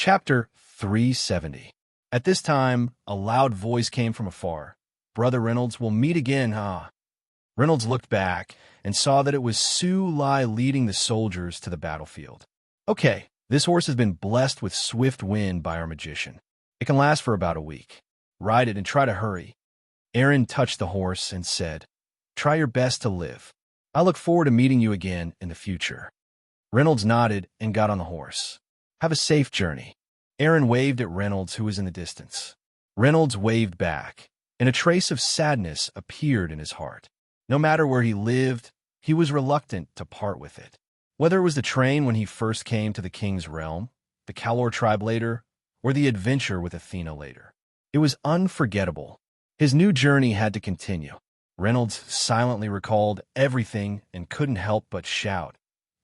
Chapter 370. At this time, a loud voice came from afar. "Brother Reynolds, we'll meet again, huh?" Reynolds looked back and saw that it was Sue Lai leading the soldiers to the battlefield. "Okay, this horse has been blessed with swift wind by our magician. It can last for about a week. Ride it and try to hurry." Aaron touched the horse and said, "Try your best to live. I look forward to meeting you again in the future." Reynolds nodded and got on the horse. "Have a safe journey." Aaron waved at Reynolds, who was in the distance. Reynolds waved back, and a trace of sadness appeared in his heart. No matter where he lived, he was reluctant to part with it. Whether it was the train when he first came to the king's realm, the Kalor tribe later, or the adventure with Athena later, it was unforgettable. His new journey had to continue. Reynolds silently recalled everything and couldn't help but shout,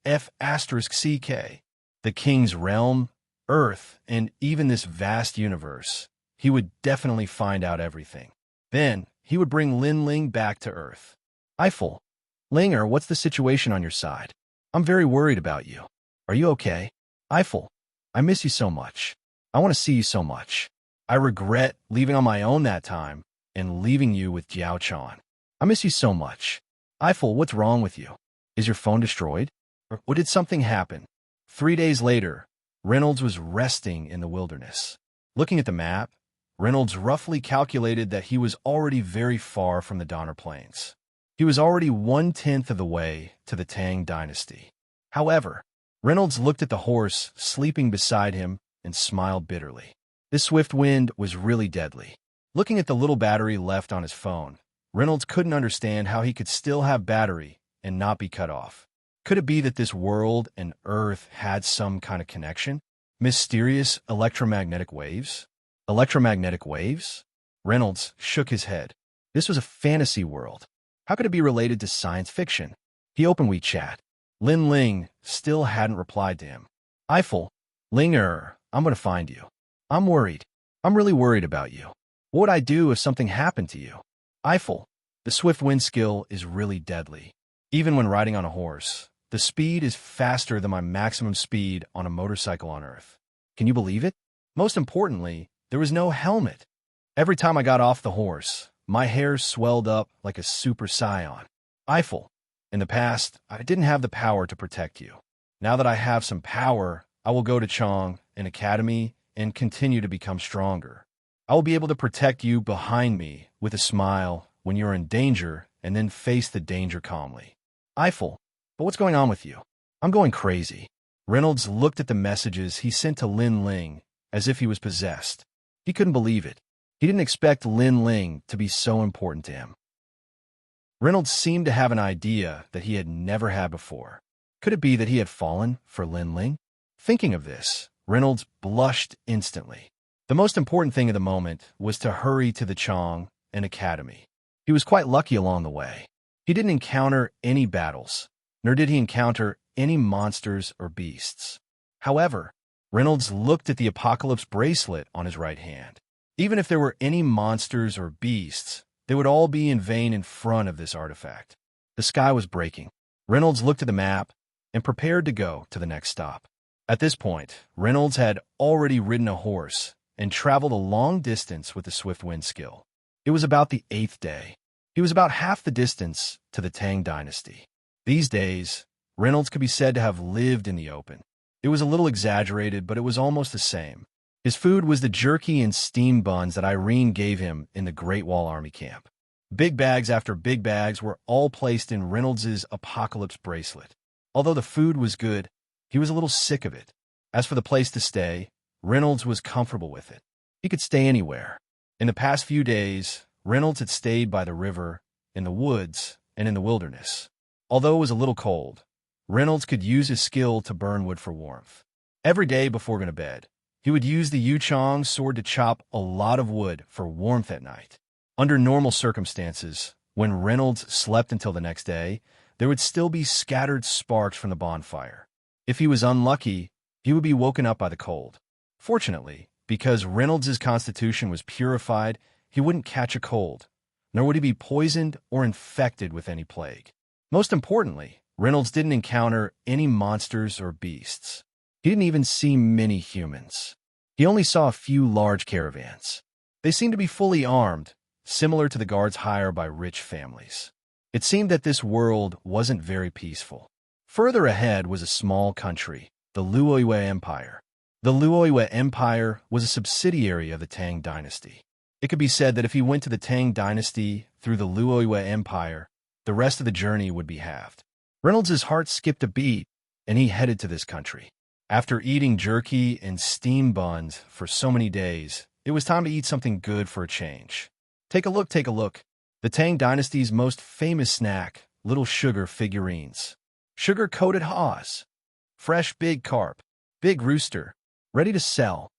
F***CK. The king's realm, Earth, and even this vast universe. He would definitely find out everything. Then, he would bring Lin Ling back to Earth. "Eiffel, Linger, what's the situation on your side? I'm very worried about you. Are you okay? Eiffel, I miss you so much. I want to see you so much. I regret leaving on my own that time and leaving you with Jiao Chan. I miss you so much. Eiffel, what's wrong with you? Is your phone destroyed? Or did something happen?" 3 days later, Reynolds was resting in the wilderness. Looking at the map, Reynolds roughly calculated that he was already very far from the Donner Plains. He was already 1/10 of the way to the Tang dynasty. However, Reynolds looked at the horse sleeping beside him and smiled bitterly. This swift wind was really deadly. Looking at the little battery left on his phone, Reynolds couldn't understand how he could still have battery and not be cut off. Could it be that this world and Earth had some kind of connection? Mysterious electromagnetic waves? Electromagnetic waves? Reynolds shook his head. This was a fantasy world. How could it be related to science fiction? He opened WeChat. Lin Ling still hadn't replied to him. "Eiffel, Linger, I'm going to find you. I'm worried. I'm really worried about you. What would I do if something happened to you? Eiffel, the swift wind skill is really deadly. Even when riding on a horse, the speed is faster than my maximum speed on a motorcycle on Earth. Can you believe it? Most importantly, there was no helmet. Every time I got off the horse, my hair swelled up like a super scion. Eiffel, in the past, I didn't have the power to protect you. Now that I have some power, I will go to Chong, an academy, and continue to become stronger. I will be able to protect you behind me with a smile when you're in danger and then face the danger calmly. Eiffel, but what's going on with you? I'm going crazy." Reynolds looked at the messages he sent to Lin Ling as if he was possessed. He couldn't believe it. He didn't expect Lin Ling to be so important to him. Reynolds seemed to have an idea that he had never had before. Could it be that he had fallen for Lin Ling? Thinking of this, Reynolds blushed instantly. The most important thing at the moment was to hurry to the Chong, an academy. He was quite lucky along the way. He didn't encounter any battles, nor did he encounter any monsters or beasts. However, Reynolds looked at the Apocalypse bracelet on his right hand. Even if there were any monsters or beasts, they would all be in vain in front of this artifact. The sky was breaking. Reynolds looked at the map and prepared to go to the next stop. At this point, Reynolds had already ridden a horse and traveled a long distance with the swift wind skill. It was about the 8th day. He was about half the distance to the Tang dynasty. These days, Reynolds could be said to have lived in the open. It was a little exaggerated, but it was almost the same. His food was the jerky and steam buns that Irene gave him in the Great Wall Army camp. Big bags after big bags were all placed in Reynolds's Apocalypse bracelet. Although the food was good, he was a little sick of it. As for the place to stay, Reynolds was comfortable with it. He could stay anywhere. In the past few days, Reynolds had stayed by the river, in the woods, and in the wilderness. Although it was a little cold, Reynolds could use his skill to burn wood for warmth. Every day before going to bed, he would use the Yuchong sword to chop a lot of wood for warmth at night. Under normal circumstances, when Reynolds slept until the next day, there would still be scattered sparks from the bonfire. If he was unlucky, he would be woken up by the cold. Fortunately, because Reynolds's constitution was purified, he wouldn't catch a cold, nor would he be poisoned or infected with any plague. Most importantly, Reynolds didn't encounter any monsters or beasts. He didn't even see many humans. He only saw a few large caravans. They seemed to be fully armed, similar to the guards hired by rich families. It seemed that this world wasn't very peaceful. Further ahead was a small country, the Luoyue Empire. The Luoyue Empire was a subsidiary of the Tang dynasty. It could be said that if he went to the Tang dynasty through the Luoyue Empire, the rest of the journey would be halved. Reynolds' heart skipped a beat, and he headed to this country. After eating jerky and steamed buns for so many days, it was time to eat something good for a change. Take a look. The Tang dynasty's most famous snack, little sugar figurines. Sugar-coated haws. Fresh big carp. Big rooster. Ready to sell.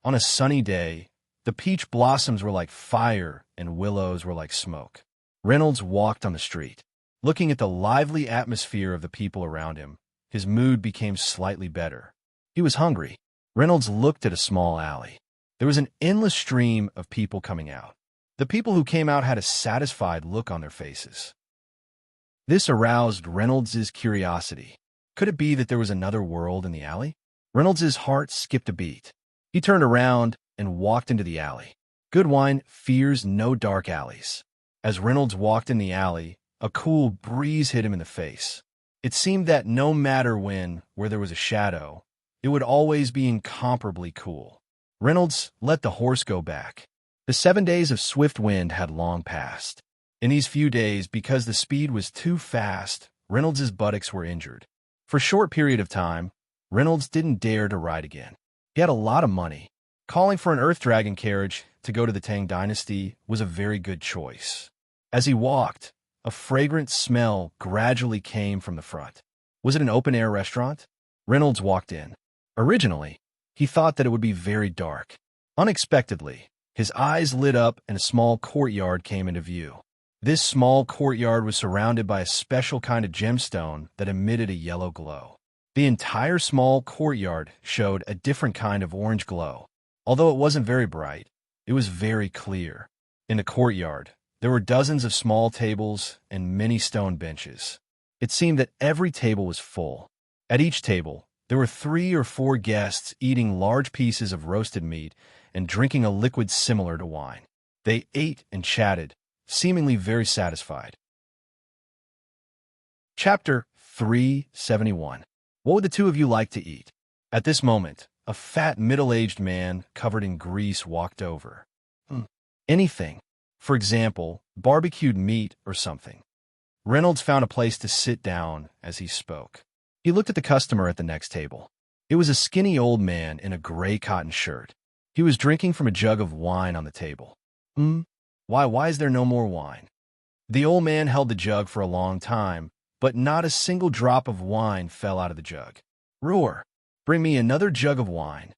On a sunny day, the peach blossoms were like fire and willows were like smoke. Reynolds walked on the street. Looking at the lively atmosphere of the people around him, his mood became slightly better. He was hungry. Reynolds looked at a small alley. There was an endless stream of people coming out. The people who came out had a satisfied look on their faces. This aroused Reynolds' curiosity. Could it be that there was another world in the alley? Reynolds' heart skipped a beat. He turned around and walked into the alley. Good wine fears no dark alleys. As Reynolds walked in the alley, a cool breeze hit him in the face. It seemed that no matter where there was a shadow, it would always be incomparably cool. Reynolds let the horse go back. The 7 days of swift wind had long passed. In these few days, because the speed was too fast, Reynolds' buttocks were injured. For a short period of time, Reynolds didn't dare to ride again. He had a lot of money. Calling for an Earth Dragon carriage to go to the Tang dynasty was a very good choice. As he walked, a fragrant smell gradually came from the front. Was it an open-air restaurant? Reynolds walked in. Originally, he thought that it would be very dark. Unexpectedly, his eyes lit up and a small courtyard came into view. This small courtyard was surrounded by a special kind of gemstone that emitted a yellow glow. The entire small courtyard showed a different kind of orange glow. Although it wasn't very bright, it was very clear. In the courtyard, there were dozens of small tables and many stone benches. It seemed that every table was full. At each table, there were 3 or 4 guests eating large pieces of roasted meat and drinking a liquid similar to wine. They ate and chatted, seemingly very satisfied. Chapter 371. What would the two of you like to eat? At this moment, a fat middle-aged man covered in grease walked over. Anything. For example, barbecued meat or something. Reynolds found a place to sit down as he spoke. He looked at the customer at the next table. It was a skinny old man in a gray cotton shirt. He was drinking from a jug of wine on the table. Why is there no more wine? The old man held the jug for a long time, but not a single drop of wine fell out of the jug. Roar! Bring me another jug of wine.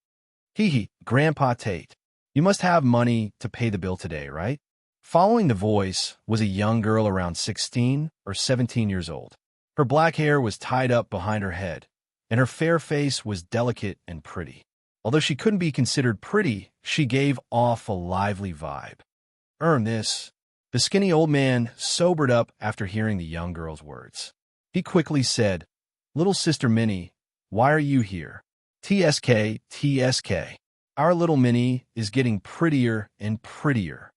Grandpa Tate. You must have money to pay the bill today, right? Following the voice was a young girl around 16 or 17 years old. Her black hair was tied up behind her head, and her fair face was delicate and pretty. Although she couldn't be considered pretty, she gave off a lively vibe. Earn this. The skinny old man sobered up after hearing the young girl's words. He quickly said, Little Sister Minnie, why are you here? TSK. Our little Minnie is getting prettier and prettier.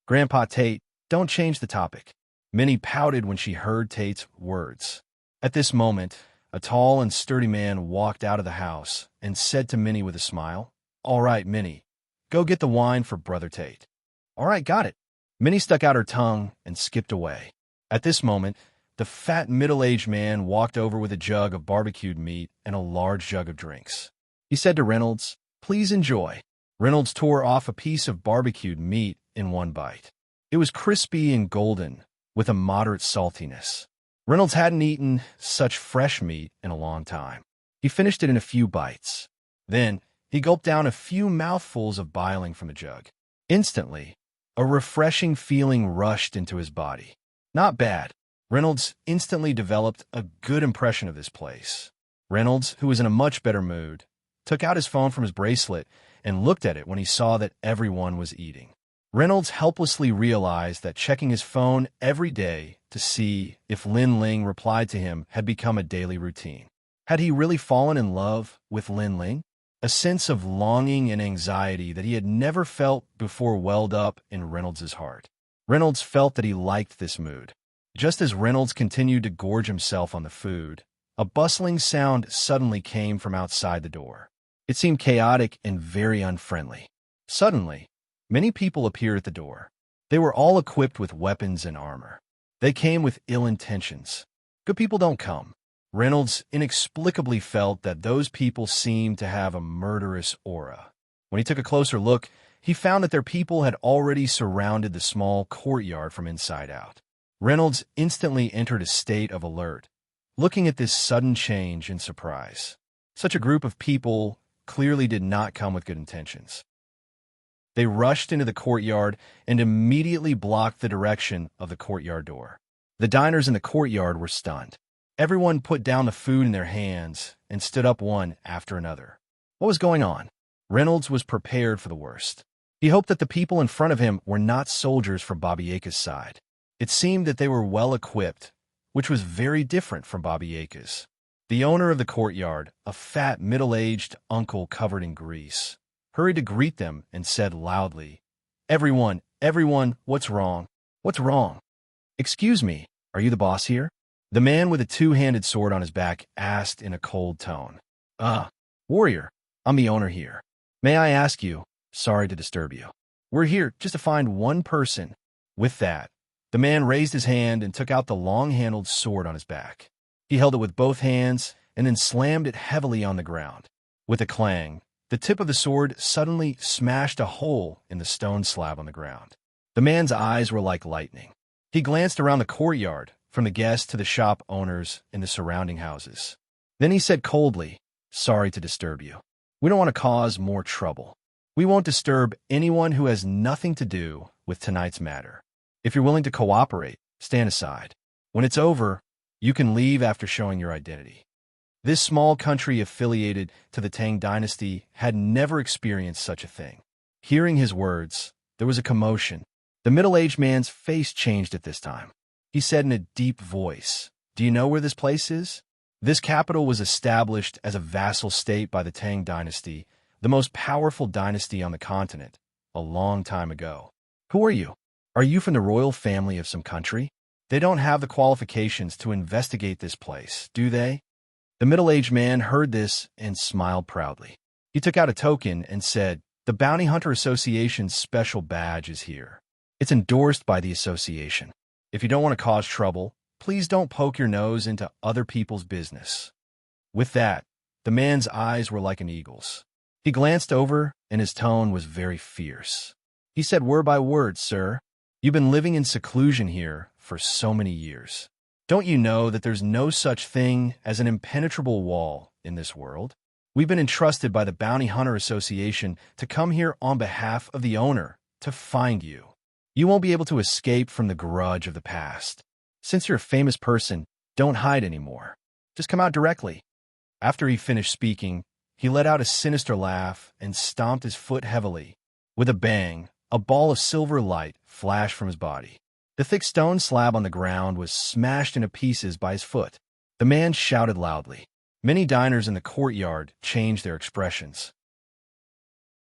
Grandpa Tate, don't change the topic. Minnie pouted when she heard Tate's words. At this moment, a tall and sturdy man walked out of the house and said to Minnie with a smile, All right, Minnie, go get the wine for Brother Tate. All right, got it. Minnie stuck out her tongue and skipped away. At this moment, the fat middle-aged man walked over with a jug of barbecued meat and a large jug of drinks. He said to Reynolds, Please enjoy. Reynolds tore off a piece of barbecued meat in one bite. It was crispy and golden, with a moderate saltiness. Reynolds hadn't eaten such fresh meat in a long time. He finished it in a few bites. Then, he gulped down a few mouthfuls of biling from the jug. Instantly, a refreshing feeling rushed into his body. Not bad. Reynolds instantly developed a good impression of this place. Reynolds, who was in a much better mood, took out his phone from his bracelet and looked at it when he saw that everyone was eating. Reynolds helplessly realized that checking his phone every day to see if Lin Ling replied to him had become a daily routine. Had he really fallen in love with Lin Ling? A sense of longing and anxiety that he had never felt before welled up in Reynolds's heart. Reynolds felt that he liked this mood. Just as Reynolds continued to gorge himself on the food, a bustling sound suddenly came from outside the door. It seemed chaotic and very unfriendly. Suddenly, many people appeared at the door. They were all equipped with weapons and armor. They came with ill intentions. Good people don't come. Reynolds inexplicably felt that those people seemed to have a murderous aura. When he took a closer look, he found that their people had already surrounded the small courtyard from inside out. Reynolds instantly entered a state of alert, looking at this sudden change in surprise. Such a group of people clearly did not come with good intentions. They rushed into the courtyard and immediately blocked the direction of the courtyard door. The diners in the courtyard were stunned. Everyone put down the food in their hands and stood up one after another. What was going on? Reynolds was prepared for the worst. He hoped that the people in front of him were not soldiers from Baba Yaga's side. It seemed that they were well equipped, which was very different from Baba Yaga's. The owner of the courtyard, a fat, middle-aged uncle covered in grease, hurried to greet them and said loudly, everyone, what's wrong? What's wrong? Excuse me, are you the boss here? The man with a two-handed sword on his back asked in a cold tone. Warrior, I'm the owner here. May I ask you, sorry to disturb you. We're here just to find one person. With that, the man raised his hand and took out the long-handled sword on his back. He held it with both hands and then slammed it heavily on the ground. With a clang, the tip of the sword suddenly smashed a hole in the stone slab on the ground. The man's eyes were like lightning. He glanced around the courtyard, from the guests to the shop owners in the surrounding houses. Then he said coldly, sorry to disturb you. We don't want to cause more trouble. We won't disturb anyone who has nothing to do with tonight's matter. If you're willing to cooperate, stand aside. When it's over, you can leave after showing your identity. This small country affiliated to the Tang dynasty had never experienced such a thing. Hearing his words, there was a commotion. The middle-aged man's face changed at this time. He said in a deep voice, do you know where this place is? This capital was established as a vassal state by the Tang dynasty, the most powerful dynasty on the continent, a long time ago. Who are you? Are you from the royal family of some country? They don't have the qualifications to investigate this place, do they? The middle-aged man heard this and smiled proudly. He took out a token and said, the Bounty Hunter Association's special badge is here. It's endorsed by the association. If you don't want to cause trouble, please don't poke your nose into other people's business. With that, the man's eyes were like an eagle's. He glanced over, and his tone was very fierce. He said word by word, sir, you've been living in seclusion here for so many years. Don't you know that there's no such thing as an impenetrable wall in this world? We've been entrusted by the Bounty Hunter Association to come here on behalf of the owner to find you. You won't be able to escape from the grudge of the past. Since you're a famous person, don't hide anymore. Just come out directly. After he finished speaking, he let out a sinister laugh and stomped his foot heavily. With a bang, a ball of silver light flashed from his body. The thick stone slab on the ground was smashed into pieces by his foot. The man shouted loudly. Many diners in the courtyard changed their expressions.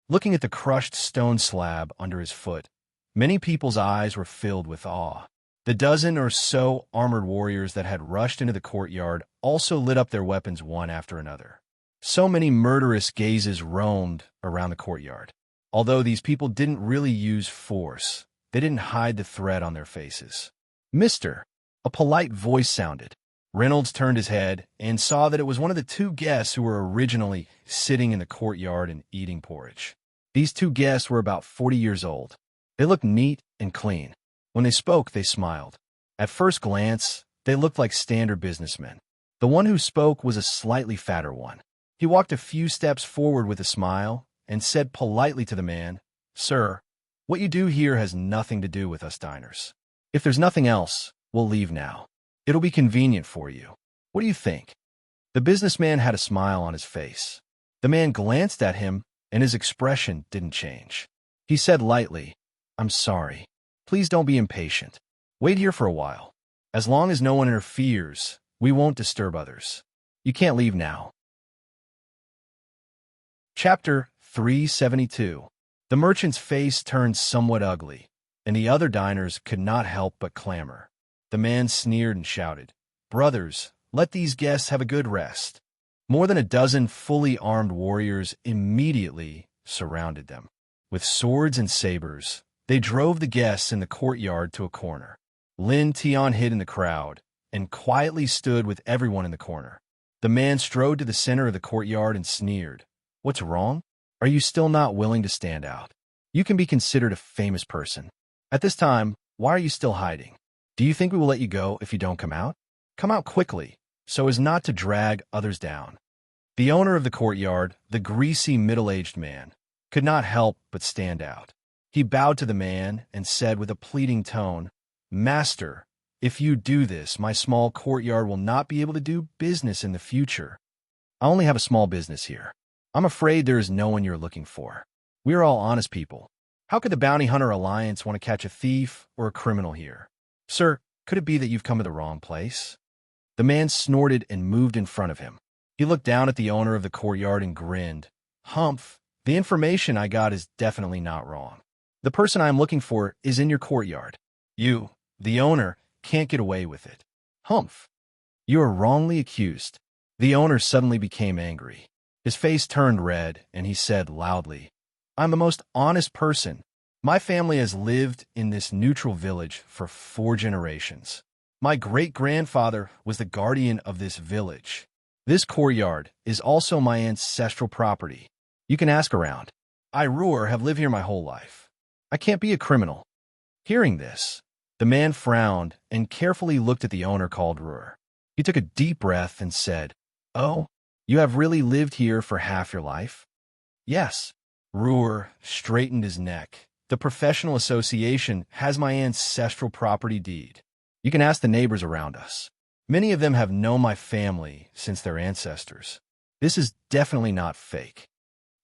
Looking at the crushed stone slab under his foot, many people's eyes were filled with awe. The dozen or so armored warriors that had rushed into the courtyard also lit up their weapons one after another. So many murderous gazes roamed around the courtyard. Although these people didn't really use force, they didn't hide the threat on their faces. Mister, a polite voice sounded. Reynolds turned his head and saw that it was one of the two guests who were originally sitting in the courtyard and eating porridge. These two guests were about 40 years old. They looked neat and clean. When they spoke, they smiled. At first glance, they looked like standard businessmen. The one who spoke was a slightly fatter one. He walked a few steps forward with a smile and said politely to the man, Sir, what you do here has nothing to do with us diners. If there's nothing else, we'll leave now. It'll be convenient for you. What do you think? The businessman had a smile on his face. The man glanced at him, and his expression didn't change. He said lightly, I'm sorry. Please don't be impatient. Wait here for a while. As long as no one interferes, we won't disturb others. You can't leave now. Chapter 372. The merchant's face turned somewhat ugly, and the other diners could not help but clamor. The man sneered and shouted, "Brothers, let these guests have a good rest." More than a dozen fully armed warriors immediately surrounded them. With swords and sabers, they drove the guests in the courtyard to a corner. Lin Tian hid in the crowd and quietly stood with everyone in the corner. The man strode to the center of the courtyard and sneered, "What's wrong? Are you still not willing to stand out? You can be considered a famous person. At this time, why are you still hiding? Do you think we will let you go if you don't come out? Come out quickly, so as not to drag others down." The owner of the courtyard, the greasy middle-aged man, could not help but stand out. He bowed to the man and said with a pleading tone, "Master, if you do this, my small courtyard will not be able to do business in the future. I only have a small business here. I'm afraid there is no one you're looking for. We are all honest people. How could the Bounty Hunter Alliance want to catch a thief or a criminal here? Sir, could it be that you've come to the wrong place?" The man snorted and moved in front of him. He looked down at the owner of the courtyard and grinned. "Humph, the information I got is definitely not wrong. The person I am looking for is in your courtyard. You, the owner, can't get away with it. Humph. You are wrongly accused." The owner suddenly became angry. His face turned red, and he said loudly, "I'm the most honest person. My family has lived in this neutral village for 4 generations. My great-grandfather was the guardian of this village. This courtyard is also my ancestral property. You can ask around. I, Ruhr, have lived here my whole life. I can't be a criminal." Hearing this, the man frowned and carefully looked at the owner called Ruhr. He took a deep breath and said, "Oh, you have really lived here for half your life?" "Yes." Ruhr straightened his neck. "The professional association has my ancestral property deed. You can ask the neighbors around us. Many of them have known my family since their ancestors. This is definitely not fake."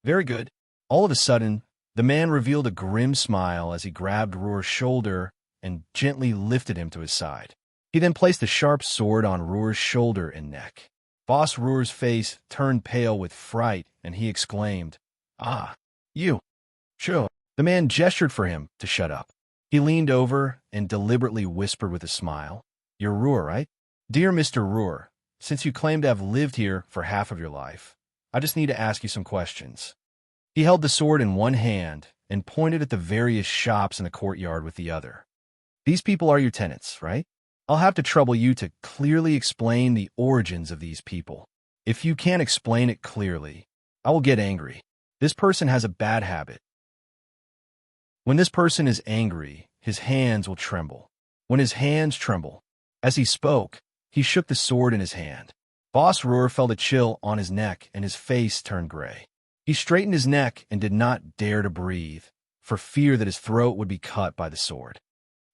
"Very good." All of a sudden, the man revealed a grim smile as he grabbed Ruhr's shoulder and gently lifted him to his side. He then placed a sharp sword on Ruhr's shoulder and neck. Boss Ruhr's face turned pale with fright, and he exclaimed, "Ah, you." "Sure." The man gestured for him to shut up. He leaned over and deliberately whispered with a smile, "You're Ruhr, right? Dear Mr. Ruhr, since you claim to have lived here for half of your life, I just need to ask you some questions." He held the sword in one hand and pointed at the various shops in the courtyard with the other. "These people are your tenants, right? I'll have to trouble you to clearly explain the origins of these people. If you can't explain it clearly, I will get angry. This person has a bad habit. When this person is angry, his hands will tremble. When his hands tremble." As he spoke, he shook the sword in his hand. Boss Ruhr felt a chill on his neck and his face turned gray. He straightened his neck and did not dare to breathe, for fear that his throat would be cut by the sword.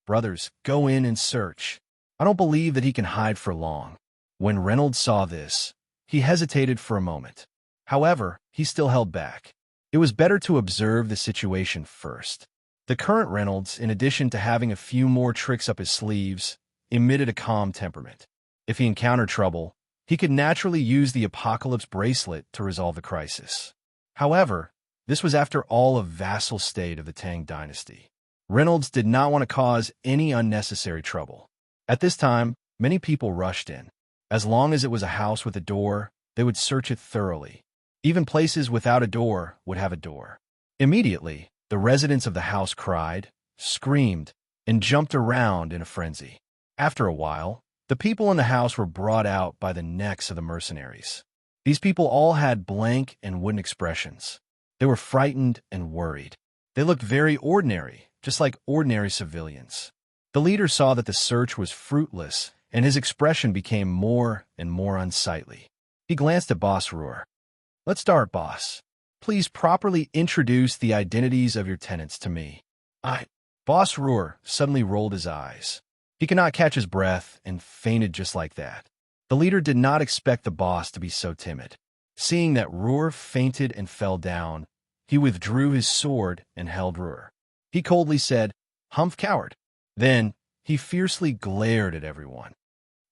"Brothers, go in and search. I don't believe that he can hide for long." When Reynolds saw this, he hesitated for a moment. However, he still held back. It was better to observe the situation first. The current Reynolds, in addition to having a few more tricks up his sleeves, emitted a calm temperament. If he encountered trouble, he could naturally use the Apocalypse Bracelet to resolve the crisis. However, this was after all a vassal state of the Tang dynasty. Reynolds did not want to cause any unnecessary trouble. At this time, many people rushed in. As long as it was a house with a door, they would search it thoroughly. Even places without a door would have a door. Immediately, the residents of the house cried, screamed, and jumped around in a frenzy. After a while, the people in the house were brought out by the necks of the mercenaries. These people all had blank and wooden expressions. They were frightened and worried. They looked very ordinary, just like ordinary civilians. The leader saw that the search was fruitless, and his expression became more and more unsightly. He glanced at Boss Ruhr. "Let's start, boss. Please properly introduce the identities of your tenants to me." Boss Ruhr suddenly rolled his eyes. He could not catch his breath and fainted just like that. The leader did not expect the boss to be so timid. Seeing that Ruhr fainted and fell down, he withdrew his sword and held Ruhr. He coldly said, "Humph, coward." Then he fiercely glared at everyone.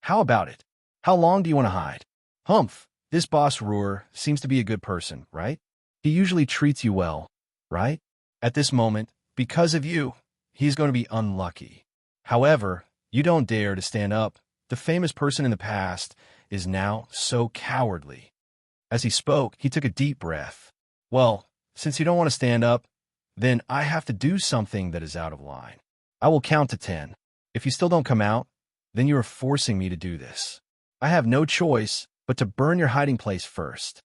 "How about it? How long do you want to hide? Humph, this boss Ruhr seems to be a good person, right? He usually treats you well, right? At this moment, because of you, he's going to be unlucky. However, you don't dare to stand up. The famous person in the past is now so cowardly. As he spoke, he took a deep breath. Well, since you don't want to stand up, then I have to do something that is out of line. I will count to 10. If you still don't come out, then you are forcing me to do this. I have no choice but to burn your hiding place first.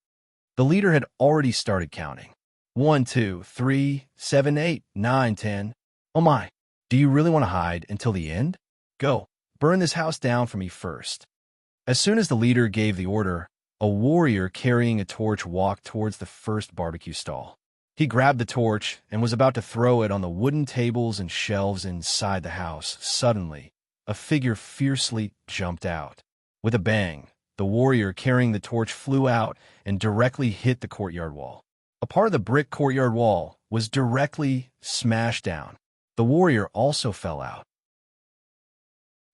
The leader had already started counting. 1, 2, 3, 7, 8, 9, 10. Oh my, do you really want to hide until the end? Go, burn this house down for me first. As soon as the leader gave the order, a warrior carrying a torch walked towards the first barbecue stall. He grabbed the torch and was about to throw it on the wooden tables and shelves inside the house. Suddenly, a figure fiercely jumped out. With a bang, the warrior carrying the torch flew out and directly hit the courtyard wall. A part of the brick courtyard wall was directly smashed down. The warrior also fell out.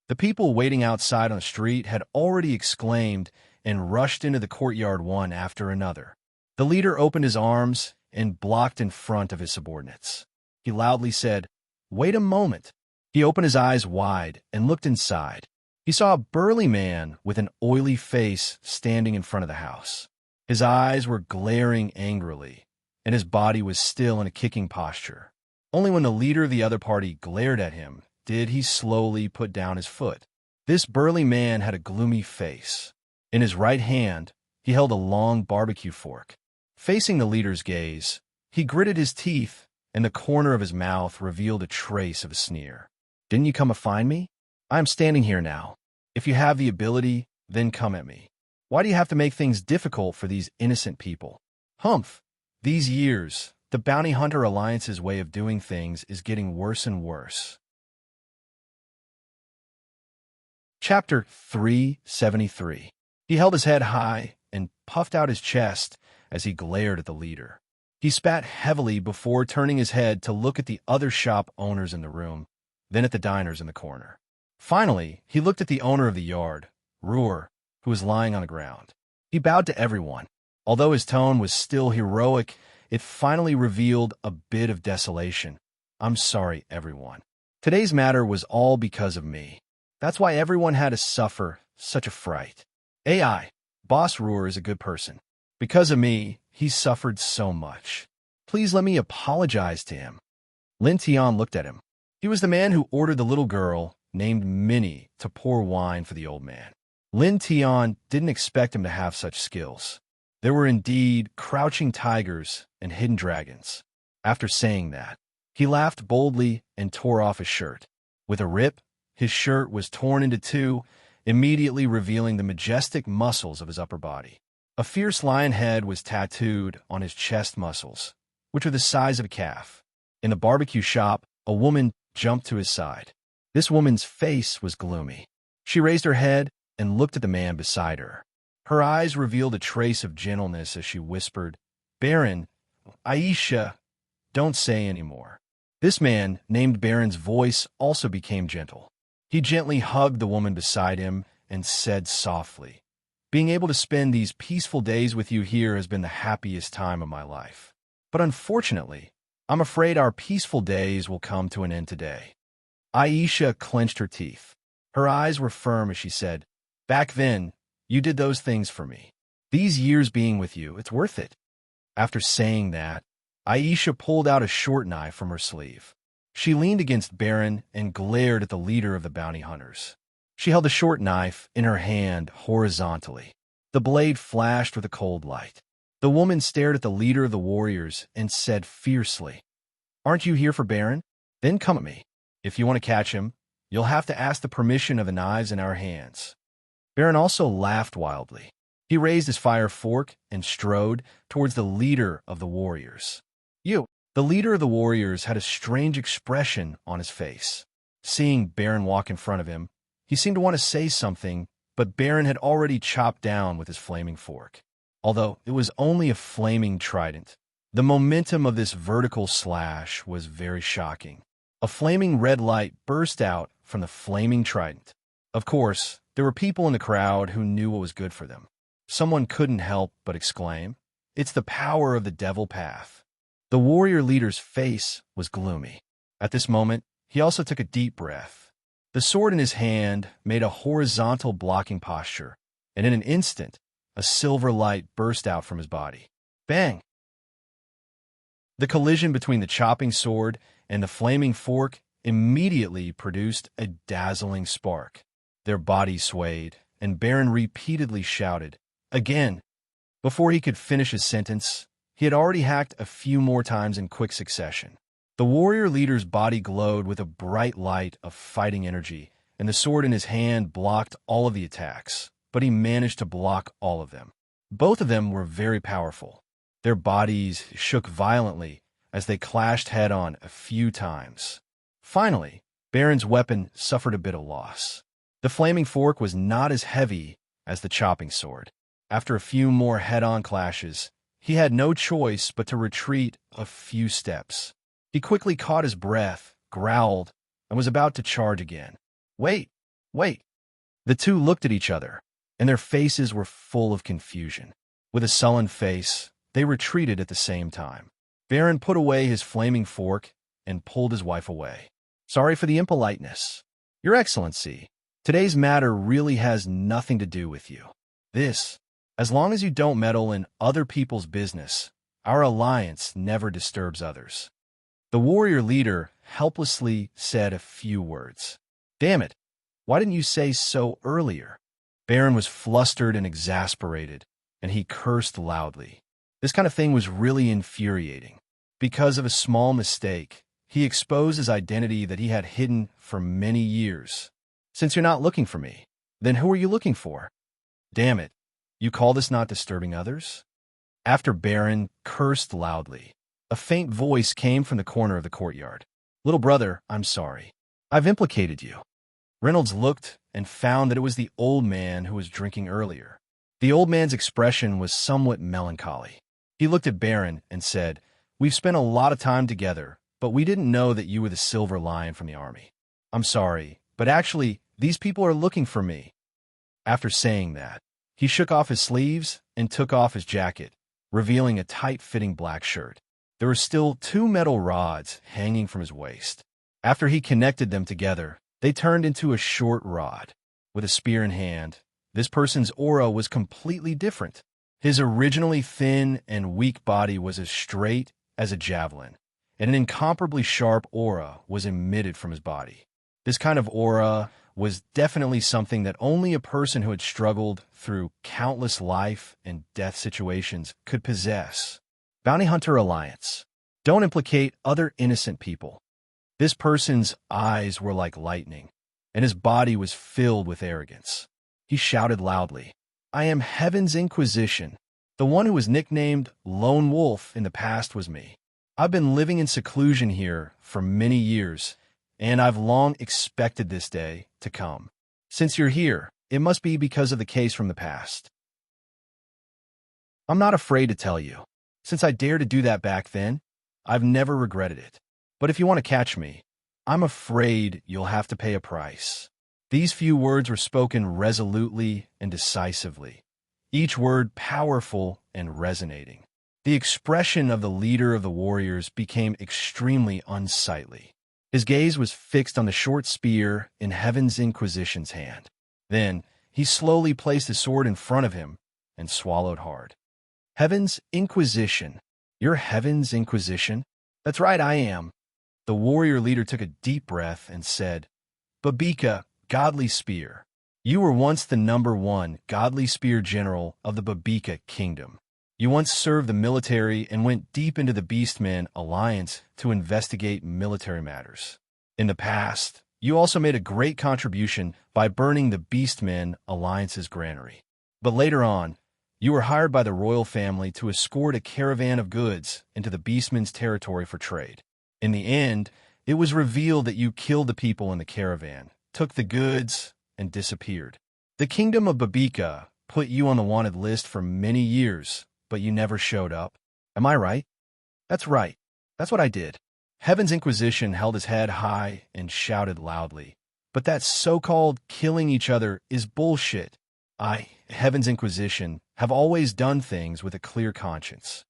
The people waiting outside on the street had already exclaimed and rushed into the courtyard one after another. The leader opened his arms and blocked in front of his subordinates. He loudly said, "Wait a moment." He opened his eyes wide and looked inside. He saw a burly man with an oily face standing in front of the house. His eyes were glaring angrily, and his body was still in a kicking posture. Only when the leader of the other party glared at him did he slowly put down his foot. This burly man had a gloomy face. In his right hand, he held a long barbecue fork. Facing the leader's gaze, he gritted his teeth, and the corner of his mouth revealed a trace of a sneer. "Didn't you come to find me? I am standing here now. If you have the ability, then come at me. Why do you have to make things difficult for these innocent people?" Humph! These years, the Bounty Hunter Alliance's way of doing things is getting worse and worse. Chapter 373. He held his head high and puffed out his chest as he glared at the leader. He spat heavily before turning his head to look at the other shop owners in the room, then at the diners in the corner. Finally, he looked at the owner of the yard, Ruhr, who was lying on the ground. He bowed to everyone. Although his tone was still heroic, it finally revealed a bit of desolation. "I'm sorry, everyone. Today's matter was all because of me. That's why everyone had to suffer such a fright. AI, Boss Ruhr is a good person. Because of me, he suffered so much. Please let me apologize to him." Lin Tian looked at him. He was the man who ordered the little girl, named Minnie, to pour wine for the old man. Lin Tian didn't expect him to have such skills. There were indeed crouching tigers and hidden dragons. After saying that, he laughed boldly and tore off his shirt. With a rip, his shirt was torn into two, immediately revealing the majestic muscles of his upper body. A fierce lion head was tattooed on his chest muscles, which were the size of a calf. In the barbecue shop, a woman jumped to his side. This woman's face was gloomy. She raised her head and looked at the man beside her. Her eyes revealed a trace of gentleness as she whispered, "Baron, Aisha, don't say any more." This man, named Baron's voice also became gentle. He gently hugged the woman beside him and said softly, "Being able to spend these peaceful days with you here has been the happiest time of my life. But unfortunately, I'm afraid our peaceful days will come to an end today." Aisha clenched her teeth. Her eyes were firm as she said, "Back then, you did those things for me. These years being with you, it's worth it." After saying that, Aisha pulled out a short knife from her sleeve. She leaned against Baron and glared at the leader of the bounty hunters. She held the short knife in her hand horizontally. The blade flashed with a cold light. The woman stared at the leader of the warriors and said fiercely, "Aren't you here for Baron? Then come at me. If you want to catch him, you'll have to ask the permission of the knives in our hands." Baron also laughed wildly. He raised his fire fork and strode towards the leader of the warriors. "You." The leader of the warriors had a strange expression on his face. Seeing Baron walk in front of him, he seemed to want to say something, but Baron had already chopped down with his flaming fork. Although it was only a flaming trident, the momentum of this vertical slash was very shocking. A flaming red light burst out from the flaming trident. Of course, there were people in the crowd who knew what was good for them. Someone couldn't help but exclaim, It's the power of the devil path. The warrior leader's face was gloomy. At this moment, he also took a deep breath. The sword in his hand made a horizontal blocking posture, and in an instant, a silver light burst out from his body. Bang! The collision between the chopping sword and the flaming fork immediately produced a dazzling spark. Their bodies swayed, and Baron repeatedly shouted, "Again!" Before he could finish his sentence, he had already hacked a few more times in quick succession. The warrior leader's body glowed with a bright light of fighting energy, and the sword in his hand blocked all of the attacks, but he managed to block all of them. Both of them were very powerful. Their bodies shook violently as they clashed head-on a few times. Finally, Baron's weapon suffered a bit of loss. The flaming fork was not as heavy as the chopping sword. After a few more head-on clashes, he had no choice but to retreat a few steps. He quickly caught his breath, growled, and was about to charge again. Wait! The two looked at each other, and their faces were full of confusion. With a sullen face, they retreated at the same time. Baron put away his flaming fork and pulled his wife away. Sorry for the impoliteness. Your Excellency, today's matter really has nothing to do with you. As long as you don't meddle in other people's business, our alliance never disturbs others. The warrior leader helplessly said a few words. Damn it, why didn't you say so earlier? Baron was flustered and exasperated, and he cursed loudly. This kind of thing was really infuriating. Because of a small mistake, he exposed his identity that he had hidden for many years. Since you're not looking for me, then who are you looking for? Damn it, you call this not disturbing others? After Baron cursed loudly, a faint voice came from the corner of the courtyard. Little brother, I'm sorry. I've implicated you. Reynolds looked and found that it was the old man who was drinking earlier. The old man's expression was somewhat melancholy. He looked at Baron and said, We've spent a lot of time together, but we didn't know that you were the Silver Lion from the army. I'm sorry, but actually, these people are looking for me. After saying that, he shook off his sleeves and took off his jacket, revealing a tight-fitting black shirt. There were still 2 metal rods hanging from his waist. After he connected them together, they turned into a short rod. With a spear in hand, this person's aura was completely different. His originally thin and weak body was as straight as a javelin, and an incomparably sharp aura was emitted from his body. This kind of aura was definitely something that only a person who had struggled through countless life and death situations could possess. Bounty Hunter Alliance. Don't implicate other innocent people. This person's eyes were like lightning, and his body was filled with arrogance. He shouted loudly, I am Heaven's Inquisition. The one who was nicknamed Lone Wolf in the past was me. I've been living in seclusion here for many years, and I've long expected this day to come. Since you're here, it must be because of the case from the past. I'm not afraid to tell you. Since I dared to do that back then, I've never regretted it. But if you want to catch me, I'm afraid you'll have to pay a price. These few words were spoken resolutely and decisively, each word powerful and resonating. The expression of the leader of the warriors became extremely unsightly. His gaze was fixed on the short spear in Heaven's Inquisition's hand. Then, he slowly placed his sword in front of him and swallowed hard. Heaven's Inquisition. You're Heaven's Inquisition? That's right, I am. The warrior leader took a deep breath and said, Babika, Godly Spear. You were once the #1 Godly Spear General of the Babika Kingdom. You once served the military and went deep into the Beastmen Alliance to investigate military matters. In the past, you also made a great contribution by burning the Beastmen Alliance's granary. But later on, you were hired by the royal family to escort a caravan of goods into the Beastmen's territory for trade. In the end, it was revealed that you killed the people in the caravan, took the goods, and disappeared. The Kingdom of Babika put you on the wanted list for many years, but you never showed up. Am I right? That's right. That's what I did. Heaven's Inquisition held his head high and shouted loudly. But that so-called killing each other is bullshit. Heaven's Inquisition, have always done things with a clear conscience.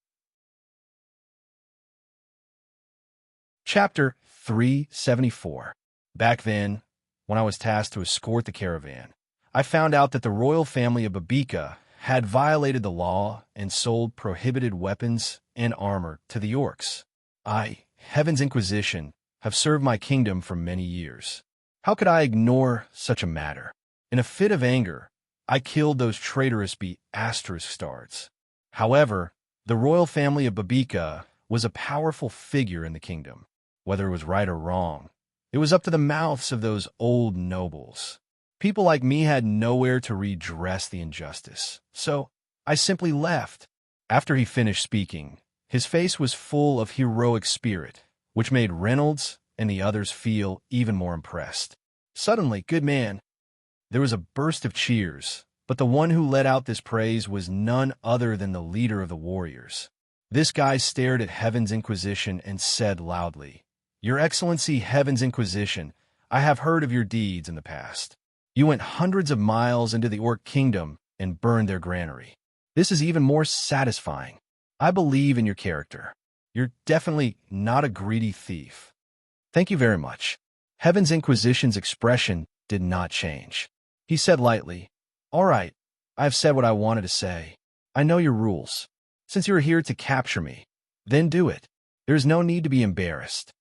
Chapter 374. Back then, when I was tasked to escort the caravan, I found out that the royal family of Babika had violated the law and sold prohibited weapons and armor to the orcs. I, Heaven's Inquisition, have served my kingdom for many years. How could I ignore such a matter? In a fit of anger, I killed those traitorous bastards. However, the royal family of Babika was a powerful figure in the kingdom. Whether it was right or wrong, it was up to the mouths of those old nobles. People like me had nowhere to redress the injustice, so I simply left. After he finished speaking, his face was full of heroic spirit, which made Reynolds and the others feel even more impressed. Suddenly, good man, there was a burst of cheers, but the one who let out this praise was none other than the leader of the warriors. This guy stared at Heaven's Inquisition and said loudly, "Your Excellency, Heaven's Inquisition, I have heard of your deeds in the past. You went hundreds of miles into the Orc Kingdom and burned their granary. This is even more satisfying. I believe in your character. You're definitely not a greedy thief." "Thank you very much." Heaven's Inquisition's expression did not change. He said lightly, "All right, I've said what I wanted to say. I know your rules. Since you are here to capture me, then do it. There is no need to be embarrassed."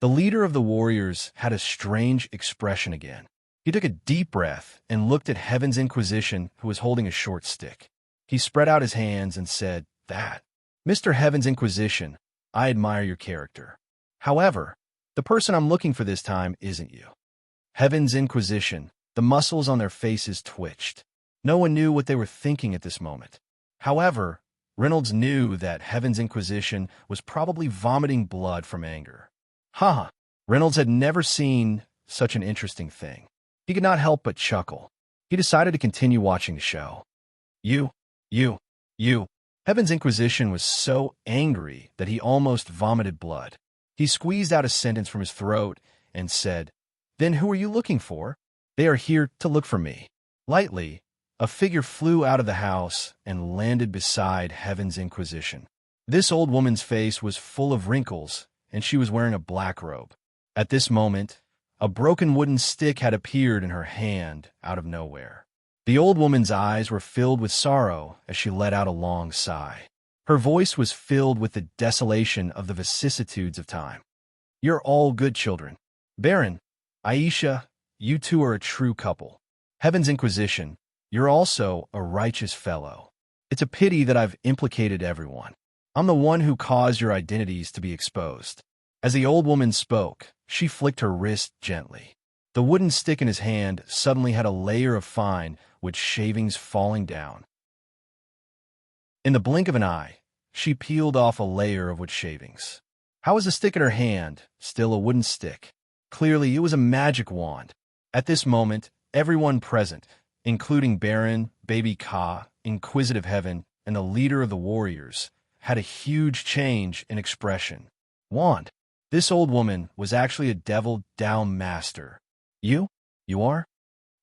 The leader of the warriors had a strange expression again. He took a deep breath and looked at Heaven's Inquisition, who was holding a short stick. He spread out his hands and said, "That, Mr. Heaven's Inquisition, I admire your character. However, the person I'm looking for this time isn't you." Heaven's Inquisition, the muscles on their faces twitched. No one knew what they were thinking at this moment. However, Reynolds knew that Heaven's Inquisition was probably vomiting blood from anger. Haha, Reynolds had never seen such an interesting thing. He could not help but chuckle. He decided to continue watching the show. You. Heaven's Inquisition was so angry that he almost vomited blood. He squeezed out a sentence from his throat and said, "Then who are you looking for?" "They are here to look for me." Lightly, a figure flew out of the house and landed beside Heaven's Inquisition. This old woman's face was full of wrinkles, and she was wearing a black robe. At this moment, a broken wooden stick had appeared in her hand out of nowhere. The old woman's eyes were filled with sorrow as she let out a long sigh. Her voice was filled with the desolation of the vicissitudes of time. "You're all good children. Baron, Aisha, you two are a true couple. Heaven's Inquisition, you're also a righteous fellow. It's a pity that I've implicated everyone. I'm the one who caused your identities to be exposed." As the old woman spoke, she flicked her wrist gently. The wooden stick in his hand suddenly had a layer of fine wood shavings falling down. In the blink of an eye, she peeled off a layer of wood shavings. How was the stick in her hand still a wooden stick? Clearly, it was a magic wand. At this moment, everyone present, including Baron, Baby Ka, Inquisitive Heaven, and the leader of the warriors, had a huge change in expression. Wand. This old woman was actually a devil-down master. You are?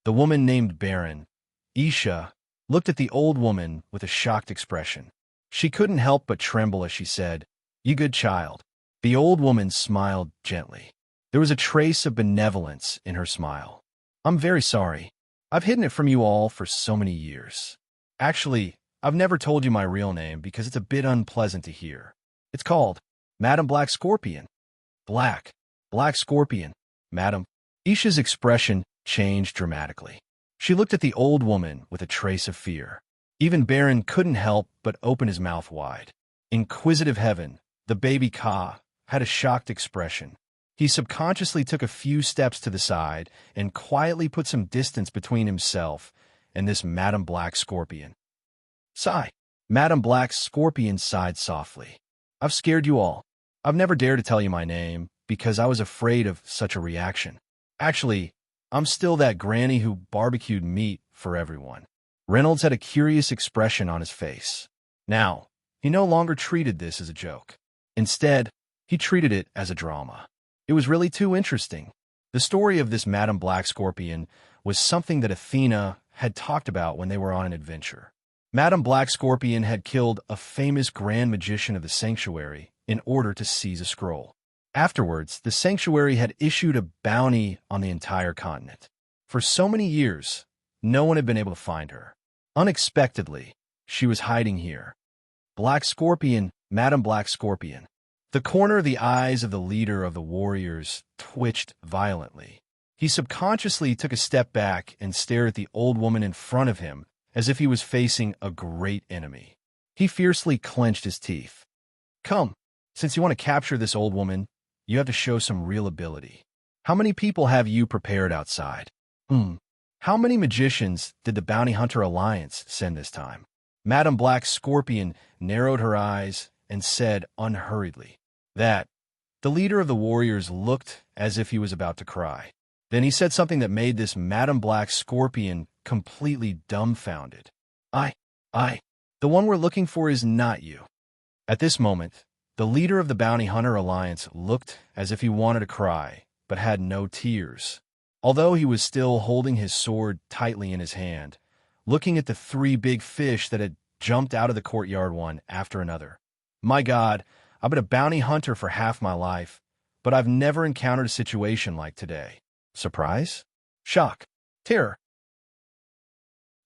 The woman named Baron, Isha, looked at the old woman with a shocked expression. She couldn't help but tremble as she said, "You good child." The old woman smiled gently. There was a trace of benevolence in her smile. "I'm very sorry. I've hidden it from you all for so many years. Actually, I've never told you my real name because it's a bit unpleasant to hear. It's called Madam Black Scorpion." Black Scorpion, Madam. Isha's expression changed dramatically. She looked at the old woman with a trace of fear. Even Baron couldn't help but open his mouth wide. Inquisitive Heaven, the baby Ka, had a shocked expression. He subconsciously took a few steps to the side and quietly put some distance between himself and this Madam Black Scorpion. Sigh. Madam Black Scorpion sighed softly. "I've scared you all. I've never dared to tell you my name because I was afraid of such a reaction. Actually, I'm still that granny who barbecued meat for everyone." Reynolds had a curious expression on his face. Now, he no longer treated this as a joke. Instead, he treated it as a drama. It was really too interesting. The story of this Madam Black Scorpion was something that Athena had talked about when they were on an adventure. Madame Black Scorpion had killed a famous grand magician of the sanctuary in order to seize a scroll. Afterwards, the sanctuary had issued a bounty on the entire continent. For so many years, no one had been able to find her. Unexpectedly, she was hiding here. Black Scorpion, Madame Black Scorpion. The corner of the eyes of the leader of the warriors twitched violently. He subconsciously took a step back and stared at the old woman in front of him as if he was facing a great enemy. He fiercely clenched his teeth. Come, since you want to capture this old woman, you have to show some real ability. How many people have you prepared outside? How many magicians did the Bounty Hunter Alliance send this time? Madame Black Scorpion narrowed her eyes and said unhurriedly. That. The leader of the warriors looked as if he was about to cry. Then he said something that made this Madame Black Scorpion completely dumbfounded. The one we're looking for is not you. At this moment, the leader of the Bounty Hunter Alliance looked as if he wanted to cry, but had no tears. Although he was still holding his sword tightly in his hand, looking at the three big fish that had jumped out of the courtyard one after another. My God, I've been a bounty hunter for half my life, but I've never encountered a situation like today. Surprise? Shock? Terror?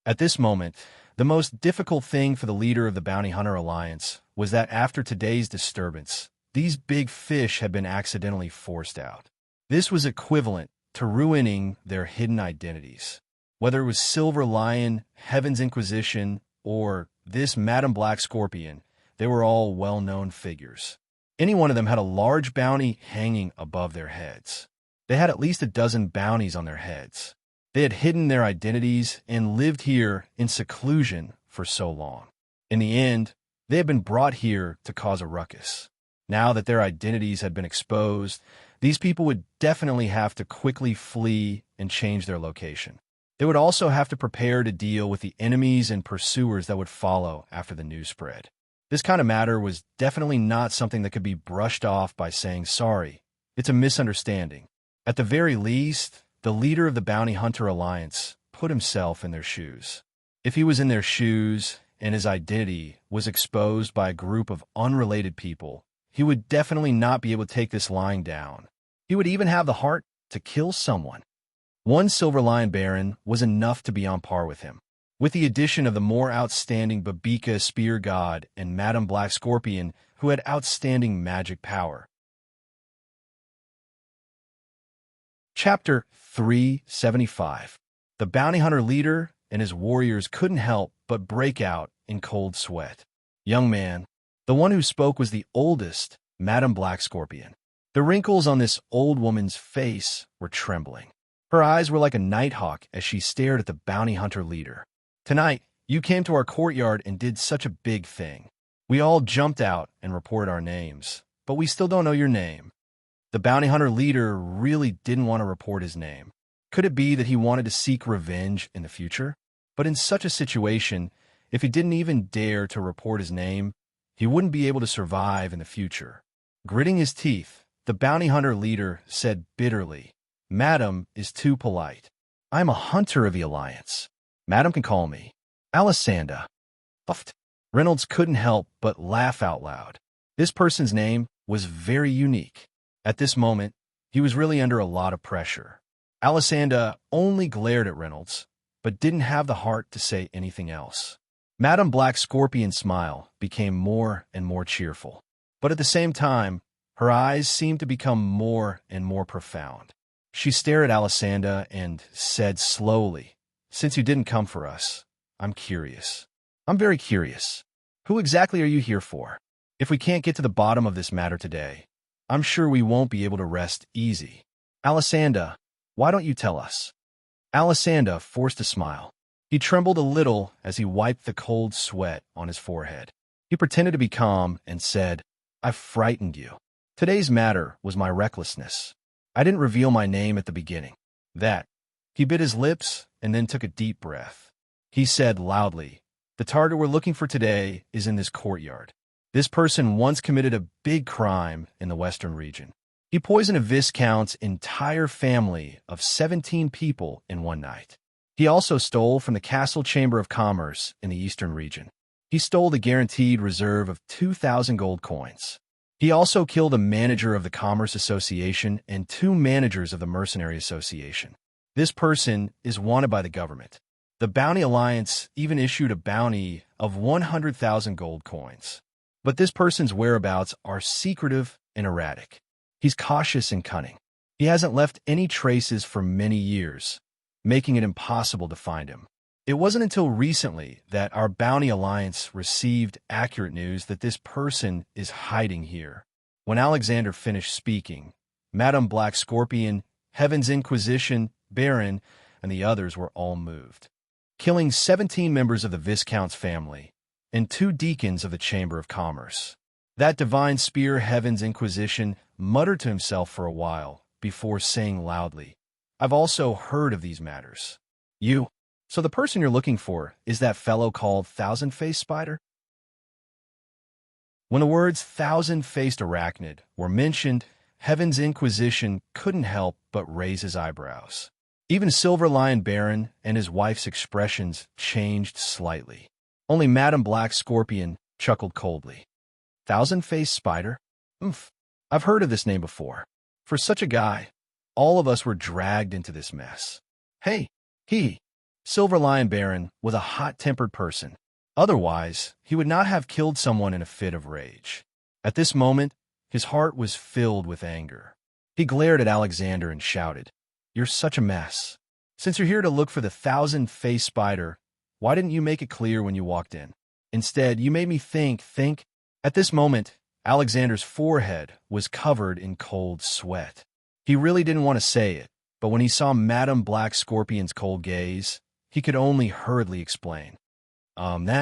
At this moment, the most difficult thing for the leader of the Bounty Hunter Alliance was that after today's disturbance, these big fish had been accidentally forced out. This was equivalent to ruining their hidden identities. Whether it was Silver Lion, Heaven's Inquisition, or this Madame Black Scorpion, they were all well-known figures. Any one of them had a large bounty hanging above their heads. They had at least a dozen bounties on their heads. They had hidden their identities and lived here in seclusion for so long. In the end, they had been brought here to cause a ruckus. Now that their identities had been exposed, these people would definitely have to quickly flee and change their location. They would also have to prepare to deal with the enemies and pursuers that would follow after the news spread. This kind of matter was definitely not something that could be brushed off by saying sorry. It's a misunderstanding. At the very least, the leader of the Bounty Hunter Alliance put himself in their shoes. If he was in their shoes and his identity was exposed by a group of unrelated people, he would definitely not be able to take this lying down. He would even have the heart to kill someone. One Silver Lion Baron was enough to be on par with him. With the addition of the more outstanding Babika Spear God and Madame Black Scorpion, who had outstanding magic power. Chapter 375. The bounty hunter leader and his warriors couldn't help but break out in cold sweat. Young man, the one who spoke was the oldest, Madame Black Scorpion. The wrinkles on this old woman's face were trembling. Her eyes were like a nighthawk as she stared at the bounty hunter leader. Tonight, you came to our courtyard and did such a big thing. We all jumped out and reported our names, but we still don't know your name. The bounty hunter leader really didn't want to report his name. Could it be that he wanted to seek revenge in the future? But in such a situation, if he didn't even dare to report his name, he wouldn't be able to survive in the future. Gritting his teeth, the bounty hunter leader said bitterly, Madam is too polite. I'm a hunter of the Alliance. Madam can call me Alessandra. Puffed. Reynolds couldn't help but laugh out loud. This person's name was very unique. At this moment, he was really under a lot of pressure. Alessandra only glared at Reynolds, but didn't have the heart to say anything else. Madame Black Scorpion's smile became more and more cheerful, but at the same time, her eyes seemed to become more and more profound. She stared at Alessandra and said slowly, Since you didn't come for us, I'm curious. I'm very curious. Who exactly are you here for? If we can't get to the bottom of this matter today, I'm sure we won't be able to rest easy. Alessandra, why don't you tell us? Alessandra forced a smile. He trembled a little as he wiped the cold sweat on his forehead. He pretended to be calm and said, I've frightened you. Today's matter was my recklessness. I didn't reveal my name at the beginning. He bit his lips and then took a deep breath. He said loudly, The target we're looking for today is in this courtyard. This person once committed a big crime in the western region. He poisoned a Viscount's entire family of 17 people in one night. He also stole from the Castle Chamber of Commerce in the Eastern region. He stole the guaranteed reserve of 2,000 gold coins. He also killed a manager of the Commerce Association and 2 managers of the Mercenary Association. This person is wanted by the government. The Bounty Alliance even issued a bounty of 100,000 gold coins. But this person's whereabouts are secretive and erratic. He's cautious and cunning. He hasn't left any traces for many years, making it impossible to find him. It wasn't until recently that our Bounty Alliance received accurate news that this person is hiding here. When Alexander finished speaking, Madame Black Scorpion, Heaven's Inquisition, Baron, and the others were all moved. Killing 17 members of the Viscount's family and 2 deacons of the Chamber of Commerce. That divine spear Heaven's Inquisition muttered to himself for a while before saying loudly, "I've also heard of these matters. So the person you're looking for is that fellow called Thousand-Faced Spider?" When the words thousand-faced arachnid were mentioned, Heaven's Inquisition couldn't help but raise his eyebrows. Even Silver Lion Baron and his wife's expressions changed slightly. Only Madame Black Scorpion chuckled coldly. Thousand-Faced Spider? Oomph. I've heard of this name before. For such a guy, all of us were dragged into this mess. Hey, Silver Lion Baron was a hot-tempered person. Otherwise, he would not have killed someone in a fit of rage. At this moment, his heart was filled with anger. He glared at Alexander and shouted, "You're such a mess. Since you're here to look for the thousand-faced spider, why didn't you make it clear when you walked in? Instead, you made me think. At this moment, Alexander's forehead was covered in cold sweat. He really didn't want to say it, but when he saw Madame Black Scorpion's cold gaze, he could only hurriedly explain. I'm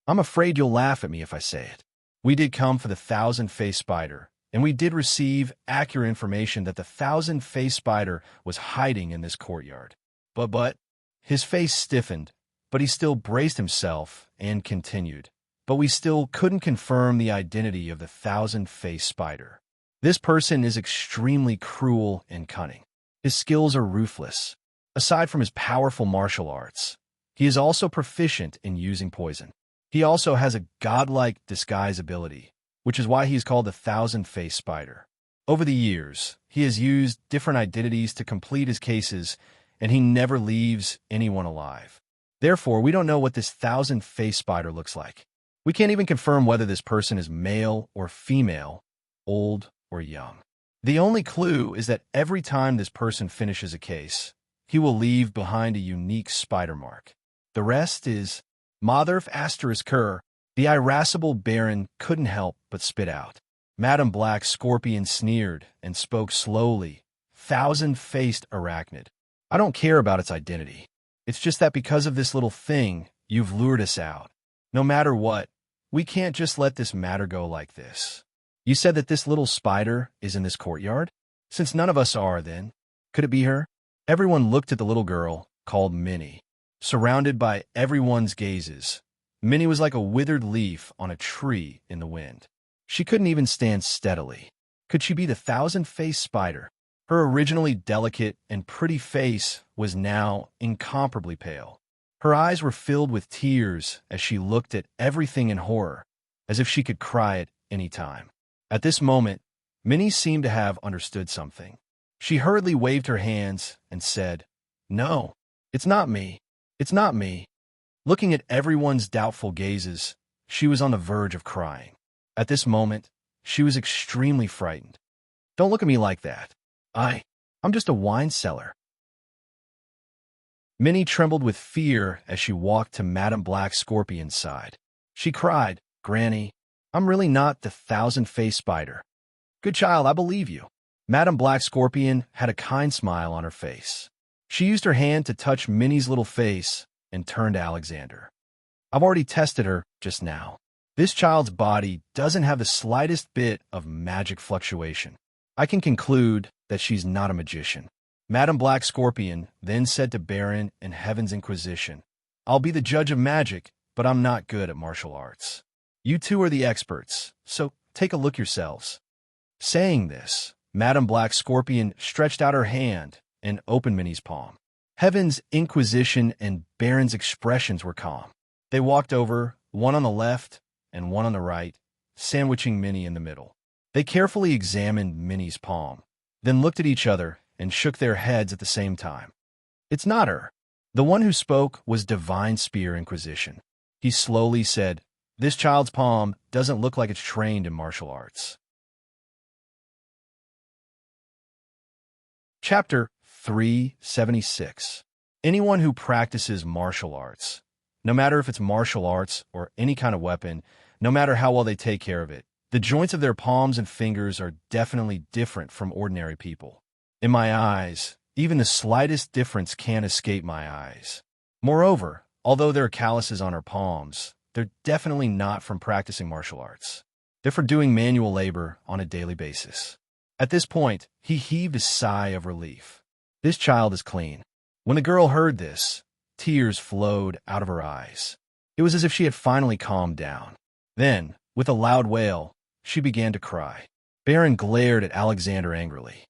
afraid you'll laugh at me if I say it. We did come for the thousand-faced spider, and we did receive accurate information that the thousand-faced spider was hiding in this courtyard. But, his face stiffened, but he still braced himself and continued. But we still couldn't confirm the identity of the thousand-faced spider. This person is extremely cruel and cunning. His skills are ruthless. Aside from his powerful martial arts, he is also proficient in using poison. He also has a godlike disguise ability, which is why he is called the thousand-faced spider. Over the years, he has used different identities to complete his cases, and he never leaves anyone alive. Therefore, we don't know what this thousand-faced spider looks like. We can't even confirm whether this person is male or female, old or young. The only clue is that every time this person finishes a case, he will leave behind a unique spider mark. The rest is Motherf asterisk her. The irascible Baron couldn't help but spit out. Madame Black Scorpion sneered and spoke slowly. Thousand-faced arachnid. I don't care about its identity. It's just that because of this little thing, you've lured us out. No matter what, we can't just let this matter go like this. You said that this little spider is in this courtyard? Since none of us are, then, could it be her? Everyone looked at the little girl, called Minnie. Surrounded by everyone's gazes, Minnie was like a withered leaf on a tree in the wind. She couldn't even stand steadily. Could she be the thousand-faced spider? Her originally delicate and pretty face was now incomparably pale. Her eyes were filled with tears as she looked at everything in horror, as if she could cry at any time. At this moment, Minnie seemed to have understood something. She hurriedly waved her hands and said, "No, it's not me. It's not me." Looking at everyone's doubtful gazes, she was on the verge of crying. At this moment, she was extremely frightened. "Don't look at me like that. I'm just a wine cellar." Minnie trembled with fear as she walked to Madame Black Scorpion's side. She cried, "Granny, I'm really not the thousand-faced spider." "Good child, I believe you." Madame Black Scorpion had a kind smile on her face. She used her hand to touch Minnie's little face and turned to Alexander. "I've already tested her just now. This child's body doesn't have the slightest bit of magic fluctuation. I can conclude that she's not a magician." Madame Black Scorpion then said to Baron and Heaven's Inquisition, "I'll be the judge of magic, but I'm not good at martial arts. You two are the experts, so take a look yourselves." Saying this, Madame Black Scorpion stretched out her hand and opened Minnie's palm. Heaven's inquisition and Baron's expressions were calm. They walked over, one on the left and one on the right, sandwiching Minnie in the middle. They carefully examined Minnie's palm, then looked at each other and shook their heads at the same time. It's not her. The one who spoke was Divine Spear Inquisition. He slowly said, "This child's palm doesn't look like it's trained in martial arts." Chapter 376. Anyone who practices martial arts, no matter if it's martial arts or any kind of weapon, no matter how well they take care of it, the joints of their palms and fingers are definitely different from ordinary people. In my eyes, even the slightest difference can't escape my eyes. Moreover, although there are calluses on our palms, they're definitely not from practicing martial arts. They're for doing manual labor on a daily basis. At this point, he heaved a sigh of relief. This child is clean. When the girl heard this, tears flowed out of her eyes. It was as if she had finally calmed down. Then, with a loud wail, she began to cry. Baron glared at Alexander angrily.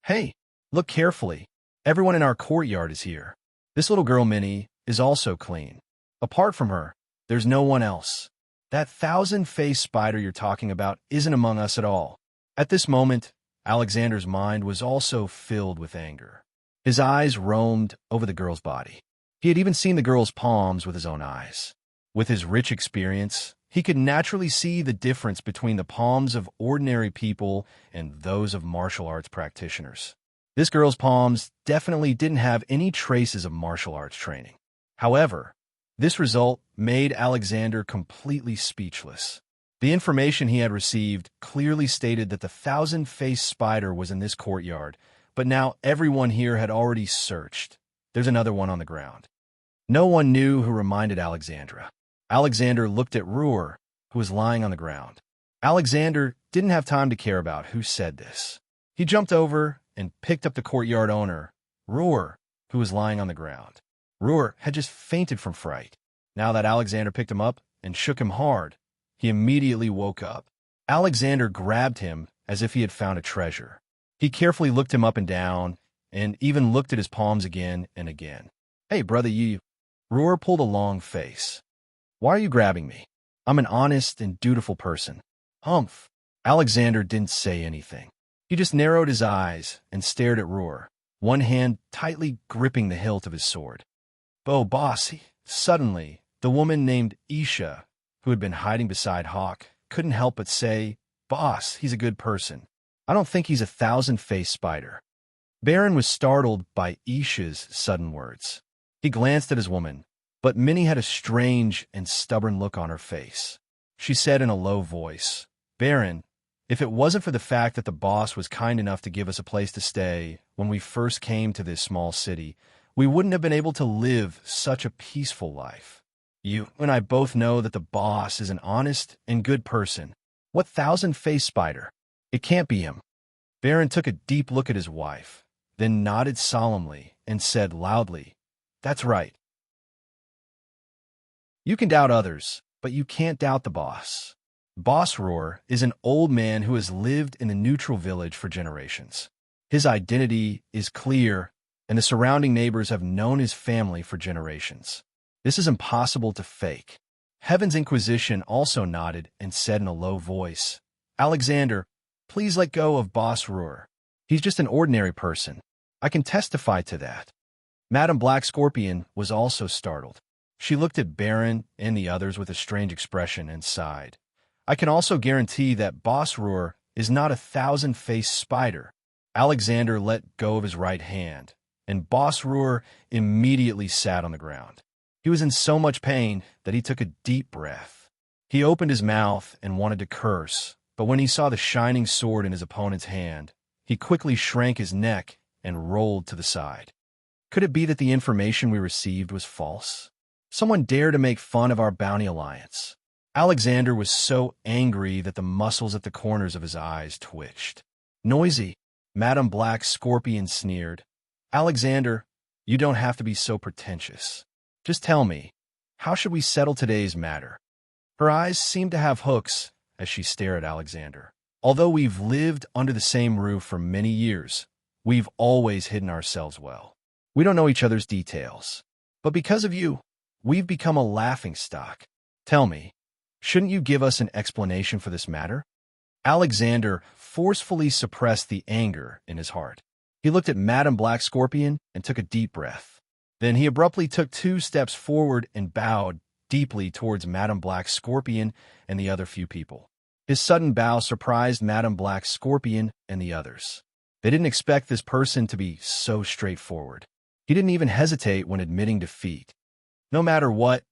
"Hey, look carefully. Everyone in our courtyard is here. This little girl, Minnie, is also clean. Apart from her, there's no one else. That thousand-faced spider you're talking about isn't among us at all." At this moment, Alexander's mind was also filled with anger. His eyes roamed over the girl's body. He had even seen the girl's palms with his own eyes. With his rich experience, he could naturally see the difference between the palms of ordinary people and those of martial arts practitioners. This girl's palms definitely didn't have any traces of martial arts training. However, this result made Alexander completely speechless. The information he had received clearly stated that the thousand-faced spider was in this courtyard, but now everyone here had already searched. There's another one on the ground. No one knew who reminded Alexandra. Alexander looked at Ruhr, who was lying on the ground. Alexander didn't have time to care about who said this. He jumped over and picked up the courtyard owner, Ruhr, who was lying on the ground. Ruhr had just fainted from fright. Now that Alexander picked him up and shook him hard, he immediately woke up. Alexander grabbed him as if he had found a treasure. He carefully looked him up and down, and even looked at his palms again and again. "Hey, brother, you..." Ruhr pulled a long face. "Why are you grabbing me? I'm an honest and dutiful person." "Humph." Alexander didn't say anything. He just narrowed his eyes and stared at Ruhr, one hand tightly gripping the hilt of his sword. Boss." Suddenly, the woman named Isha, who had been hiding beside Hawk, couldn't help but say, "Boss, he's a good person. I don't think he's a thousand-faced spider." Baron was startled by Isha's sudden words. He glanced at his woman, but Minnie had a strange and stubborn look on her face. She said in a low voice, "Baron, if it wasn't for the fact that the boss was kind enough to give us a place to stay when we first came to this small city, we wouldn't have been able to live such a peaceful life. You and I both know that the boss is an honest and good person. What thousand-faced spider? It can't be him." Baron took a deep look at his wife, then nodded solemnly and said loudly, "That's right. You can doubt others, but you can't doubt the boss. Boss Ruhr is an old man who has lived in the neutral village for generations. His identity is clear, and the surrounding neighbors have known his family for generations. This is impossible to fake." Heaven's Inquisition also nodded and said in a low voice, "Alexander, please let go of Boss Ruhr. He's just an ordinary person. I can testify to that." Madame Black Scorpion was also startled. She looked at Baron and the others with a strange expression and sighed. "I can also guarantee that Boss Ruhr is not a thousand-faced spider." Alexander let go of his right hand, and Boss Ruhr immediately sat on the ground. He was in so much pain that he took a deep breath. He opened his mouth and wanted to curse, but when he saw the shining sword in his opponent's hand, he quickly shrank his neck and rolled to the side. Could it be that the information we received was false? Someone dared to make fun of our bounty alliance. Alexander was so angry that the muscles at the corners of his eyes twitched. "Noisy," Madame Black Scorpion sneered. "Alexander, you don't have to be so pretentious. Just tell me, how should we settle today's matter?" Her eyes seemed to have hooks as she stared at Alexander. "Although we've lived under the same roof for many years, we've always hidden ourselves well. We don't know each other's details. But because of you, we've become a laughingstock. Tell me, shouldn't you give us an explanation for this matter?" Alexander forcefully suppressed the anger in his heart. He looked at Madame Black Scorpion and took a deep breath. Then he abruptly took 2 steps forward and bowed deeply towards Madame Black Scorpion and the other few people. His sudden bow surprised Madame Black Scorpion and the others. They didn't expect this person to be so straightforward. He didn't even hesitate when admitting defeat. "No matter what,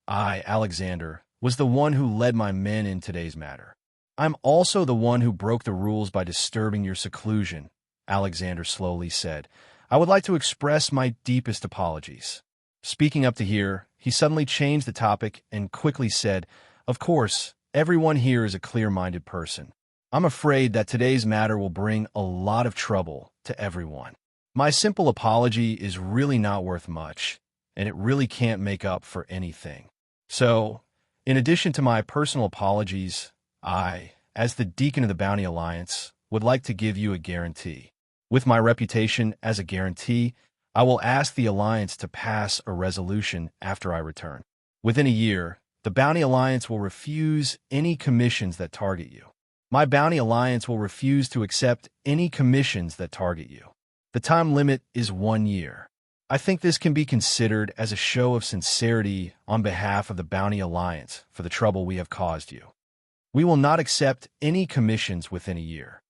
I, Alexander, was the one who led my men in today's matter. I'm also the one who broke the rules by disturbing your seclusion," Alexander slowly said. "I would like to express my deepest apologies." Speaking up to here, he suddenly changed the topic and quickly said, "Of course, everyone here is a clear-minded person. I'm afraid that today's matter will bring a lot of trouble to everyone. My simple apology is really not worth much, and it really can't make up for anything. So, in addition to my personal apologies, I, as the Deacon of the Bounty Alliance, would like to give you a guarantee. With my reputation as a guarantee, I will ask the Alliance to pass a resolution after I return. Within a year, the Bounty Alliance will refuse any commissions that target you. My Bounty Alliance will refuse to accept any commissions that target you. The time limit is 1 year. I think this can be considered as a show of sincerity on behalf of the Bounty Alliance for the trouble we have caused you. We will not accept any commissions within a year."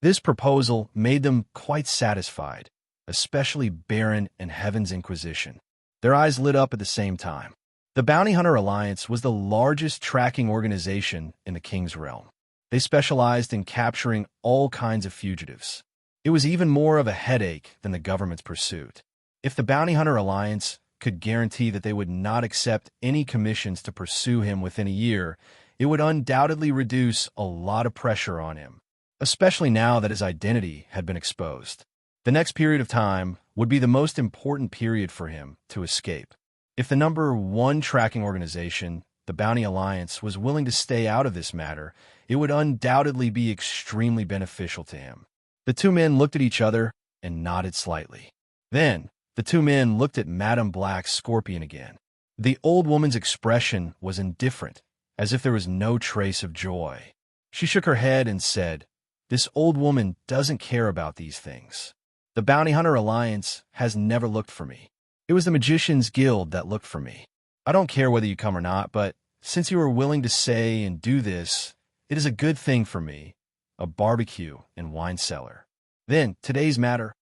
This proposal made them quite satisfied, especially Baron and Heaven's Inquisition. Their eyes lit up at the same time. The Bounty Hunter Alliance was the largest tracking organization in the King's Realm. They specialized in capturing all kinds of fugitives. It was even more of a headache than the government's pursuit. If the Bounty Hunter Alliance could guarantee that they would not accept any commissions to pursue him within a year, it would undoubtedly reduce a lot of pressure on him, especially now that his identity had been exposed. The next period of time would be the most important period for him to escape. If the number 1 tracking organization, the Bounty Alliance, was willing to stay out of this matter, it would undoubtedly be extremely beneficial to him. The 2 men looked at each other and nodded slightly. Then, the 2 men looked at Madame Black Scorpion again. The old woman's expression was indifferent, as if there was no trace of joy. She shook her head and said, "This old woman doesn't care about these things. The Bounty Hunter Alliance has never looked for me. It was the Magicians Guild that looked for me. I don't care whether you come or not, but since you are willing to say and do this, it is a good thing for me, a barbecue and wine cellar." Then, today's matter.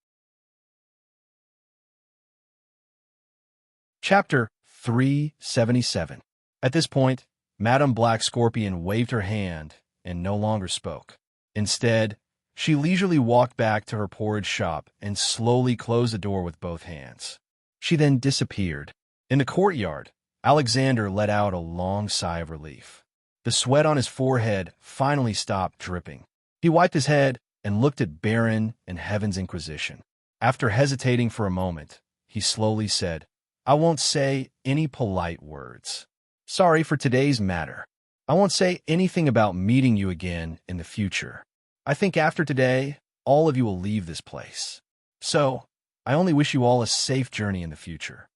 Chapter 377. At this point, Madame Black Scorpion waved her hand and no longer spoke. Instead, she leisurely walked back to her porridge shop and slowly closed the door with both hands. She then disappeared. In the courtyard, Alexander let out a long sigh of relief. The sweat on his forehead finally stopped dripping. He wiped his head and looked at Baron and Heaven's Inquisition. After hesitating for a moment, he slowly said, "I won't say any polite words. Sorry for today's matter. I won't say anything about meeting you again in the future. I think after today, all of you will leave this place. So, I only wish you all a safe journey in the future."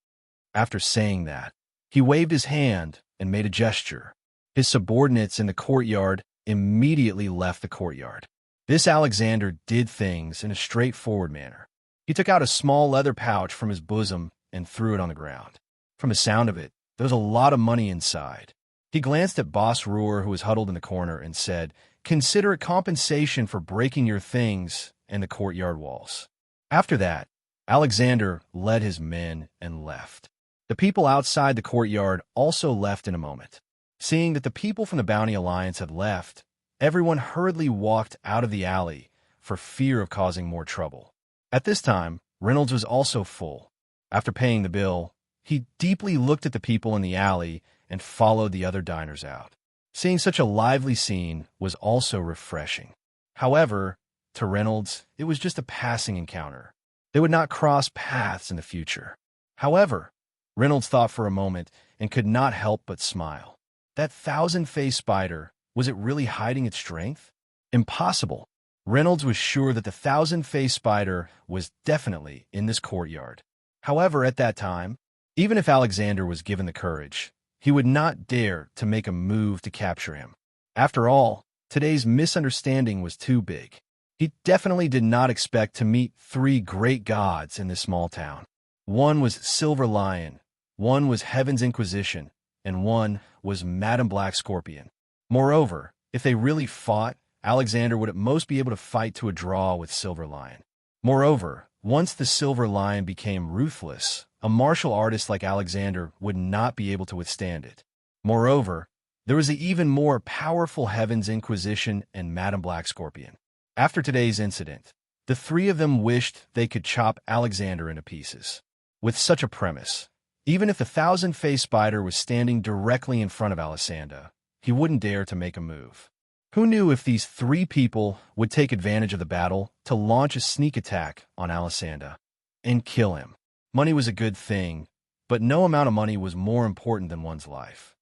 After saying that, he waved his hand and made a gesture. His subordinates in the courtyard immediately left the courtyard. This Alexander did things in a straightforward manner. He took out a small leather pouch from his bosom and threw it on the ground. From the sound of it, there was a lot of money inside. He glanced at Boss Ruhr, who was huddled in the corner, and said, "Consider it compensation for breaking your things and the courtyard walls." After that, Alexander led his men and left. The people outside the courtyard also left in a moment. Seeing that the people from the Bounty Alliance had left, everyone hurriedly walked out of the alley for fear of causing more trouble. At this time, Reynolds was also full. After paying the bill, he deeply looked at the people in the alley and followed the other diners out. Seeing such a lively scene was also refreshing. However, to Reynolds, it was just a passing encounter. They would not cross paths in the future. However, Reynolds thought for a moment and could not help but smile. That thousand-faced spider, was it really hiding its strength? Impossible. Reynolds was sure that the thousand-faced spider was definitely in this courtyard. However, at that time, even if Alexander was given the courage, he would not dare to make a move to capture him. After all, today's misunderstanding was too big. He definitely did not expect to meet three great gods in this small town. One was Silver Lion, one was Heaven's Inquisition, and one was Madam Black Scorpion. Moreover, if they really fought, Alexander would at most be able to fight to a draw with Silver Lion. Moreover, once the Silver Lion became ruthless, a martial artist like Alexander would not be able to withstand it. Moreover, there was the even more powerful Heaven's Inquisition and Madam Black Scorpion. After today's incident, the three of them wished they could chop Alexander into pieces. With such a premise, even if the thousand-faced spider was standing directly in front of Alexander, he wouldn't dare to make a move. Who knew if these three people would take advantage of the battle to launch a sneak attack on Alexander and kill him? Money was a good thing, but no amount of money was more important than one's life.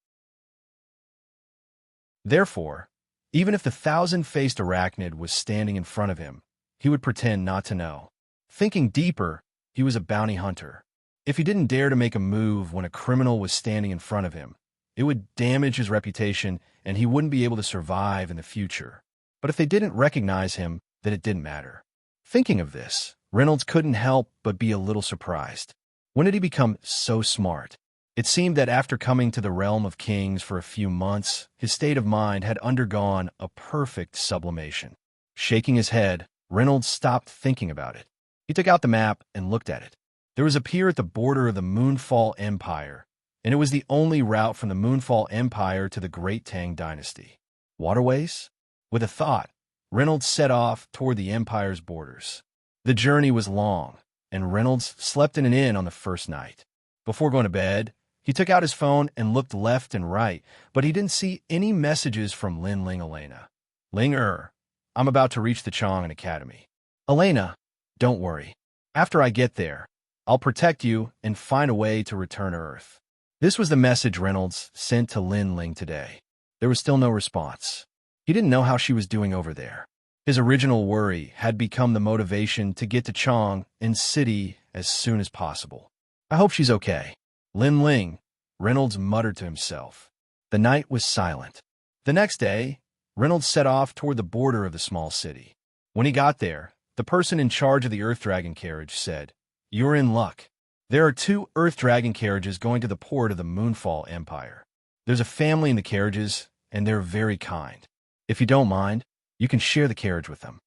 Therefore, even if the thousand-faced arachnid was standing in front of him, he would pretend not to know. Thinking deeper, he was a bounty hunter. If he didn't dare to make a move when a criminal was standing in front of him, it would damage his reputation and he wouldn't be able to survive in the future. But if they didn't recognize him, then it didn't matter. Thinking of this, Reynolds couldn't help but be a little surprised. When did he become so smart? It seemed that after coming to the realm of kings for a few months, his state of mind had undergone a perfect sublimation. Shaking his head, Reynolds stopped thinking about it. He took out the map and looked at it. There was a pier at the border of the Moonfall Empire, and it was the only route from the Moonfall Empire to the Great Tang Dynasty. Waterways? With a thought, Reynolds set off toward the Empire's borders. The journey was long, and Reynolds slept in an inn on the first night. Before going to bed, he took out his phone and looked left and right, but he didn't see any messages from Lin Ling Elena. I'm about to reach the Chang'an Academy. Elena, don't worry. After I get there, I'll protect you and find a way to return to Earth. This was the message Reynolds sent to Lin Ling today. There was still no response. He didn't know how she was doing over there. His original worry had become the motivation to get to Chang'an City as soon as possible. I hope she's okay. Lin Ling, Reynolds muttered to himself. The night was silent. The next day, Reynolds set off toward the border of the small city. When he got there, the person in charge of the Earth Dragon carriage said, "You're in luck. There are 2 Earth Dragon carriages going to the port of the Moonfall Empire. There's a family in the carriages, and they're very kind. If you don't mind, you can share the carriage with them."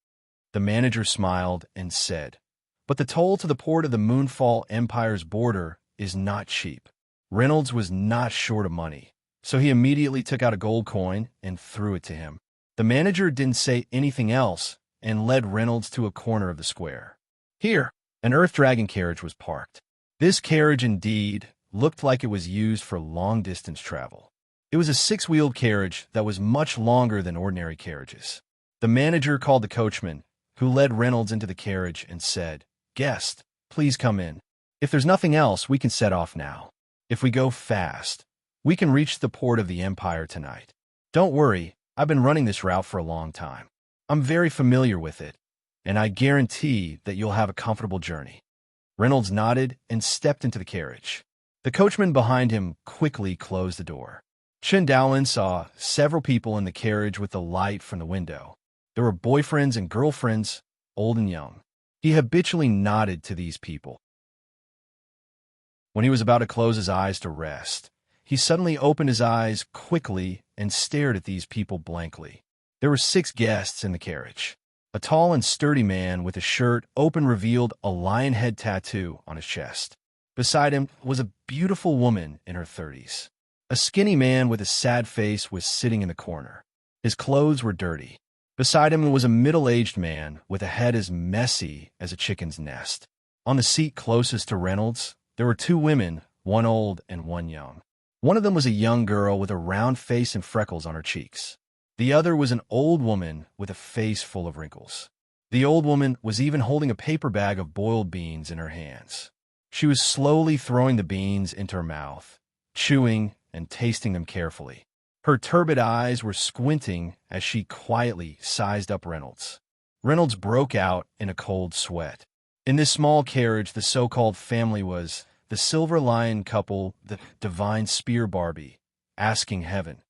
The manager smiled and said, "But the toll to the port of the Moonfall Empire's border is not cheap." Reynolds was not short of money, so he immediately took out a gold coin and threw it to him. The manager didn't say anything else and led Reynolds to a corner of the square. Here, an Earth Dragon carriage was parked. This carriage indeed looked like it was used for long-distance travel. It was a 6-wheeled carriage that was much longer than ordinary carriages. The manager called the coachman, who led Reynolds into the carriage and said, "Guest, please come in. If there's nothing else, we can set off now. If we go fast, we can reach the port of the Empire tonight. Don't worry, I've been running this route for a long time. I'm very familiar with it, and I guarantee that you'll have a comfortable journey." Reynolds nodded and stepped into the carriage. The coachman behind him quickly closed the door. Chen Daolin saw several people in the carriage with the light from the window. There were boyfriends and girlfriends, old and young. He habitually nodded to these people. When he was about to close his eyes to rest, he suddenly opened his eyes quickly and stared at these people blankly. There were 6 guests in the carriage. A tall and sturdy man with a shirt open revealed a lion head tattoo on his chest. Beside him was a beautiful woman in her 30s. A skinny man with a sad face was sitting in the corner. His clothes were dirty. Beside him was a middle-aged man with a head as messy as a chicken's nest. On the seat closest to Reynolds, there were 2 women, one old and one young. One of them was a young girl with a round face and freckles on her cheeks. The other was an old woman with a face full of wrinkles. The old woman was even holding a paper bag of boiled beans in her hands. She was slowly throwing the beans into her mouth, chewing and tasting them carefully. Her turbid eyes were squinting as she quietly sized up Reynolds. Reynolds broke out in a cold sweat. In this small carriage, the so-called family was the Silver Lion couple, the Divine Spear Barbie, asking heaven,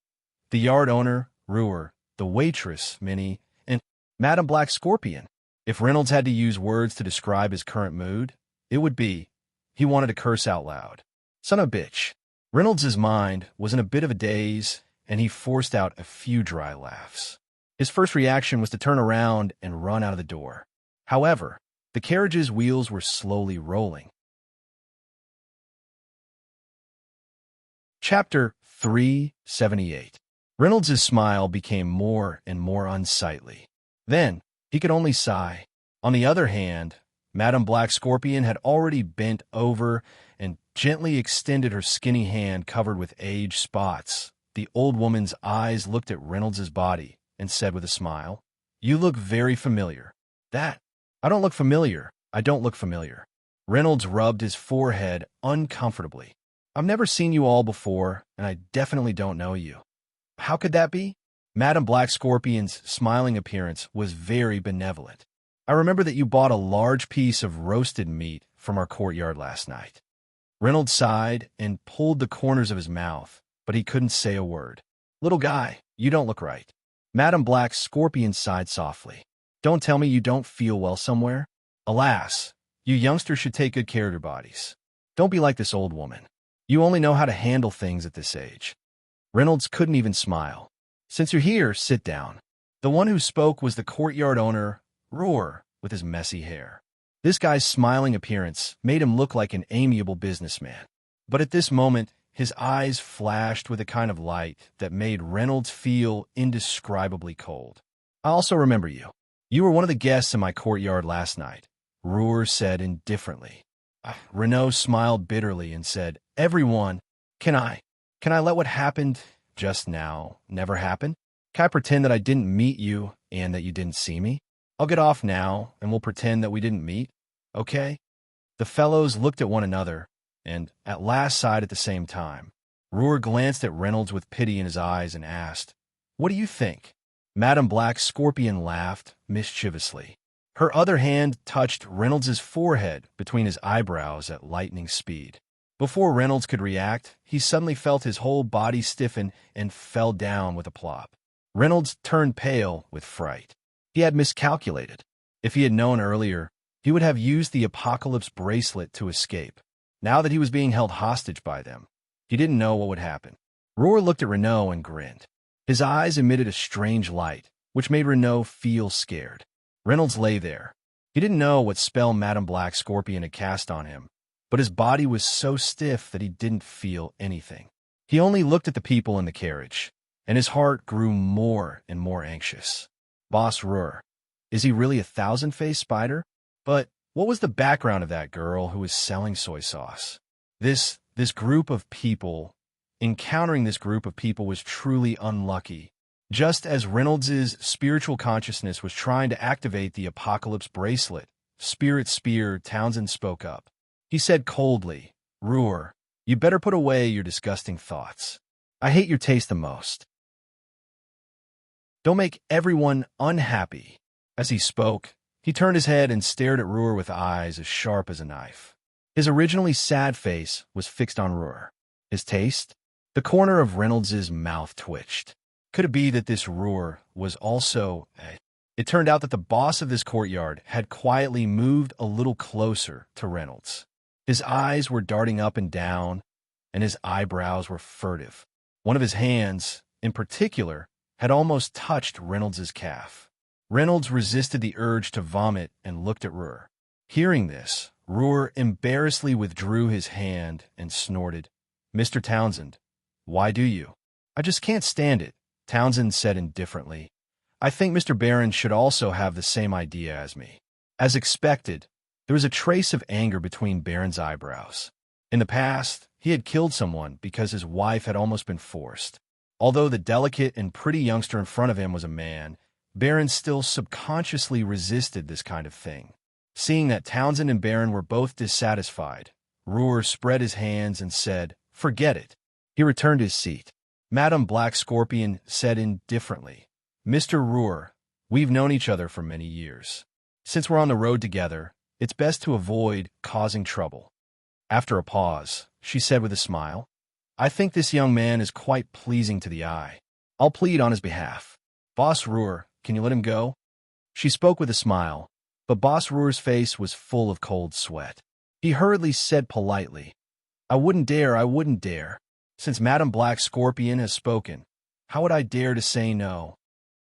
the yard owner, Ruhr, the waitress, Minnie, and Madame Black Scorpion. If Reynolds had to use words to describe his current mood, it would be, he wanted to curse out loud. Son of a bitch. Reynolds's mind was in a bit of a daze, and he forced out a few dry laughs. His first reaction was to turn around and run out of the door. However, the carriage's wheels were slowly rolling. Chapter 378. Reynolds's smile became more and more unsightly. Then, he could only sigh. On the other hand, Madame Black Scorpion had already bent over and gently extended her skinny hand covered with age spots. The old woman's eyes looked at Reynolds's body and said with a smile, "You look very familiar." I don't look familiar. I don't look familiar." Reynolds rubbed his forehead uncomfortably. "I've never seen you all before, and I definitely don't know you." "How could that be?" Madame Black Scorpion's smiling appearance was very benevolent. "I remember that you bought a large piece of roasted meat from our courtyard last night." Reynolds sighed and pulled the corners of his mouth, but he couldn't say a word. "Little guy, you don't look right." Madame Black Scorpion sighed softly. "Don't tell me you don't feel well somewhere. Alas, you youngsters should take good care of your bodies. Don't be like this old woman. You only know how to handle things at this age." Reynolds couldn't even smile. "Since you're here, sit down." The one who spoke was the courtyard owner, Ruhr, with his messy hair. This guy's smiling appearance made him look like an amiable businessman. But at this moment, his eyes flashed with a kind of light that made Reynolds feel indescribably cold. "I also remember you. You were one of the guests in my courtyard last night," Ruhr said indifferently. Renaud smiled bitterly and said, "Everyone, can I let what happened just now never happen? Can I pretend that I didn't meet you and that you didn't see me? I'll get off now, and we'll pretend that we didn't meet, okay?" The fellows looked at one another, and at last sighed at the same time. Ruhr glanced at Reynolds with pity in his eyes and asked, "What do you think?" Madame Black Scorpion laughed mischievously. Her other hand touched Reynolds's forehead between his eyebrows at lightning speed. Before Reynolds could react, he suddenly felt his whole body stiffen and fell down with a plop. Reynolds turned pale with fright. He had miscalculated. If he had known earlier, he would have used the Apocalypse bracelet to escape. Now that he was being held hostage by them, he didn't know what would happen. Ruhr looked at Renaud and grinned. His eyes emitted a strange light, which made Renaud feel scared. Reynolds lay there. He didn't know what spell Madame Black Scorpion had cast on him, but his body was so stiff that he didn't feel anything. He only looked at the people in the carriage, and his heart grew more and more anxious. Boss Ruhr, is he really a thousand-faced spider? But what was the background of that girl who was selling soy sauce? Encountering this group of people was truly unlucky. Just as Reynolds's spiritual consciousness was trying to activate the Apocalypse bracelet, Spirit Spear, Townsend spoke up. He said coldly, "Ruhr, you better put away your disgusting thoughts. I hate your taste the most. Don't make everyone unhappy." As he spoke, he turned his head and stared at Ruhr with eyes as sharp as a knife. His originally sad face was fixed on Ruhr. His taste? The corner of Reynolds's mouth twitched. Could it be that this Ruhr was also... It turned out that the boss of this courtyard had quietly moved a little closer to Reynolds. His eyes were darting up and down, and his eyebrows were furtive. One of his hands, in particular, had almost touched Reynolds's calf. Reynolds resisted the urge to vomit and looked at Ruhr. Hearing this, Ruhr embarrassedly withdrew his hand and snorted, "Mr. Townsend, why do you?" "I just can't stand it," Townsend said indifferently. "I think Mr. Barron should also have the same idea as me." As expected, there was a trace of anger between Barron's eyebrows. In the past, he had killed someone because his wife had almost been forced. Although the delicate and pretty youngster in front of him was a man, Barron still subconsciously resisted this kind of thing. Seeing that Townsend and Barron were both dissatisfied, Ruhr spread his hands and said, "Forget it." He returned to his seat. Madame Black Scorpion said indifferently, "Mr. Ruhr, We've known each other for many years. Since we're on the road together, it's best to avoid causing trouble." After a pause, she said with a smile, "I think this young man is quite pleasing to the eye. I'll plead on his behalf. Boss Ruhr, can you let him go?" She spoke with a smile, but Boss Ruhr's face was full of cold sweat. He hurriedly said politely, I wouldn't dare. Since Madame Black Scorpion has spoken, how would I dare to say no?"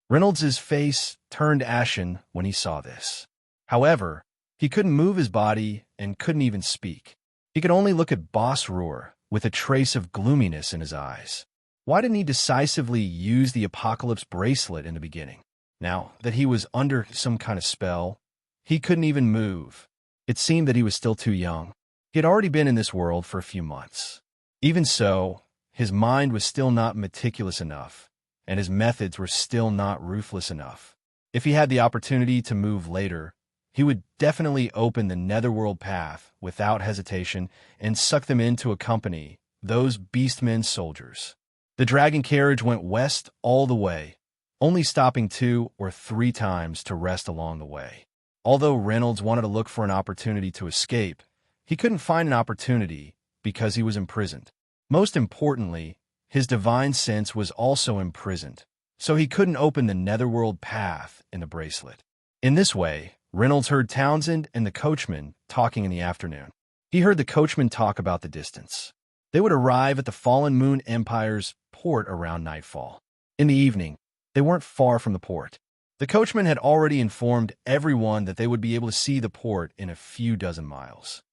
Reynolds's face turned ashen when he saw this. However, he couldn't move his body and couldn't even speak. He could only look at Boss Ruhr with a trace of gloominess in his eyes. Why didn't he decisively use the Apocalypse bracelet in the beginning? Now that he was under some kind of spell, he couldn't even move. It seemed that he was still too young. He had already been in this world for a few months. Even so, his mind was still not meticulous enough, and his methods were still not ruthless enough. If he had the opportunity to move later, he would definitely open the netherworld path without hesitation and suck them in to accompany those beastmen soldiers. The dragon carriage went west all the way, only stopping 2 or 3 times to rest along the way. Although Reynolds wanted to look for an opportunity to escape, he couldn't find an opportunity because he was imprisoned. Most importantly, his divine sense was also imprisoned, so he couldn't open the netherworld path in the bracelet. In this way, Reynolds heard Townsend and the coachman talking in the afternoon. He heard the coachman talk about the distance. They would arrive at the Fallen Moon Empire's port around nightfall. In the evening, they weren't far from the port. The coachman had already informed everyone that they would be able to see the port in a few dozen miles.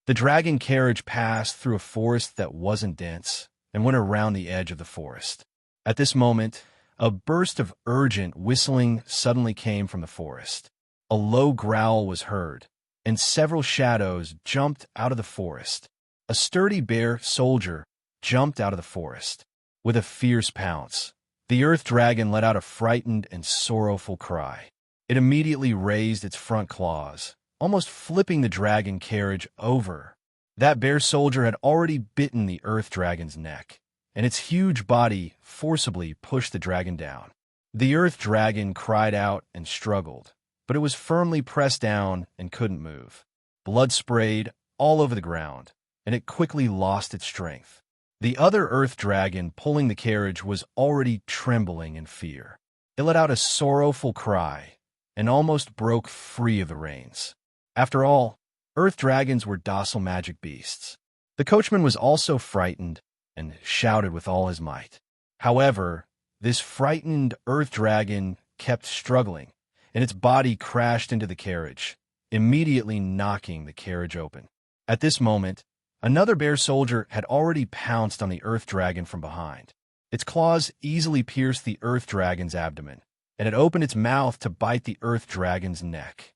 The dragon carriage passed through a forest that wasn't dense and went around the edge of the forest. At this moment, a burst of urgent whistling suddenly came from the forest. A low growl was heard, and several shadows jumped out of the forest. A sturdy bear soldier jumped out of the forest. With a fierce pounce, the earth dragon let out a frightened and sorrowful cry. It immediately raised its front claws, almost flipping the dragon carriage over. That bear soldier had already bitten the earth dragon's neck, and its huge body forcibly pushed the dragon down. The earth dragon cried out and struggled, but it was firmly pressed down and couldn't move. Blood sprayed all over the ground, and it quickly lost its strength. The other earth dragon pulling the carriage was already trembling in fear. It let out a sorrowful cry and almost broke free of the reins. After all, earth dragons were docile magic beasts. The coachman was also frightened and shouted with all his might. However, this frightened earth dragon kept struggling, and its body crashed into the carriage, immediately knocking the carriage open. At this moment, another bear soldier had already pounced on the earth dragon from behind. Its claws easily pierced the earth dragon's abdomen, and it opened its mouth to bite the earth dragon's neck.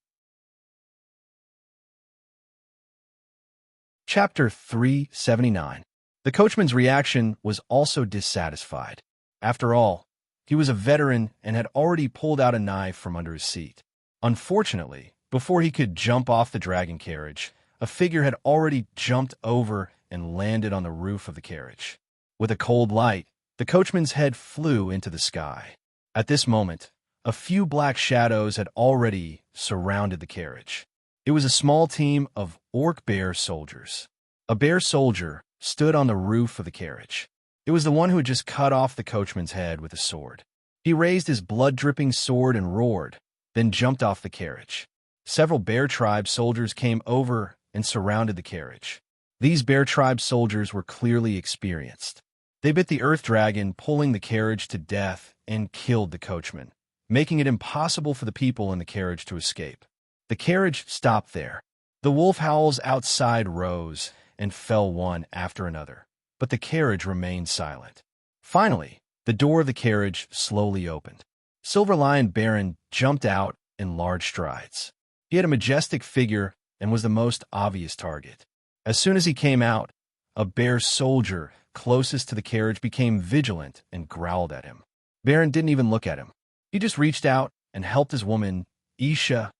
Chapter 379. The coachman's reaction was also dissatisfied. After all, he was a veteran and had already pulled out a knife from under his seat. Unfortunately, before he could jump off the dragon carriage, a figure had already jumped over and landed on the roof of the carriage. With a cold light, the coachman's head flew into the sky. At this moment, a few black shadows had already surrounded the carriage. It was a small team of orc bear soldiers. A bear soldier stood on the roof of the carriage. It was the one who had just cut off the coachman's head with a sword. He raised his blood-dripping sword and roared, then jumped off the carriage. Several bear tribe soldiers came over and surrounded the carriage. These bear tribe soldiers were clearly experienced. They bit the earth dragon, pulling the carriage to death, and killed the coachman, making it impossible for the people in the carriage to escape. The carriage stopped there. The wolf howls outside rose and fell one after another, but the carriage remained silent. Finally, the door of the carriage slowly opened. Silver Lion Baron jumped out in large strides. He had a majestic figure and was the most obvious target. As soon as he came out, a bear soldier closest to the carriage became vigilant and growled at him. Baron didn't even look at him. He just reached out and helped his woman, Isha,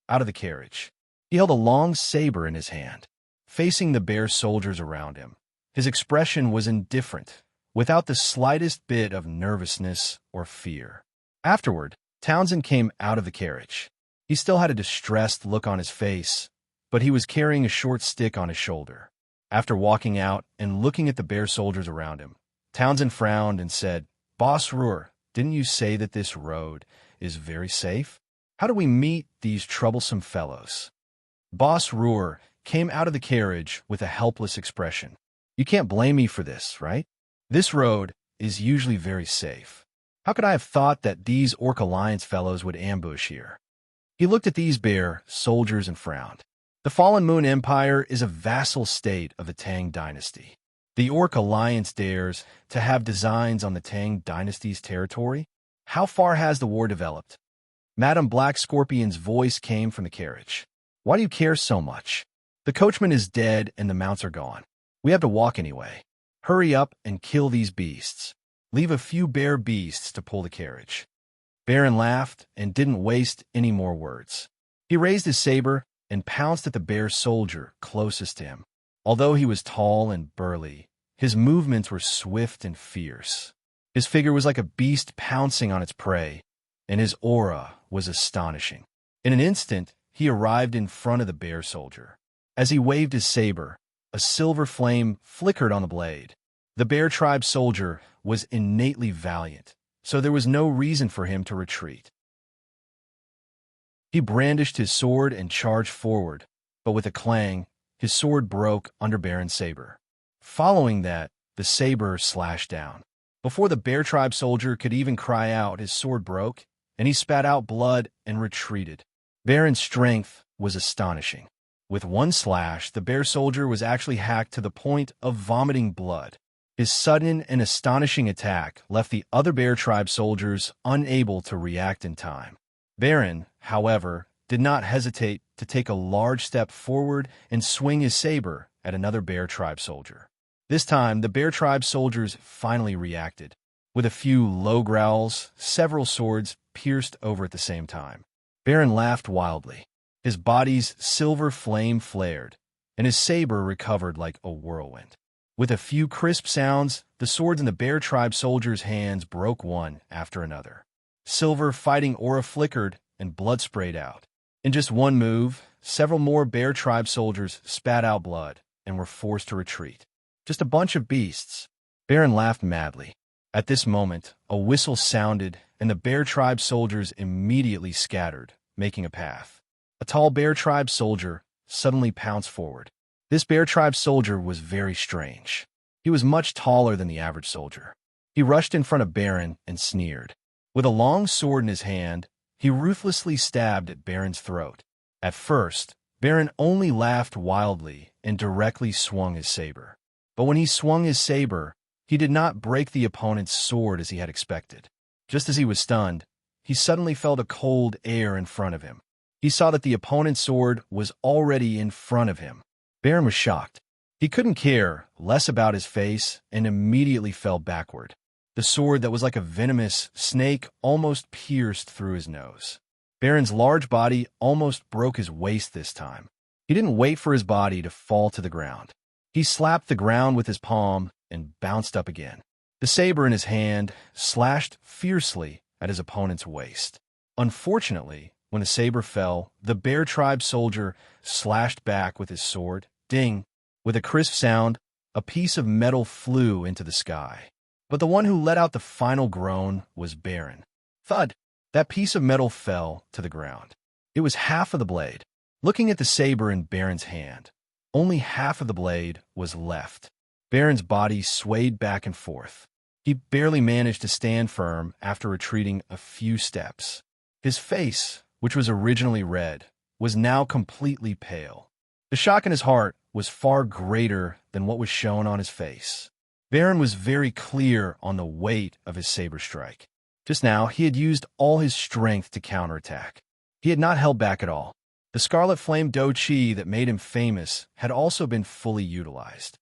out of the carriage. He held a long saber in his hand, facing the bear soldiers around him. His expression was indifferent, without the slightest bit of nervousness or fear. Afterward, Townsend came out of the carriage. He still had a distressed look on his face, but he was carrying a short stick on his shoulder. After walking out and looking at the bear soldiers around him, Townsend frowned and said, "Boss Ruhr, didn't you say that this road is very safe? How do we meet these troublesome fellows?" Boss Ruhr came out of the carriage with a helpless expression. "You can't blame me for this, right? This road is usually very safe. How could I have thought that these Orc Alliance fellows would ambush here?" He looked at these bear soldiers and frowned. The Fallen Moon Empire is a vassal state of the Tang dynasty. The Orc Alliance dares to have designs on the Tang dynasty's territory? How far has the war developed? Madame Black Scorpion's voice came from the carriage. "Why do you care so much? The coachman is dead and the mounts are gone. We have to walk anyway. Hurry up and kill these beasts. Leave a few bear beasts to pull the carriage." Baron laughed and didn't waste any more words. He raised his saber and pounced at the bear soldier closest to him. Although he was tall and burly, his movements were swift and fierce. His figure was like a beast pouncing on its prey, and his aura was astonishing. In an instant, he arrived in front of the bear soldier. As he waved his saber, a silver flame flickered on the blade. The bear tribe soldier was innately valiant, so there was no reason for him to retreat. He brandished his sword and charged forward, but with a clang, his sword broke under Baron's saber. Following that, the saber slashed down. Before the bear tribe soldier could even cry out, his sword broke, and he spat out blood and retreated. Baron's strength was astonishing. With one slash, the bear soldier was actually hacked to the point of vomiting blood. His sudden and astonishing attack left the other bear tribe soldiers unable to react in time. Baron, however, did not hesitate to take a large step forward and swing his saber at another bear tribe soldier. This time, the bear tribe soldiers finally reacted. With a few low growls, several swords pierced over at the same time. Baron laughed wildly. His body's silver flame flared, and his saber recovered like a whirlwind. With a few crisp sounds, the swords in the bear tribe soldiers' hands broke one after another. Silver fighting aura flickered and blood sprayed out. In just one move, several more bear tribe soldiers spat out blood and were forced to retreat. Just a bunch of beasts. Baron laughed madly. At this moment, a whistle sounded and the bear tribe soldiers immediately scattered, making a path. A tall bear tribe soldier suddenly pounced forward. This bear tribe soldier was very strange. He was much taller than the average soldier. He rushed in front of Baron and sneered. With a long sword in his hand, he ruthlessly stabbed at Baron's throat. At first, Baron only laughed wildly and directly swung his saber. But when he swung his saber, he did not break the opponent's sword as he had expected. Just as he was stunned, he suddenly felt a cold air in front of him. He saw that the opponent's sword was already in front of him. Baron was shocked. He couldn't care less about his face and immediately fell backward. The sword that was like a venomous snake almost pierced through his nose. Baron's large body almost broke his waist this time. He didn't wait for his body to fall to the ground. He slapped the ground with his palm and bounced up again. The saber in his hand slashed fiercely at his opponent's waist. Unfortunately, when the saber fell, the bear tribe soldier slashed back with his sword. Ding! With a crisp sound, a piece of metal flew into the sky. But the one who let out the final groan was Baron. Thud! That piece of metal fell to the ground. It was half of the blade. Looking at the saber in Baron's hand, only half of the blade was left. Baron's body swayed back and forth. He barely managed to stand firm after retreating a few steps. His face, which was originally red, was now completely pale. The shock in his heart was far greater than what was shown on his face. Baron was very clear on the weight of his saber strike. Just now, he had used all his strength to counterattack. He had not held back at all. The Scarlet Flame Do Chi that made him famous had also been fully utilized.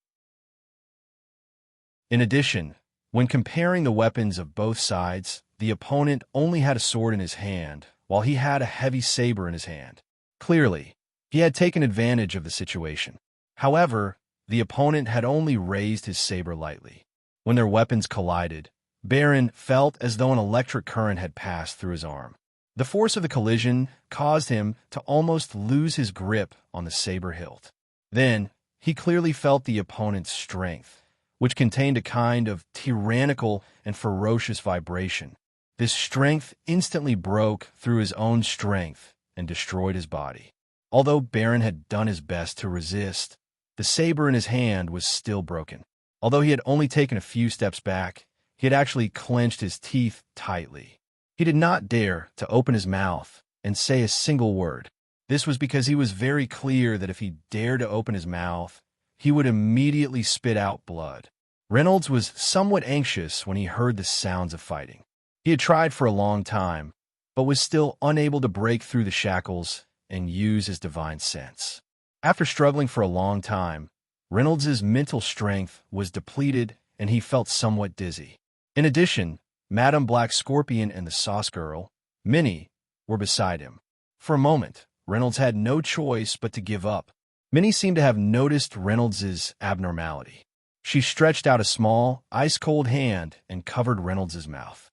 In addition, when comparing the weapons of both sides, the opponent only had a sword in his hand, while he had a heavy saber in his hand. Clearly, he had taken advantage of the situation. However, the opponent had only raised his saber lightly. When their weapons collided, Baron felt as though an electric current had passed through his arm. The force of the collision caused him to almost lose his grip on the saber hilt. Then, he clearly felt the opponent's strength, which contained a kind of tyrannical and ferocious vibration. This strength instantly broke through his own strength and destroyed his body. Although Baron had done his best to resist, the saber in his hand was still broken. Although he had only taken a few steps back, he had actually clenched his teeth tightly. He did not dare to open his mouth and say a single word. This was because he was very clear that if he dared to open his mouth, he would immediately spit out blood. Reynolds was somewhat anxious when he heard the sounds of fighting. He had tried for a long time, but was still unable to break through the shackles and use his divine sense. After struggling for a long time, Reynolds's mental strength was depleted and he felt somewhat dizzy. In addition, Madame Black Scorpion and the Sauce Girl, Minnie, were beside him. For a moment, Reynolds had no choice but to give up. Minnie seemed to have noticed Reynolds's abnormality. She stretched out a small, ice-cold hand and covered Reynolds's mouth.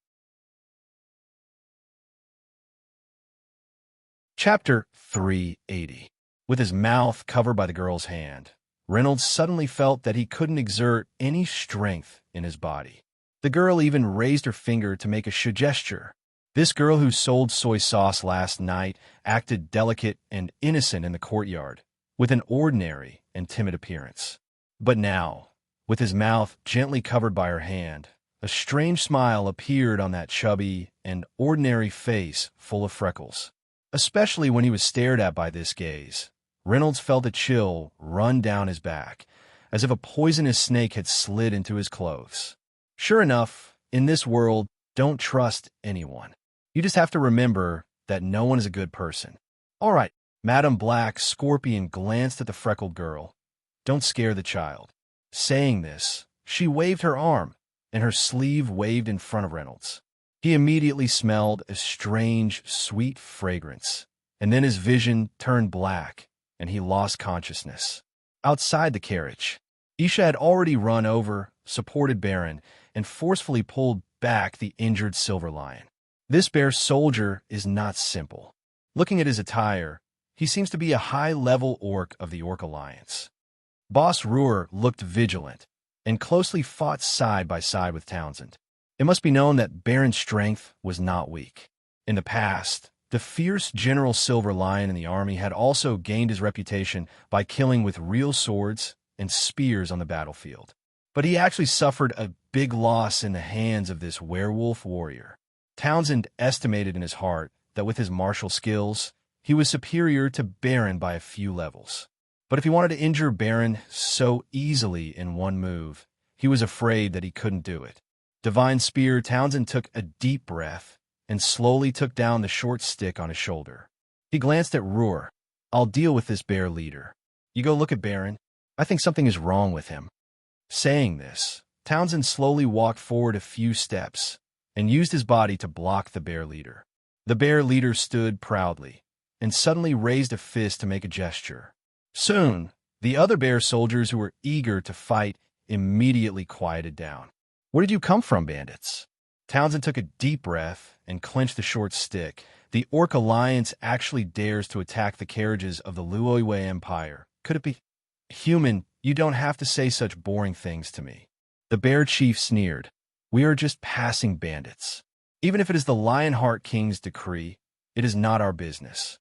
Chapter 380. With his mouth covered by the girl's hand, Reynolds suddenly felt that he couldn't exert any strength in his body. The girl even raised her finger to make a gesture. This girl who sold soy sauce last night acted delicate and innocent in the courtyard, with an ordinary and timid appearance. But now, with his mouth gently covered by her hand, a strange smile appeared on that chubby and ordinary face full of freckles. Especially when he was stared at by this gaze, Reynolds felt a chill run down his back, as if a poisonous snake had slid into his clothes. Sure enough, in this world, don't trust anyone. You just have to remember that no one is a good person. All right, Madame Black Scorpion glanced at the freckled girl. Don't scare the child. Saying this, she waved her arm, and her sleeve waved in front of Reynolds. He immediately smelled a strange, sweet fragrance, and then his vision turned black, and he lost consciousness. Outside the carriage, Isha had already run over, supported Baron, and forcefully pulled back the injured silver lion. This bear soldier is not simple. Looking at his attire, he seems to be a high-level orc of the Orc Alliance. Boss Ruhr looked vigilant, and closely fought side by side with Townsend. It must be known that Baron's strength was not weak. In the past, the fierce General Silver Lion in the army had also gained his reputation by killing with real swords and spears on the battlefield. But he actually suffered a big loss in the hands of this werewolf warrior. Townsend estimated in his heart that with his martial skills, he was superior to Baron by a few levels. But if he wanted to injure Baron so easily in one move, he was afraid that he couldn't do it. Divine Spear, Townsend took a deep breath and slowly took down the short stick on his shoulder. He glanced at Ruhr. I'll deal with this bear leader. You go look at Baron. I think something is wrong with him. Saying this, Townsend slowly walked forward a few steps and used his body to block the bear leader. The bear leader stood proudly and suddenly raised a fist to make a gesture. Soon, the other bear soldiers who were eager to fight immediately quieted down. Where did you come from, bandits? Townsend took a deep breath and clenched the short stick. The Orc Alliance actually dares to attack the carriages of the Luoyue Empire. Could it be? Human, you don't have to say such boring things to me. The bear chief sneered. We are just passing bandits. Even if it is the Lionheart King's decree, it is not our business.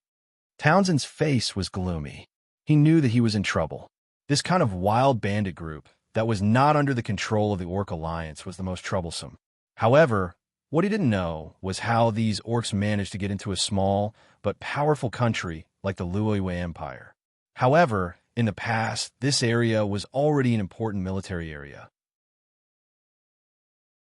Townsend's face was gloomy. He knew that he was in trouble. This kind of wild bandit group that was not under the control of the Orc Alliance was the most troublesome. However, what he didn't know was how these orcs managed to get into a small but powerful country like the Luoyue Empire. However, in the past, this area was already an important military area.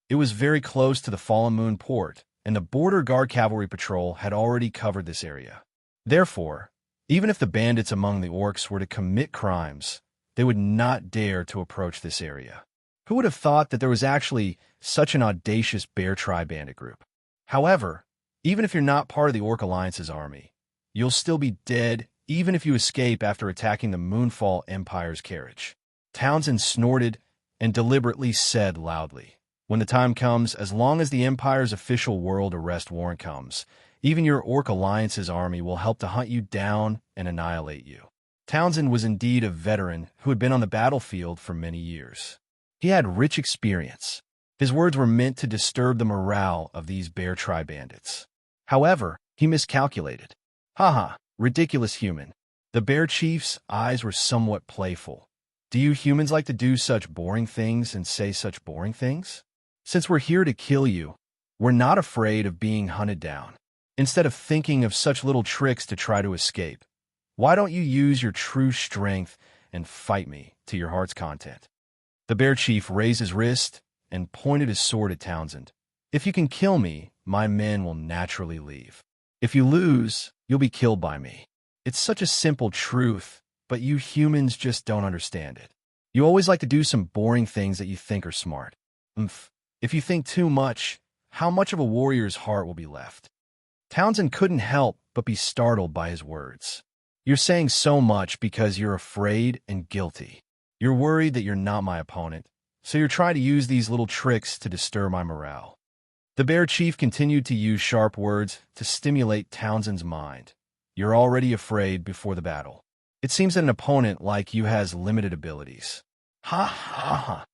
It was very close to the Fallen Moon port, and the Border Guard Cavalry Patrol had already covered this area. Therefore, even if the bandits among the orcs were to commit crimes, they would not dare to approach this area. Who would have thought that there was actually such an audacious bear tribe bandit group? However, even if you're not part of the Orc Alliance's army, you'll still be dead even if you escape after attacking the Moonfall Empire's carriage. Townsend snorted and deliberately said loudly, When the time comes, as long as the Empire's official world arrest warrant comes, even your Orc Alliance's army will help to hunt you down and annihilate you. Townsend was indeed a veteran who had been on the battlefield for many years. He had rich experience. His words were meant to disturb the morale of these bear tribe bandits. However, he miscalculated. Haha, ridiculous human. The bear chief's eyes were somewhat playful. Do you humans like to do such boring things and say such boring things? Since we're here to kill you, we're not afraid of being hunted down. Instead of thinking of such little tricks to try to escape, why don't you use your true strength and fight me to your heart's content? The bear chief raised his wrist and pointed his sword at Townsend. If you can kill me, my men will naturally leave. If you lose, you'll be killed by me. It's such a simple truth, but you humans just don't understand it. You always like to do some boring things that you think are smart. If you think too much, how much of a warrior's heart will be left? Townsend couldn't help but be startled by his words. You're saying so much because you're afraid and guilty. You're worried that you're not my opponent, so you're trying to use these little tricks to disturb my morale. The bear chief continued to use sharp words to stimulate Townsend's mind. You're already afraid before the battle. It seems that an opponent like you has limited abilities. Ha ha ha.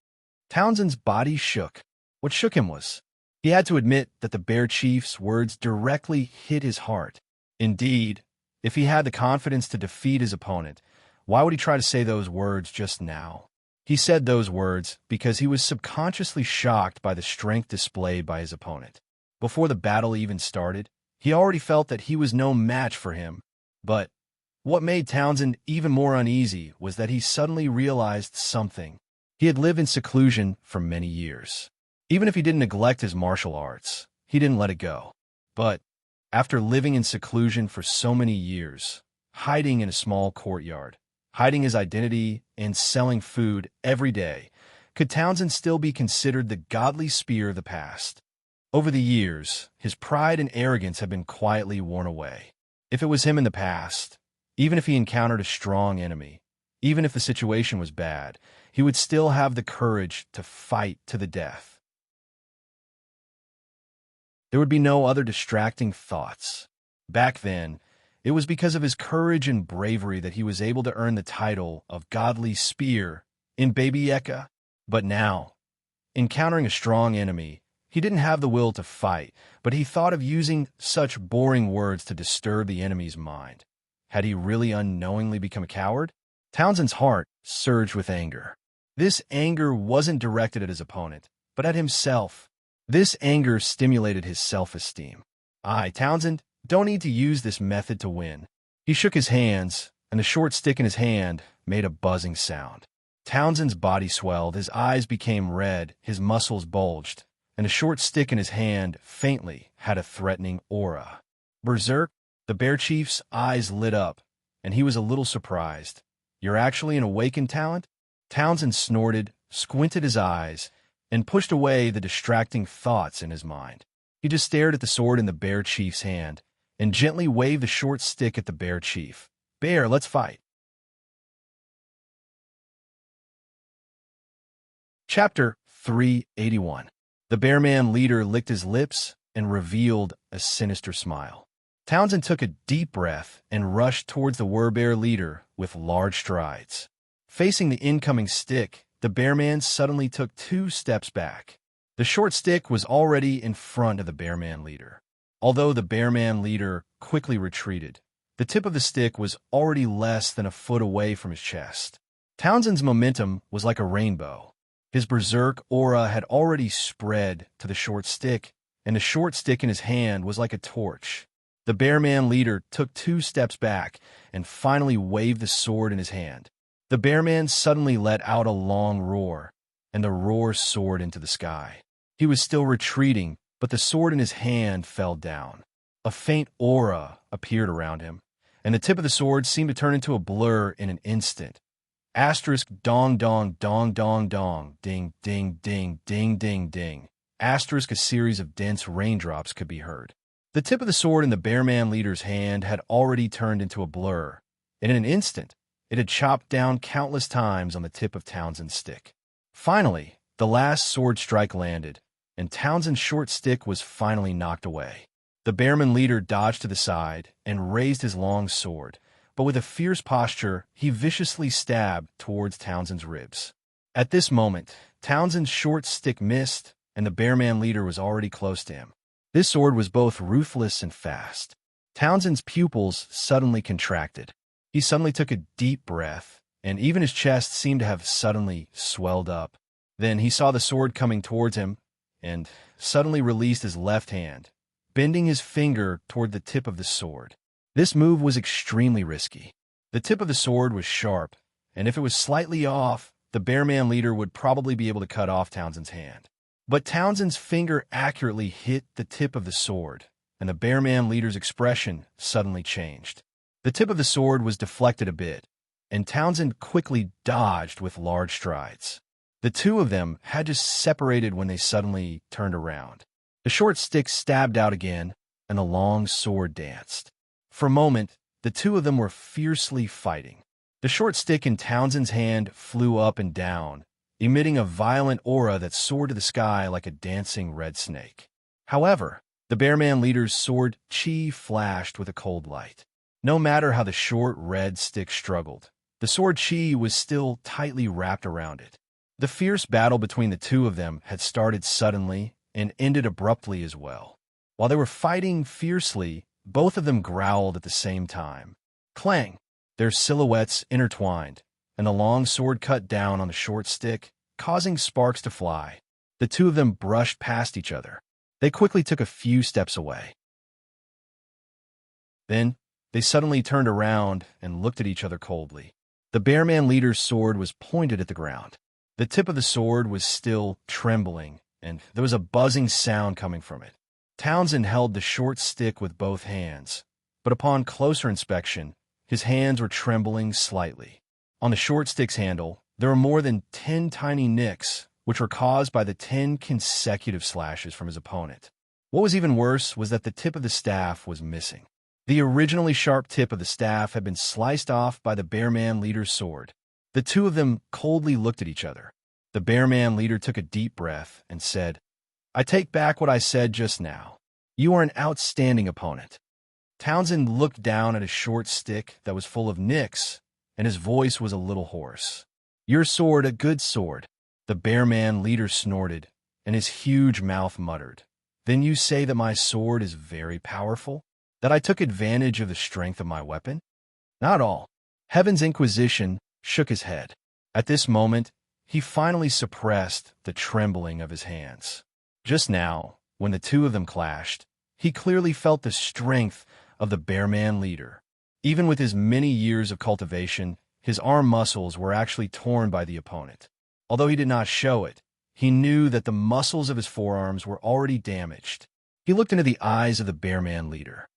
Townsend's body shook. What shook him was, he had to admit that the bear chief's words directly hit his heart. Indeed, if he had the confidence to defeat his opponent, why would he try to say those words just now? He said those words because he was subconsciously shocked by the strength displayed by his opponent. Before the battle even started, he already felt that he was no match for him. But what made Townsend even more uneasy was that he suddenly realized something. He had lived in seclusion for many years. Even if he didn't neglect his martial arts, he didn't let it go. But after living in seclusion for so many years, hiding in a small courtyard, hiding his identity, and selling food every day, could Townsend still be considered the godly spear of the past? Over the years, his pride and arrogance had been quietly worn away. If it was him in the past, even if he encountered a strong enemy, even if the situation was bad, he would still have the courage to fight to the death. There would be no other distracting thoughts. Back then, it was because of his courage and bravery that he was able to earn the title of Godly Spear in Baby Eka. But now, encountering a strong enemy, he didn't have the will to fight, but he thought of using such boring words to disturb the enemy's mind. Had he really unknowingly become a coward? Townsend's heart surged with anger. This anger wasn't directed at his opponent, but at himself. This anger stimulated his self-esteem. Townsend, don't need to use this method to win. He shook his hands, and the short stick in his hand made a buzzing sound. Townsend's body swelled, his eyes became red, his muscles bulged, and the short stick in his hand faintly had a threatening aura. Berserk, the bear chief's eyes lit up, and he was a little surprised. You're actually an awakened talent? Townsend snorted, squinted his eyes, and pushed away the distracting thoughts in his mind. He just stared at the sword in the bear chief's hand and gently waved the short stick at the bear chief. Bear, let's fight. Chapter 381. The Bearman leader licked his lips and revealed a sinister smile. Townsend took a deep breath and rushed towards the Werbear leader with large strides. Facing the incoming stick, the Bearman suddenly took 2 steps back. The short stick was already in front of the Bearman leader. Although the Bearman leader quickly retreated, the tip of the stick was already less than a foot away from his chest. Townsend's momentum was like a rainbow. His berserk aura had already spread to the short stick, and the short stick in his hand was like a torch. The Bearman leader took 2 steps back and finally waved the sword in his hand. The Bearman suddenly let out a long roar, and the roar soared into the sky. He was still retreating, but the sword in his hand fell down. A faint aura appeared around him, and the tip of the sword seemed to turn into a blur in an instant. Asterisk dong dong dong dong dong, ding ding ding ding ding ding. Asterisk a series of dense raindrops could be heard. The tip of the sword in the Bearman leader's hand had already turned into a blur, and in an instant, it had chopped down countless times on the tip of Townsend's stick. Finally, The last sword strike landed, and Townsend's short stick was finally knocked away. The Bearman leader dodged to the side and raised his long sword, but with a fierce posture, he viciously stabbed towards Townsend's ribs. At this moment, Townsend's short stick missed, and the Bearman leader was already close to him. This sword was both ruthless and fast. Townsend's pupils suddenly contracted. He suddenly took a deep breath, and even his chest seemed to have suddenly swelled up. Then he saw the sword coming towards him, and suddenly released his left hand, bending his finger toward the tip of the sword. This move was extremely risky. The tip of the sword was sharp, and if it was slightly off, the Bearman leader would probably be able to cut off Townsend's hand. But Townsend's finger accurately hit the tip of the sword, and the Bearman leader's expression suddenly changed. The tip of the sword was deflected a bit, and Townsend quickly dodged with large strides. The two of them had just separated when they suddenly turned around. The short stick stabbed out again, and the long sword danced. For a moment, the two of them were fiercely fighting. The short stick in Townsend's hand flew up and down, emitting a violent aura that soared to the sky like a dancing red snake. However, the Bearman leader's sword chi flashed with a cold light. No matter how the short red stick struggled, the sword chi was still tightly wrapped around it. The fierce battle between the two of them had started suddenly and ended abruptly as well. While they were fighting fiercely, both of them growled at the same time. Clang! Their silhouettes intertwined, and the long sword cut down on the short stick, causing sparks to fly. The two of them brushed past each other. They quickly took a few steps away. Then, they suddenly turned around and looked at each other coldly. The Bearman leader's sword was pointed at the ground. The tip of the sword was still trembling, and there was a buzzing sound coming from it. Townsend held the short stick with both hands, but upon closer inspection, his hands were trembling slightly. On the short stick's handle, there were more than 10 tiny nicks, which were caused by the 10 consecutive slashes from his opponent. What was even worse was that the tip of the staff was missing. The originally sharp tip of the staff had been sliced off by the Bearman leader's sword. The two of them coldly looked at each other. The Bearman leader took a deep breath and said, "I take back what I said just now. You are an outstanding opponent." Townsend looked down at his short stick that was full of nicks, and his voice was a little hoarse. "Your sword a good sword," the Bearman leader snorted, and his huge mouth muttered. "Then you say that my sword is very powerful? That I took advantage of the strength of my weapon?" "Not all." Heaven's Inquisition shook his head. At this moment, he finally suppressed the trembling of his hands. Just now, when the two of them clashed, he clearly felt the strength of the Bearman leader. Even with his many years of cultivation, his arm muscles were actually torn by the opponent. Although he did not show it, he knew that the muscles of his forearms were already damaged. He looked into the eyes of the Bearman leader.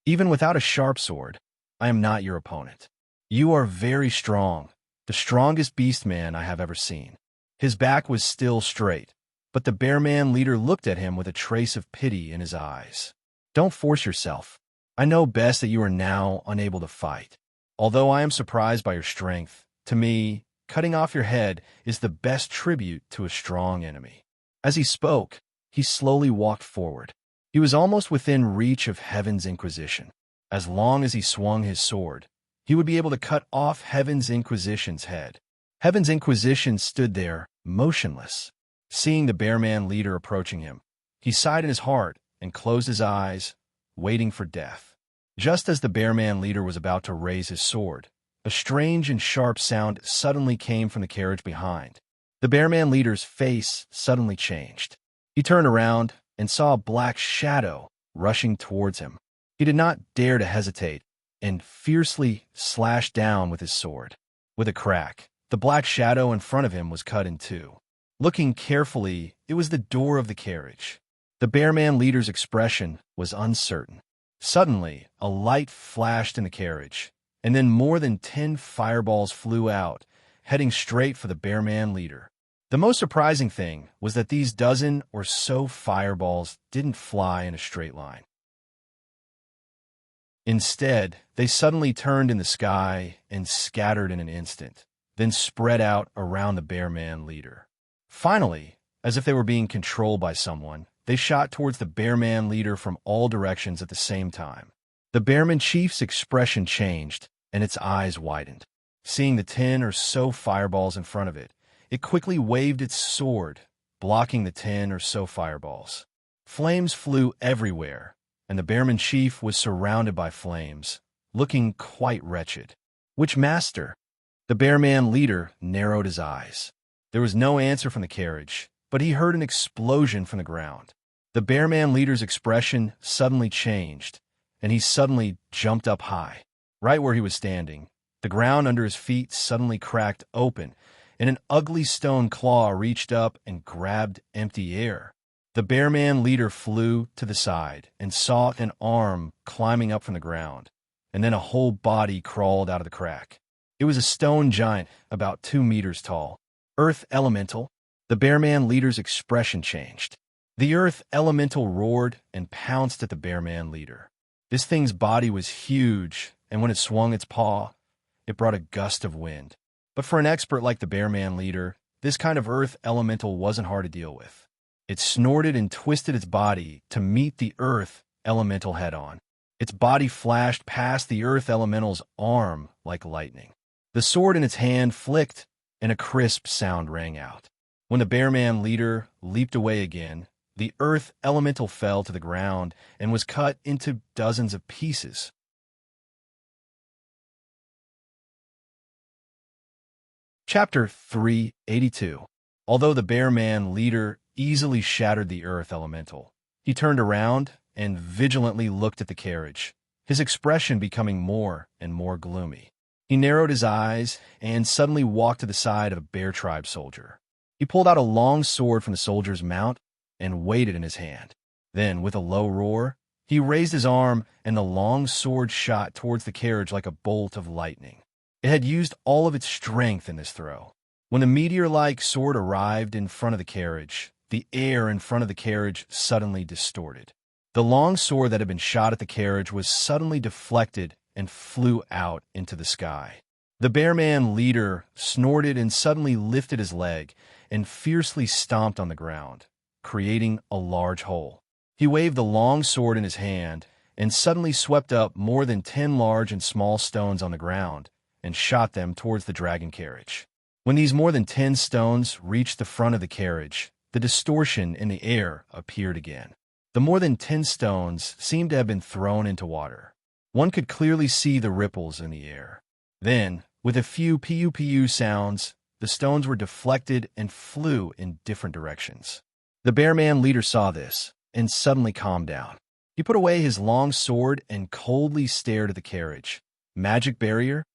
"Even without a sharp sword, I am not your opponent. You are very strong, the strongest beastman I have ever seen." His back was still straight, but the Bearman leader looked at him with a trace of pity in his eyes. "Don't force yourself. I know best that you are now unable to fight. Although I am surprised by your strength, to me, cutting off your head is the best tribute to a strong enemy." As he spoke, he slowly walked forward. He was almost within reach of Heaven's Inquisition. As long as he swung his sword, he would be able to cut off Heaven's Inquisition's head. Heaven's Inquisition stood there, motionless. Seeing the Bearman leader approaching him, he sighed in his heart and closed his eyes, waiting for death. Just as the Bearman leader was about to raise his sword, a strange and sharp sound suddenly came from the carriage behind. The Bearman leader's face suddenly changed. He turned around and saw a black shadow rushing towards him. He did not dare to hesitate and fiercely slashed down with his sword. With a crack, the black shadow in front of him was cut in two. Looking carefully, it was the door of the carriage. The Bearman leader's expression was uncertain. Suddenly, a light flashed in the carriage, and then more than 10 fireballs flew out, heading straight for the Bearman leader. The most surprising thing was that these dozen or so fireballs didn't fly in a straight line. Instead, they suddenly turned in the sky and scattered in an instant, then spread out around the Bearman leader. Finally, as if they were being controlled by someone, they shot towards the Bearman leader from all directions at the same time. The Bearman chief's expression changed, and its eyes widened. Seeing the 10 or so fireballs in front of it, it quickly waved its sword, blocking the 10 or so fireballs. Flames flew everywhere, and the Bearman chief was surrounded by flames, looking quite wretched. Which master? The Bearman leader narrowed his eyes. There was no answer from the carriage, but he heard an explosion from the ground. The Bearman leader's expression suddenly changed, and he suddenly jumped up high. Right where he was standing, the ground under his feet suddenly cracked open, and an ugly stone claw reached up and grabbed empty air. The Bearman leader flew to the side and saw an arm climbing up from the ground, and then a whole body crawled out of the crack. It was a stone giant about 2 meters tall. Earth Elemental. The Bearman leader's expression changed. The Earth Elemental roared and pounced at the Bearman leader. This thing's body was huge, and when it swung its paw, it brought a gust of wind. But for an expert like the Bearman leader, this kind of Earth Elemental wasn't hard to deal with. It snorted and twisted its body to meet the Earth Elemental head-on. Its body flashed past the Earth Elemental's arm like lightning. The sword in its hand flicked, and a crisp sound rang out. When the Bearman leader leaped away again, the Earth Elemental fell to the ground and was cut into dozens of pieces. Chapter 382. Although the Bearman leader easily shattered the Earth Elemental, he turned around and vigilantly looked at the carriage, his expression becoming more and more gloomy. He narrowed his eyes and suddenly walked to the side of a Bear Tribe soldier. He pulled out a long sword from the soldier's mount and weighed it in his hand. Then, with a low roar, he raised his arm, and the long sword shot towards the carriage like a bolt of lightning. It had used all of its strength in this throw. When the meteor-like sword arrived in front of the carriage, the air in front of the carriage suddenly distorted. The long sword that had been shot at the carriage was suddenly deflected and flew out into the sky. The Bearman leader snorted and suddenly lifted his leg and fiercely stomped on the ground, creating a large hole. He waved the long sword in his hand and suddenly swept up more than 10 large and small stones on the ground and shot them towards the dragon carriage. When these more than 10 stones reached the front of the carriage, the distortion in the air appeared again. The more than 10 stones seemed to have been thrown into water. One could clearly see the ripples in the air. Then, with a few pew-pew sounds, the stones were deflected and flew in different directions. The Bearman leader saw this and suddenly calmed down. He put away his long sword and coldly stared at the carriage. Magic barrier?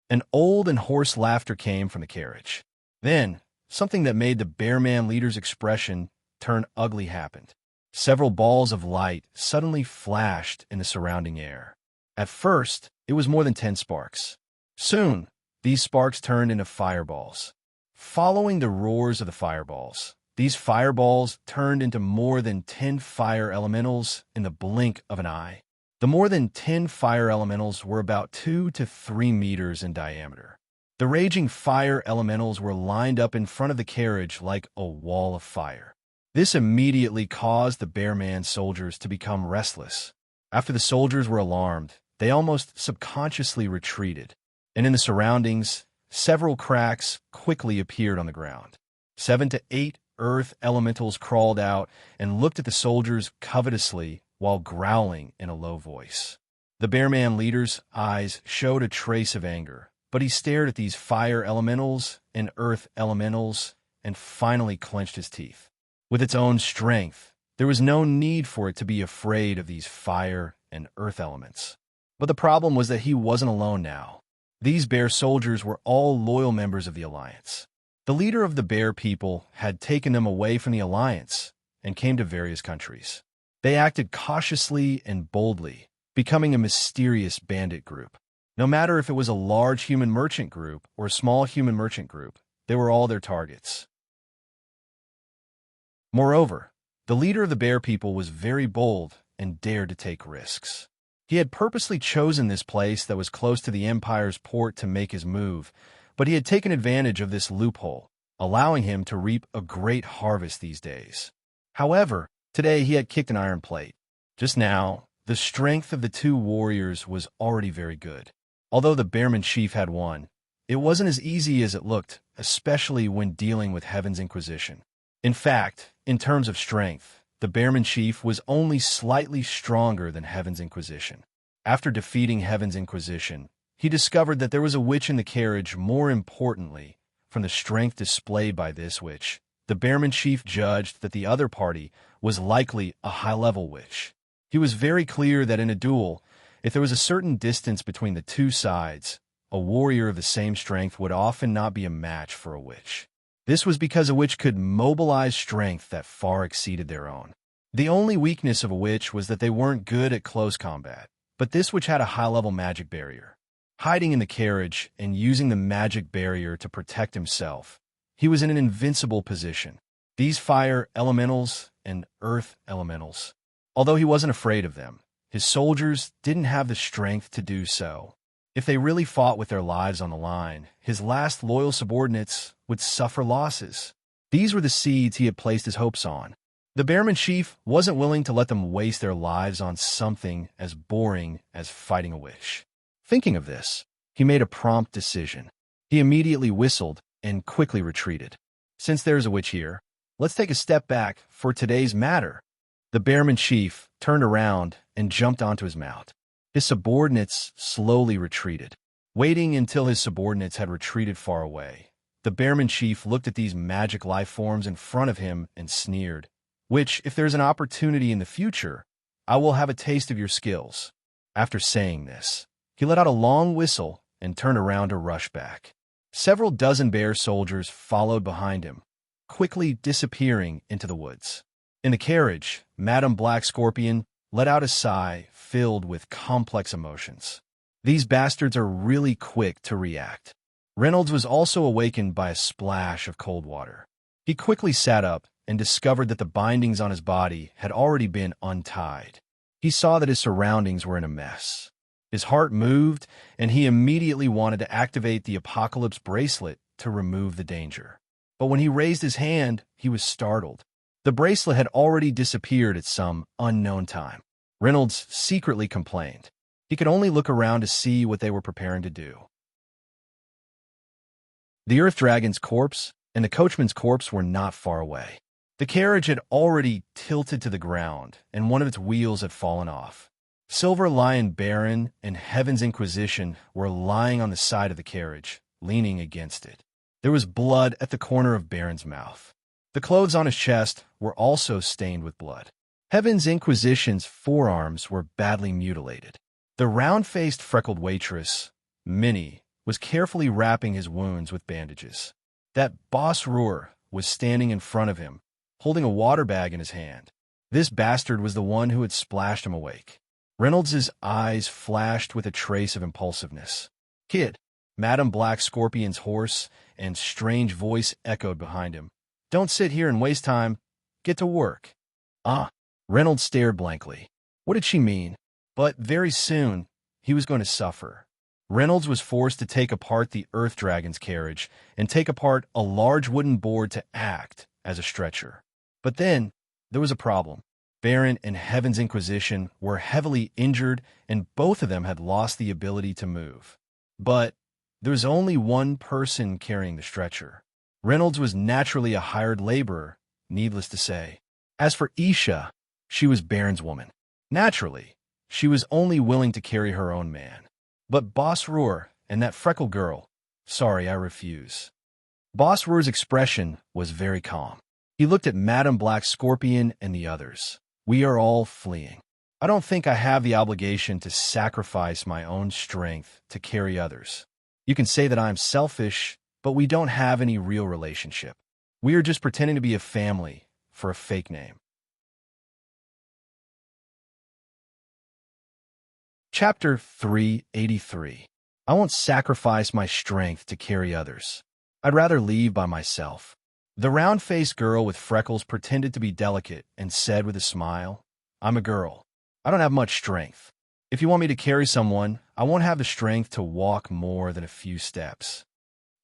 An old and hoarse laughter came from the carriage. Then, something that made the Bearman leader's expression turn ugly happened. Several balls of light suddenly flashed in the surrounding air. At first, it was more than 10 sparks. Soon, these sparks turned into fireballs. Following the roars of the fireballs, these fireballs turned into more than 10 fire elementals in the blink of an eye. The more than 10 fire elementals were about 2 to 3 meters in diameter. The raging fire elementals were lined up in front of the carriage like a wall of fire. This immediately caused the Bearman soldiers to become restless. After the soldiers were alarmed, they almost subconsciously retreated, and in the surroundings, several cracks quickly appeared on the ground. 7 to 8 earth elementals crawled out and looked at the soldiers covetously while growling in a low voice. The Bearman leader's eyes showed a trace of anger, but he stared at these fire elementals and earth elementals and finally clenched his teeth. With its own strength, there was no need for it to be afraid of these fire and earth elements. But the problem was that he wasn't alone now. These bear soldiers were all loyal members of the Alliance. The leader of the bear people had taken them away from the Alliance and came to various countries. They acted cautiously and boldly, becoming a mysterious bandit group. No matter if it was a large human merchant group or a small human merchant group, they were all their targets. Moreover, the leader of the bear people was very bold and dared to take risks. He had purposely chosen this place that was close to the Empire's port to make his move, but he had taken advantage of this loophole allowing him to reap a great harvest these days. However, today he had kicked an iron plate. Just now, the strength of the two warriors was already very good. Although the Bearman Chief had won, it wasn't as easy as it looked, especially when dealing with Heaven's Inquisition. In fact, in terms of strength, the Bearman Chief was only slightly stronger than Heaven's Inquisition. After defeating Heaven's Inquisition, he discovered that there was a witch in the carriage. More importantly, from the strength displayed by this witch, the Bearman Chief judged that the other party was likely a high-level witch. He was very clear that in a duel, if there was a certain distance between the two sides, a warrior of the same strength would often not be a match for a witch. This was because a witch could mobilize strength that far exceeded their own. The only weakness of a witch was that they weren't good at close combat, but this witch had a high-level magic barrier. Hiding in the carriage and using the magic barrier to protect himself, he was in an invincible position. These fire elementals and earth elementals, although he wasn't afraid of them, his soldiers didn't have the strength to do so. If they really fought with their lives on the line, his last loyal subordinates would suffer losses. These were the seeds he had placed his hopes on. The Bearman Chief wasn't willing to let them waste their lives on something as boring as fighting a witch. Thinking of this, he made a prompt decision. He immediately whistled and quickly retreated. Since there's a witch here, let's take a step back for today's matter. The Bearman Chief turned around and jumped onto his mount. His subordinates slowly retreated. Waiting until his subordinates had retreated far away, the Bearman Chief looked at these magic life forms in front of him and sneered, "Which, if there's an opportunity in the future, I will have a taste of your skills." After saying this, he let out a long whistle and turned around to rush back. Several dozen bear soldiers followed behind him, quickly disappearing into the woods. In the carriage, Madame Black Scorpion let out a sigh filled with complex emotions. These bastards are really quick to react. Reynolds was also awakened by a splash of cold water. He quickly sat up and discovered that the bindings on his body had already been untied. He saw that his surroundings were in a mess. His heart moved, and he immediately wanted to activate the Apocalypse bracelet to remove the danger. But when he raised his hand, he was startled. The bracelet had already disappeared at some unknown time. Reynolds secretly complained. He could only look around to see what they were preparing to do. The Earth Dragon's corpse and the coachman's corpse were not far away. The carriage had already tilted to the ground, and one of its wheels had fallen off. Silver Lion Baron and Heaven's Inquisition were lying on the side of the carriage, leaning against it. There was blood at the corner of Baron's mouth. The clothes on his chest were also stained with blood. Heaven's Inquisition's forearms were badly mutilated. The round-faced freckled waitress, Minnie, was carefully wrapping his wounds with bandages. That boss Roar was standing in front of him, holding a water bag in his hand. This bastard was the one who had splashed him awake. Reynolds's eyes flashed with a trace of impulsiveness. "Kid," Madame Black Scorpion's hoarse and strange voice echoed behind him. "Don't sit here and waste time. Get to work." "Ah." Reynolds stared blankly. What did she mean? But very soon, he was going to suffer. Reynolds was forced to take apart the Earth Dragon's carriage and take apart a large wooden board to act as a stretcher. But then, there was a problem. Baron and Heaven's Inquisition were heavily injured, and both of them had lost the ability to move. But there was only one person carrying the stretcher. Reynolds was naturally a hired laborer, needless to say. As for Isha, she was Baron's woman. Naturally, she was only willing to carry her own man. But Boss Roar and that freckled girl, sorry, I refuse. Boss Roar's expression was very calm. He looked at Madame Black Scorpion and the others. "We are all fleeing. I don't think I have the obligation to sacrifice my own strength to carry others. You can say that I'm selfish, but we don't have any real relationship. We are just pretending to be a family for a fake name." Chapter 383. I won't sacrifice my strength to carry others. I'd rather leave by myself. The round-faced girl with freckles pretended to be delicate and said with a smile, "I'm a girl. I don't have much strength. If you want me to carry someone, I won't have the strength to walk more than a few steps."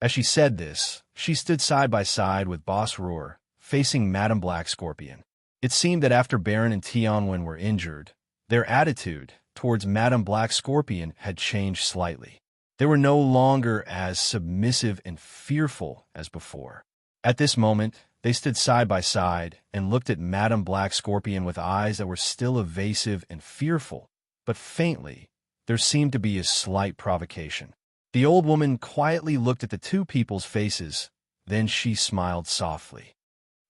As she said this, she stood side by side with Boss Roar, facing Madame Black Scorpion. It seemed that after Baron and Tianwen were injured, their attitude towards Madame Black Scorpion had changed slightly. They were no longer as submissive and fearful as before. At this moment, they stood side by side and looked at Madame Black Scorpion with eyes that were still evasive and fearful, but faintly, there seemed to be a slight provocation. The old woman quietly looked at the two people's faces, then she smiled softly.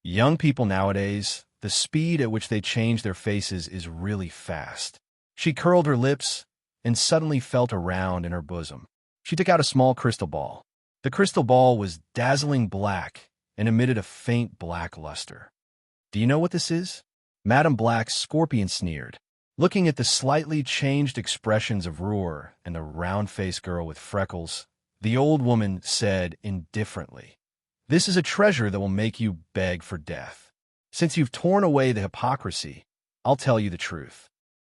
Young people nowadays, the speed at which they change their faces is really fast. She curled her lips and suddenly felt a round in her bosom. She took out a small crystal ball. The crystal ball was dazzling black and emitted a faint black luster. "Do you know what this is?" Madame Black Scorpion sneered. Looking at the slightly changed expressions of Roar and the round-faced girl with freckles, the old woman said indifferently, "This is a treasure that will make you beg for death. Since you've torn away the hypocrisy, I'll tell you the truth."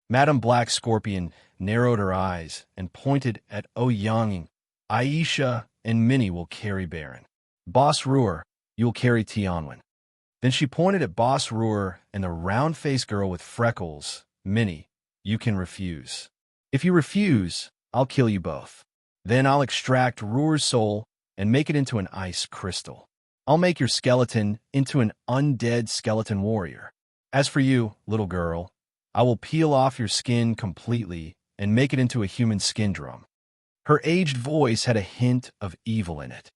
Madame Black Scorpion narrowed her eyes and pointed at Yang. "Aisha and Minnie will carry Baron. Boss Roar, you'll carry Tianwen." Then she pointed at Boss Roar and the round-faced girl with freckles. "Minnie, you can refuse. If you refuse, I'll kill you both. Then I'll extract Roar's soul and make it into an ice crystal. I'll make your skeleton into an undead skeleton warrior. As for you, little girl, I will peel off your skin completely and make it into a human skin drum." Her aged voice had a hint of evil in it.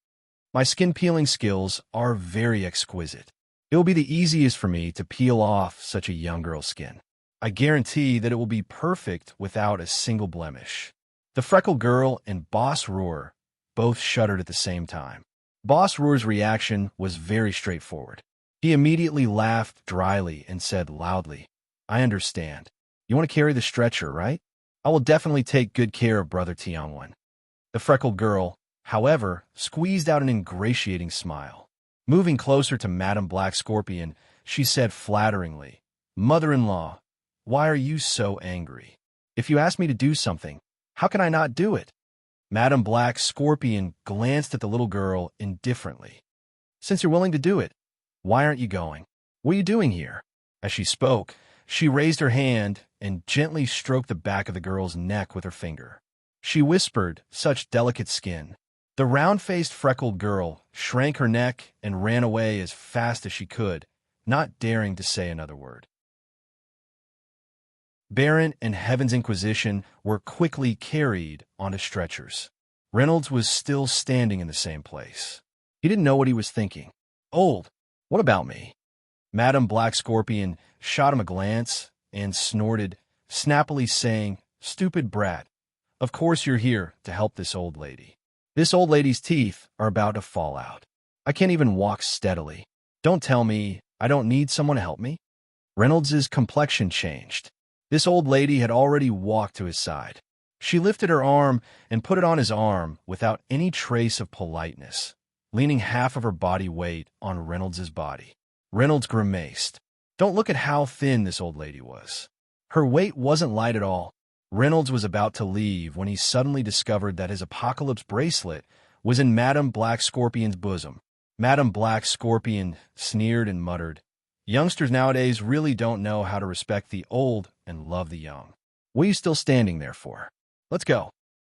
"My skin-peeling skills are very exquisite. It will be the easiest for me to peel off such a young girl's skin. I guarantee that it will be perfect without a single blemish." The freckled girl and Boss Roar both shuddered at the same time. Boss Roar's reaction was very straightforward. He immediately laughed dryly and said loudly, "I understand. You want to carry the stretcher, right? I will definitely take good care of Brother Tianwen." The freckled girl, however, squeezed out an ingratiating smile. Moving closer to Madame Black Scorpion, she said flatteringly, "Mother-in-law, why are you so angry? If you ask me to do something, how can I not do it?" Madame Black Scorpion glanced at the little girl indifferently. "Since you're willing to do it, why aren't you going? What are you doing here?" As she spoke, she raised her hand and gently stroked the back of the girl's neck with her finger. She whispered, "Such delicate skin." The round-faced freckled girl shrank her neck and ran away as fast as she could, not daring to say another word. Baron and Heaven's Inquisition were quickly carried onto stretchers. Reynolds was still standing in the same place. He didn't know what he was thinking. "Old, what about me?" Madame Black Scorpion shot him a glance and snorted, snappily saying, "Stupid brat. Of course you're here to help this old lady. This old lady's teeth are about to fall out. I can't even walk steadily. Don't tell me I don't need someone to help me." Reynolds's complexion changed. This old lady had already walked to his side. She lifted her arm and put it on his arm without any trace of politeness, leaning half of her body weight on Reynolds's body. Reynolds grimaced. Don't look at how thin this old lady was. Her weight wasn't light at all. Reynolds was about to leave when he suddenly discovered that his apocalypse bracelet was in Madame Black Scorpion's bosom. Madame Black Scorpion sneered and muttered, "Youngsters nowadays really don't know how to respect the old and love the young. What are you still standing there for? Let's go."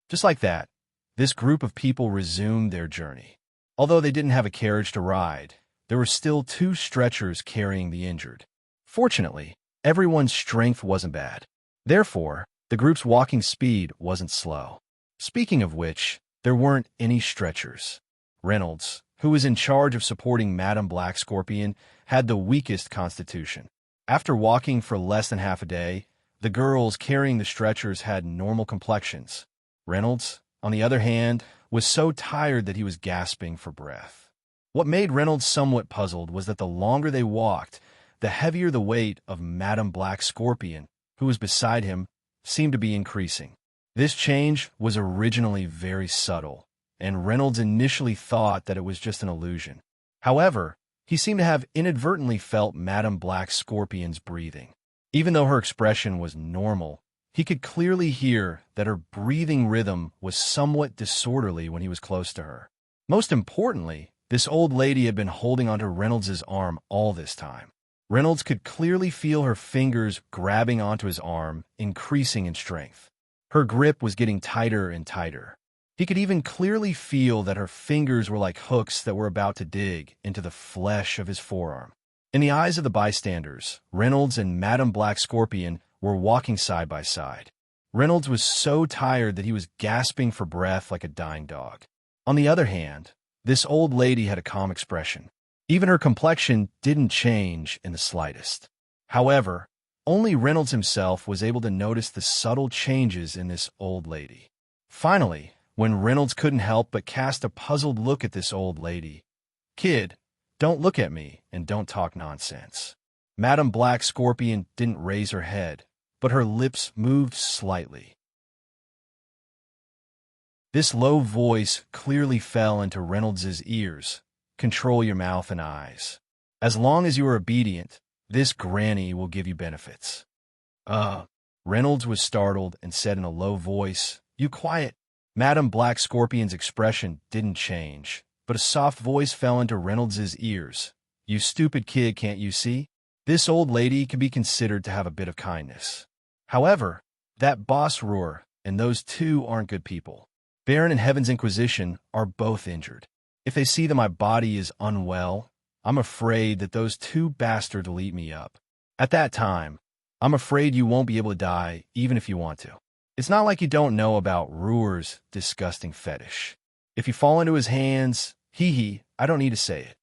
Just like that, this group of people resumed their journey. Although they didn't have a carriage to ride, there were still 2 stretchers carrying the injured. Fortunately, everyone's strength wasn't bad. Therefore, the group's walking speed wasn't slow. Speaking of which, there weren't any stretchers. Reynolds, who was in charge of supporting Madame Black Scorpion, had the weakest constitution. After walking for less than half a day, the girls carrying the stretchers had normal complexions. Reynolds, on the other hand, was so tired that he was gasping for breath. What made Reynolds somewhat puzzled was that the longer they walked, the heavier the weight of Madame Black Scorpion, who was beside him, seemed to be increasing. This change was originally very subtle, and Reynolds initially thought that it was just an illusion. However, he seemed to have inadvertently felt Madame Black Scorpion's breathing. Even though her expression was normal, he could clearly hear that her breathing rhythm was somewhat disorderly when he was close to her. Most importantly, this old lady had been holding onto Reynolds's arm all this time. Reynolds could clearly feel her fingers grabbing onto his arm, increasing in strength. Her grip was getting tighter and tighter. He could even clearly feel that her fingers were like hooks that were about to dig into the flesh of his forearm. In the eyes of the bystanders, Reynolds and Madame Black Scorpion were walking side by side. Reynolds was so tired that he was gasping for breath like a dying dog. On the other hand, this old lady had a calm expression. Even her complexion didn't change in the slightest. However, only Reynolds himself was able to notice the subtle changes in this old lady. Finally, when Reynolds couldn't help but cast a puzzled look at this old lady, "Kid, don't look at me and don't talk nonsense." Madame Black Scorpion didn't raise her head, but her lips moved slightly. This low voice clearly fell into Reynolds's ears. "Control your mouth and eyes. As long as you are obedient, this granny will give you benefits." Reynolds was startled and said in a low voice, "You quiet." Madame Black Scorpion's expression didn't change, but a soft voice fell into Reynolds's ears. "You stupid kid, can't you see? This old lady can be considered to have a bit of kindness. However, that boss roar and those two aren't good people. Baron and Heaven's Inquisition are both injured. If they see that my body is unwell, I'm afraid that those two bastards will eat me up. At that time, I'm afraid you won't be able to die even if you want to. It's not like you don't know about Ruhr's disgusting fetish. If you fall into his hands, I don't need to say it."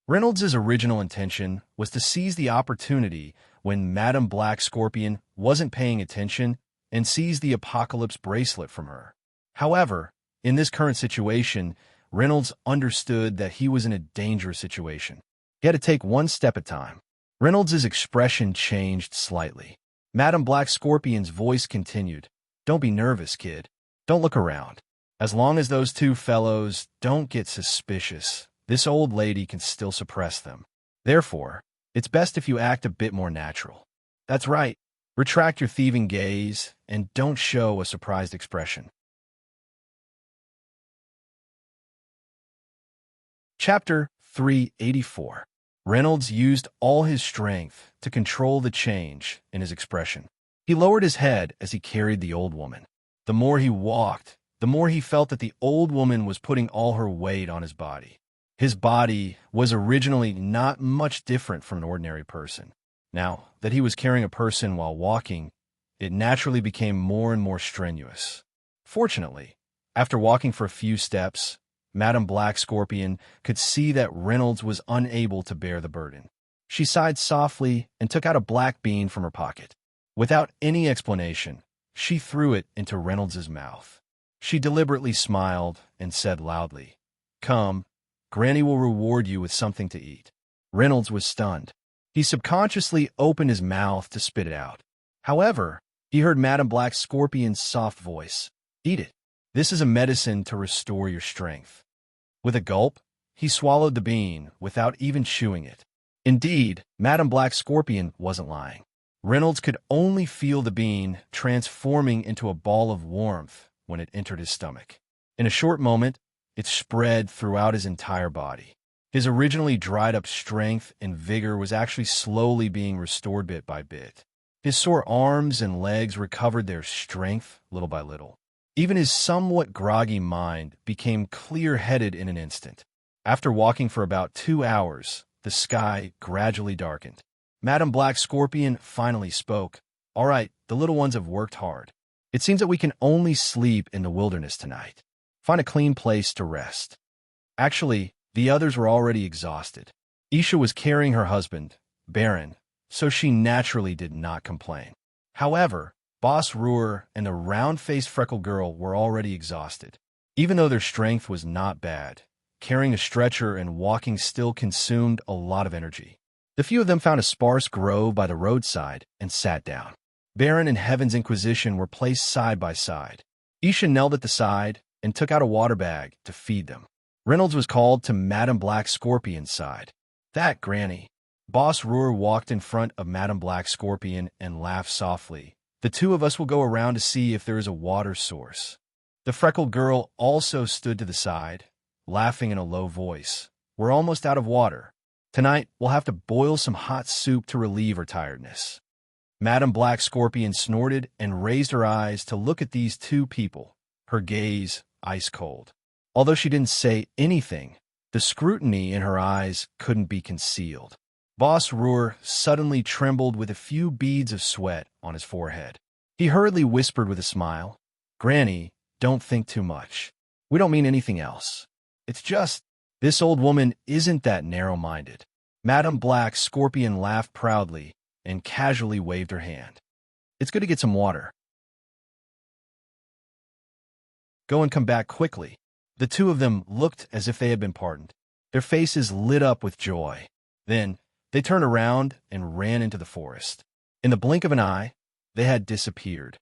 Reynolds' original intention was to seize the opportunity when Madame Black Scorpion wasn't paying attention and seize the apocalypse bracelet from her. However, in this current situation, Reynolds understood that he was in a dangerous situation. He had to take one step at a time. Reynolds' expression changed slightly. Madame Black Scorpion's voice continued, "Don't be nervous, kid. Don't look around. As long as those two fellows don't get suspicious, this old lady can still suppress them. Therefore, it's best if you act a bit more natural. That's right. Retract your thieving gaze and don't show a surprised expression." Chapter 384. Reynolds used all his strength to control the change in his expression. He lowered his head as he carried the old woman. The more he walked, the more he felt that the old woman was putting all her weight on his body. His body was originally not much different from an ordinary person. Now that he was carrying a person while walking, it naturally became more and more strenuous. Fortunately, after walking for a few steps, Madame Black Scorpion could see that Reynolds was unable to bear the burden. She sighed softly and took out a black bean from her pocket. Without any explanation, she threw it into Reynolds' mouth. She deliberately smiled and said loudly, "Come, Granny will reward you with something to eat." Reynolds was stunned. He subconsciously opened his mouth to spit it out. However, he heard Madame Black Scorpion's soft voice, "Eat it. This is a medicine to restore your strength." With a gulp, he swallowed the bean without even chewing it. Indeed, Madame Black Scorpion wasn't lying. Reynolds could only feel the bean transforming into a ball of warmth when it entered his stomach. In a short moment, it spread throughout his entire body. His originally dried-up strength and vigor was actually slowly being restored bit by bit. His sore arms and legs recovered their strength little by little. Even his somewhat groggy mind became clear-headed in an instant. After walking for about 2 hours, the sky gradually darkened. Madame Black Scorpion finally spoke. "All right, the little ones have worked hard. It seems that we can only sleep in the wilderness tonight. Find a clean place to rest." Actually, the others were already exhausted. Isha was carrying her husband, Baron, so she naturally did not complain. However, Boss Ruhr and the round-faced freckled girl were already exhausted. Even though their strength was not bad, carrying a stretcher and walking still consumed a lot of energy. The few of them found a sparse grove by the roadside and sat down. Baron and Heaven's Inquisition were placed side by side. Isha knelt at the side and took out a water bag to feed them. Reynolds was called to Madame Black Scorpion's side. "That, Granny." Boss Ruhr walked in front of Madame Black Scorpion and laughed softly. "The two of us will go around to see if there is a water source." The freckled girl also stood to the side, laughing in a low voice. We're almost out of water. Tonight, we'll have to boil some hot soup to relieve her tiredness. Madam Black Scorpion snorted and raised her eyes to look at these two people, her gaze ice cold. Although she didn't say anything, the scrutiny in her eyes couldn't be concealed. Boss Roar suddenly trembled with a few beads of sweat on his forehead. He hurriedly whispered with a smile, "Granny, don't think too much. We don't mean anything else. It's just, this old woman isn't that narrow-minded." Madam Black Scorpion laughed proudly and casually waved her hand. "It's good to get some water. Go and come back quickly." The two of them looked as if they had been pardoned. Their faces lit up with joy. Then, they turned around and ran into the forest. In the blink of an eye, they had disappeared.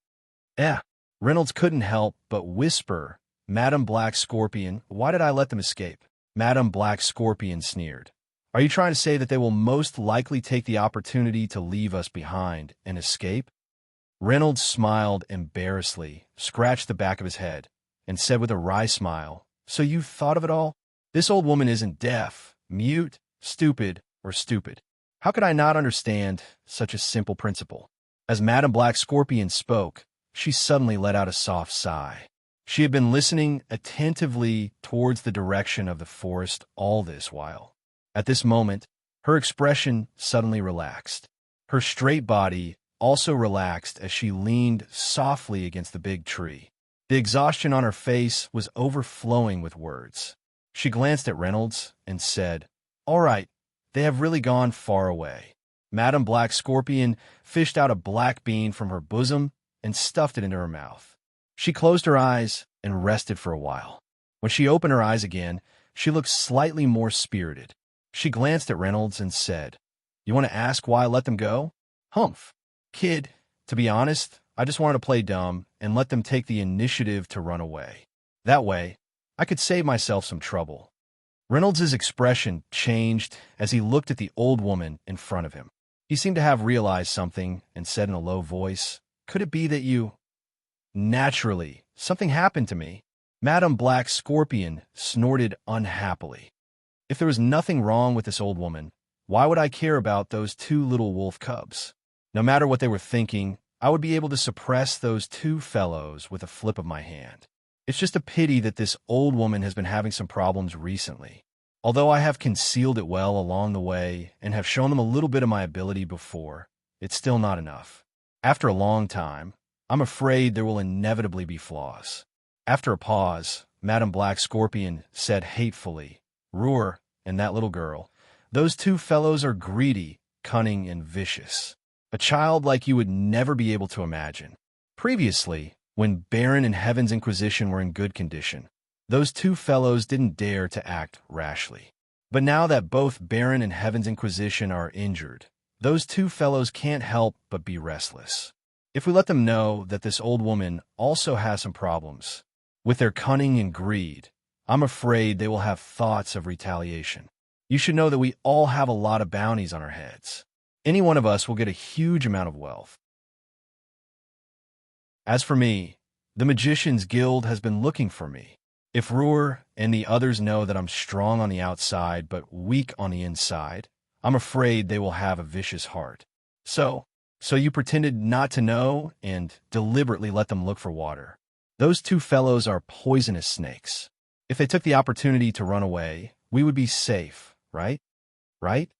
Reynolds couldn't help but whisper, "Madam Black Scorpion, why did I let them escape?" Madam Black Scorpion sneered. "Are you trying to say that they will most likely take the opportunity to leave us behind and escape?" Reynolds smiled embarrassedly, scratched the back of his head, and said with a wry smile, "So you thought of it all? This old woman isn't deaf, mute, stupid, or stupid. How could I not understand such a simple principle?" As Madam Black Scorpion spoke, she suddenly let out a soft sigh. She had been listening attentively towards the direction of the forest all this while. At this moment, her expression suddenly relaxed. Her straight body also relaxed as she leaned softly against the big tree. The exhaustion on her face was overflowing with words. She glanced at Reynolds and said, "All right, they have really gone far away." Madam Black Scorpion fished out a black bean from her bosom and stuffed it into her mouth. She closed her eyes and rested for a while. When she opened her eyes again, she looked slightly more spirited. She glanced at Reynolds and said, "You want to ask why I let them go? Humph. Kid, to be honest, I just wanted to play dumb and let them take the initiative to run away. That way, I could save myself some trouble." Reynolds's expression changed as he looked at the old woman in front of him. He seemed to have realized something and said in a low voice, "Could it be that you—" "Naturally, something happened to me." Madam Black Scorpion snorted unhappily. "If there was nothing wrong with this old woman, why would I care about those two little wolf cubs? No matter what they were thinking, I would be able to suppress those two fellows with a flip of my hand. It's just a pity that this old woman has been having some problems recently. Although I have concealed it well along the way and have shown them a little bit of my ability before, it's still not enough. After a long time, I'm afraid there will inevitably be flaws." After a pause, Madam Black Scorpion said hatefully, "Roar and that little girl, those two fellows are greedy, cunning, and vicious. A child like you would never be able to imagine. Previously, when Baron and Heaven's Inquisition were in good condition, those two fellows didn't dare to act rashly. But now that both Baron and Heaven's Inquisition are injured, those two fellows can't help but be restless. If we let them know that this old woman also has some problems, with their cunning and greed, I'm afraid they will have thoughts of retaliation. You should know that we all have a lot of bounties on our heads. Any one of us will get a huge amount of wealth. As for me, the Magician's Guild has been looking for me. If Roar and the others know that I'm strong on the outside but weak on the inside, I'm afraid they will have a vicious heart. So you pretended not to know and deliberately let them look for water. Those two fellows are poisonous snakes. If they took the opportunity to run away, we would be safe, right? Right?"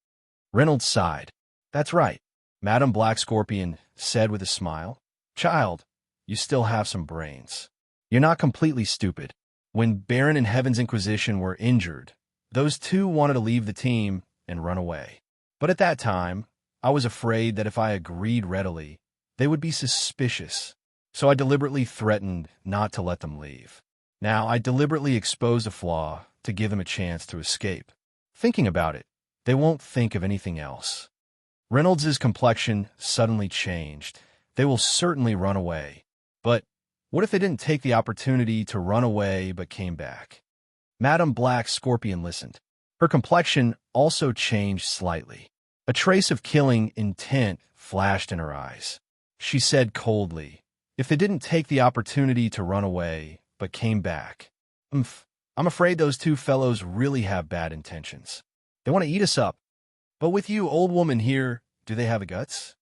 Reynolds sighed. "That's right," Madam Black Scorpion said with a smile. "Child, you still have some brains. You're not completely stupid. When Baron and Heaven's Inquisition were injured, those two wanted to leave the team and run away. But at that time, I was afraid that if I agreed readily, they would be suspicious. So I deliberately threatened not to let them leave. Now, I deliberately exposed a flaw to give them a chance to escape. Thinking about it, they won't think of anything else." Reynolds's complexion suddenly changed. They will certainly run away. But what if they didn't take the opportunity to run away but came back? Madam Black Scorpion listened. Her complexion also changed slightly. A trace of killing intent flashed in her eyes. She said coldly, "If they didn't take the opportunity to run away but came back, I'm afraid those two fellows really have bad intentions. They want to eat us up. But with you, old woman here, do they have the guts?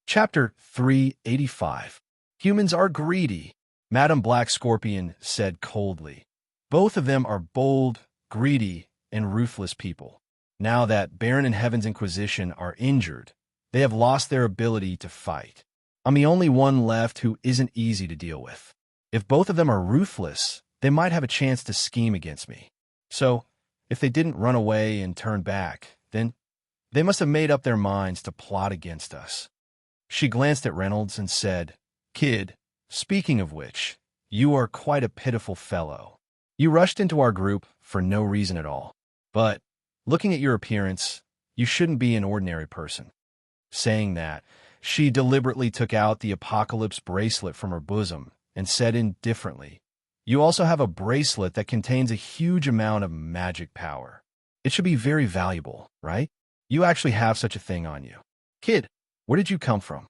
Chapter 385. Humans are greedy, Madam Black Scorpion said coldly. Both of them are bold, greedy, and ruthless people. Now that Baron and Heaven's Inquisition are injured, they have lost their ability to fight. I'm the only one left who isn't easy to deal with. If both of them are ruthless, they might have a chance to scheme against me. So, if they didn't run away and turn back, then they must have made up their minds to plot against us. She glanced at Reynolds and said, Kid, speaking of which, you are quite a pitiful fellow. You rushed into our group for no reason at all. But, looking at your appearance, you shouldn't be an ordinary person. Saying that, she deliberately took out the apocalypse bracelet from her bosom and said indifferently, You also have a bracelet that contains a huge amount of magic power. It should be very valuable, right? You actually have such a thing on you. Kid, where did you come from?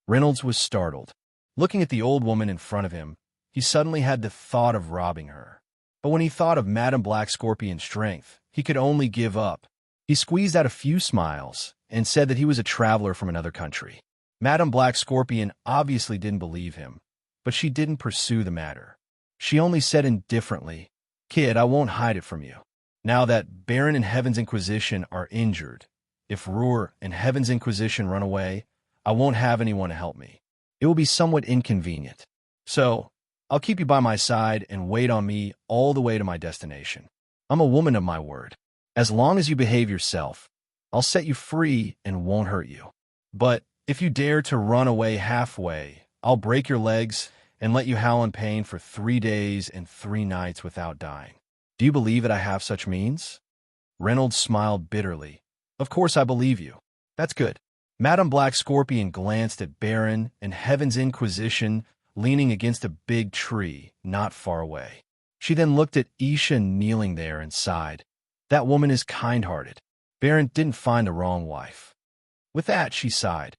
Reynolds was startled. Looking at the old woman in front of him, he suddenly had the thought of robbing her. But when he thought of Madam Black Scorpion's strength, he could only give up. He squeezed out a few smiles and said that he was a traveler from another country. Madam Black Scorpion obviously didn't believe him, but she didn't pursue the matter. She only said indifferently, Kid, I won't hide it from you. Now that Baron and Heaven's Inquisition are injured, if Roar and Heaven's Inquisition run away, I won't have anyone to help me. It will be somewhat inconvenient. So, I'll keep you by my side and wait on me all the way to my destination. I'm a woman of my word. As long as you behave yourself, I'll set you free and won't hurt you. But if you dare to run away halfway, I'll break your legs and let you howl in pain for 3 days and 3 nights without dying. Do you believe that I have such means? Reynolds smiled bitterly. Of course I believe you. That's good. Madam Black Scorpion glanced at Baron and Heaven's Inquisition leaning against a big tree not far away. She then looked at Isha kneeling there and sighed. That woman is kind-hearted. Baron didn't find the wrong wife. With that, she sighed.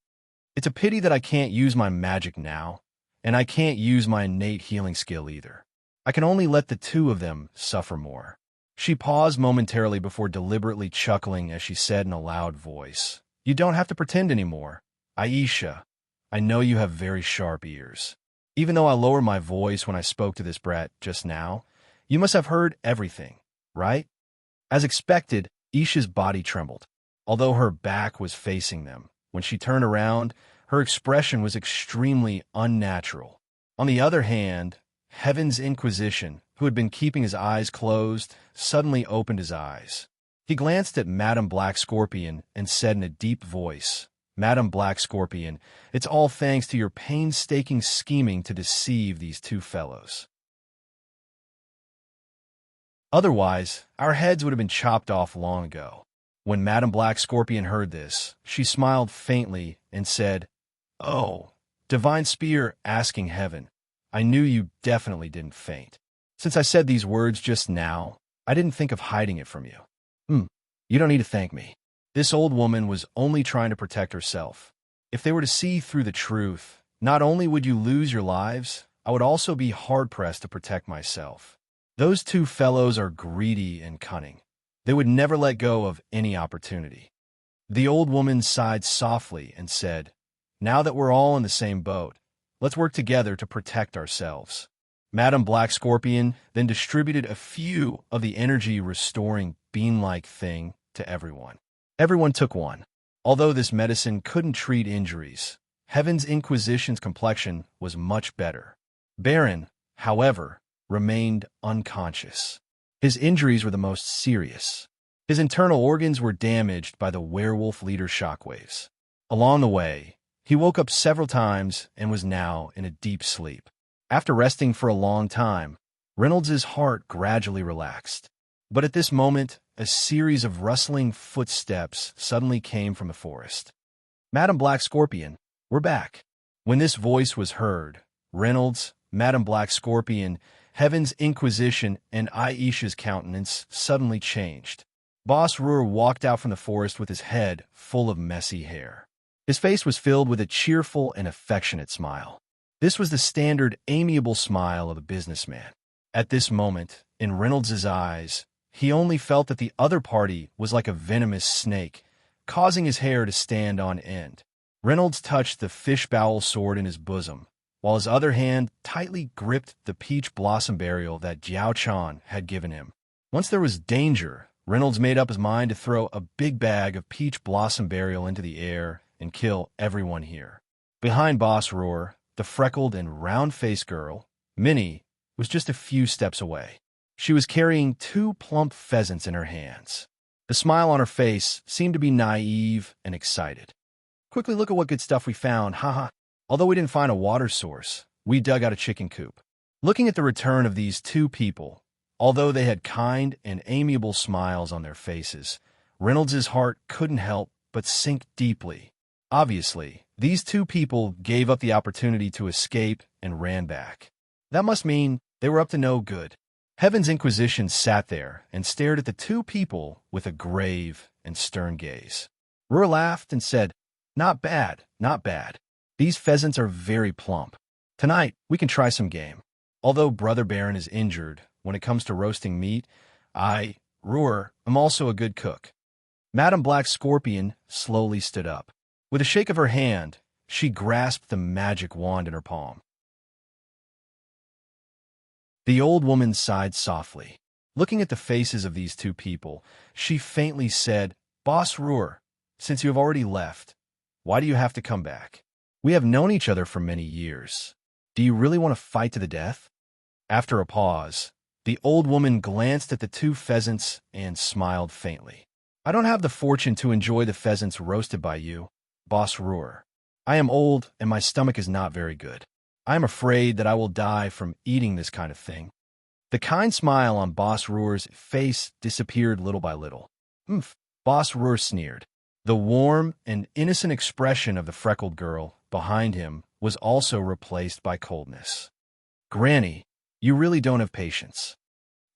It's a pity that I can't use my magic now, and I can't use my innate healing skill either. I can only let the two of them suffer more. She paused momentarily before deliberately chuckling as she said in a loud voice, You don't have to pretend anymore. Aisha, I know you have very sharp ears. Even though I lowered my voice when I spoke to this brat just now, you must have heard everything, right? As expected, Isha's body trembled. Although her back was facing them, when she turned around, her expression was extremely unnatural. On the other hand, Heaven's Inquisition, who had been keeping his eyes closed, suddenly opened his eyes. He glanced at Madam Black Scorpion and said in a deep voice, Madam Black Scorpion, it's all thanks to your painstaking scheming to deceive these two fellows. Otherwise, our heads would have been chopped off long ago. When Madam Black Scorpion heard this, she smiled faintly and said, Oh, Divine Spear asking heaven, I knew you definitely didn't faint. Since I said these words just now, I didn't think of hiding it from you. You don't need to thank me. This old woman was only trying to protect herself. If they were to see through the truth, not only would you lose your lives, I would also be hard-pressed to protect myself. Those two fellows are greedy and cunning. They would never let go of any opportunity. The old woman sighed softly and said, Now that we're all in the same boat, let's work together to protect ourselves. Madam Black Scorpion then distributed a few of the energy-restoring bean-like thing to everyone. Everyone took one. Although this medicine couldn't treat injuries, Heaven's Inquisition's complexion was much better. Baron, however, remained unconscious. His injuries were the most serious. His internal organs were damaged by the werewolf leader's shockwaves. Along the way, he woke up several times and was now in a deep sleep. After resting for a long time, Reynolds's heart gradually relaxed. But at this moment, a series of rustling footsteps suddenly came from the forest. Madam Black Scorpion, we're back. When this voice was heard, Reynolds, Madam Black Scorpion, Heaven's Inquisition, and Aisha's countenance suddenly changed. Boss Roar walked out from the forest with his head full of messy hair. His face was filled with a cheerful and affectionate smile. This was the standard amiable smile of a businessman. At this moment, in Reynolds's eyes, he only felt that the other party was like a venomous snake, causing his hair to stand on end. Reynolds touched the fish-bowl sword in his bosom, while his other hand tightly gripped the peach blossom burial that Jiao Chan had given him. Once there was danger, Reynolds made up his mind to throw a big bag of peach blossom burial into the air and kill everyone here. Behind Boss Roar, the freckled and round-faced girl, Minnie, was just a few steps away. She was carrying 2 plump pheasants in her hands. The smile on her face seemed to be naive and excited. Quickly look at what good stuff we found, haha. Although we didn't find a water source, we dug out a chicken coop. Looking at the return of these 2 people, although they had kind and amiable smiles on their faces, Reynolds's heart couldn't help but sink deeply. Obviously, these 2 people gave up the opportunity to escape and ran back. That must mean they were up to no good. Heaven's Inquisition sat there and stared at the 2 people with a grave and stern gaze. Roar laughed and said, "Not bad, not bad. These pheasants are very plump. Tonight, we can try some game. Although Brother Baron is injured when it comes to roasting meat, Roar, am also a good cook." Madame Black Scorpion slowly stood up. With a shake of her hand, she grasped the magic wand in her palm. The old woman sighed softly. Looking at the faces of these 2 people, she faintly said, "Boss Roar, since you have already left, why do you have to come back? We have known each other for many years. Do you really want to fight to the death?" After a pause, the old woman glanced at the 2 pheasants and smiled faintly. "I don't have the fortune to enjoy the pheasants roasted by you, Boss Roar. I am old and my stomach is not very good. I am afraid that I will die from eating this kind of thing." The kind smile on Boss Roar's face disappeared little by little. "Umph," Boss Roar sneered. The warm and innocent expression of the freckled girl behind him was also replaced by coldness. "Granny, you really don't have patience."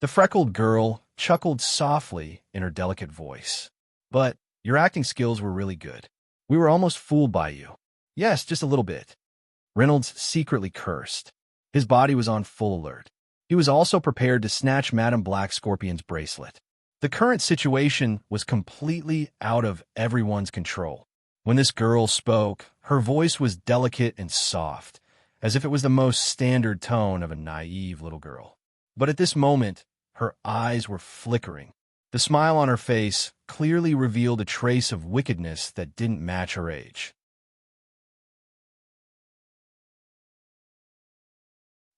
The freckled girl chuckled softly in her delicate voice. "But your acting skills were really good. We were almost fooled by you." "Yes, just a little bit." Reynolds secretly cursed. His body was on full alert. He was also prepared to snatch Madame Black Scorpion's bracelet. The current situation was completely out of everyone's control. When this girl spoke, her voice was delicate and soft, as if it was the most standard tone of a naive little girl. But at this moment, her eyes were flickering. The smile on her face clearly revealed a trace of wickedness that didn't match her age.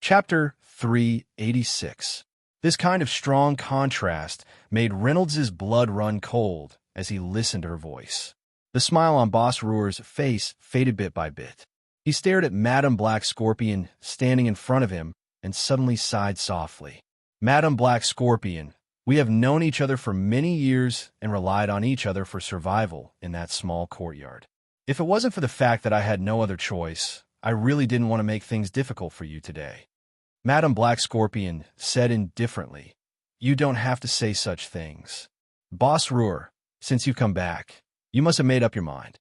Chapter 386. This kind of strong contrast made Reynolds's blood run cold as he listened to her voice. The smile on Boss Roar's face faded bit by bit. He stared at Madame Black Scorpion standing in front of him and suddenly sighed softly. "Madame Black Scorpion, we have known each other for many years and relied on each other for survival in that small courtyard. If it wasn't for the fact that I had no other choice, I really didn't want to make things difficult for you today." Madame Black Scorpion said indifferently, "You don't have to say such things. Boss Roar, since you've come back, you must have made up your mind."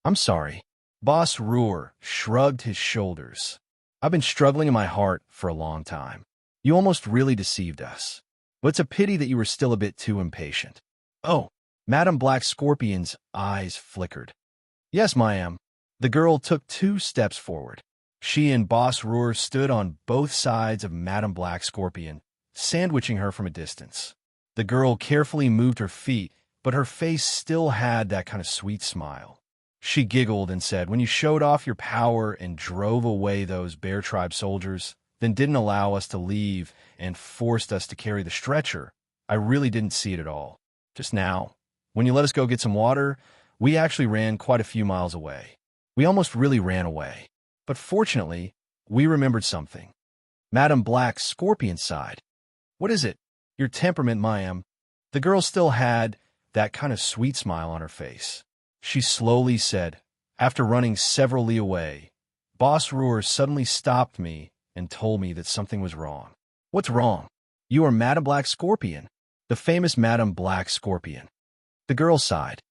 "I'm sorry." Boss Roar shrugged his shoulders. "I've been struggling in my heart for a long time. You almost really deceived us. But it's a pity that you were still a bit too impatient." "Oh." Madame Black Scorpion's eyes flickered. "Yes, ma'am." The girl took 2 steps forward. She and Boss Roar stood on both sides of Madame Black Scorpion, sandwiching her from a distance. The girl carefully moved her feet, but her face still had that kind of sweet smile. She giggled and said, "When you showed off your power and drove away those Bear Tribe soldiers, then didn't allow us to leave and forced us to carry the stretcher, I really didn't see it at all. Just now, when you let us go get some water, we actually ran quite a few miles away. We almost really ran away. But fortunately, we remembered something." Madame Black Scorpion sighed. "What is it?" "Your temperament, ma'am." The girl still had that kind of sweet smile on her face. She slowly said, "After running several li away, Boss Roar suddenly stopped me and told me that something was wrong." "What's wrong?" "You are Madame Black Scorpion, the famous Madame Black Scorpion." The girl sighed.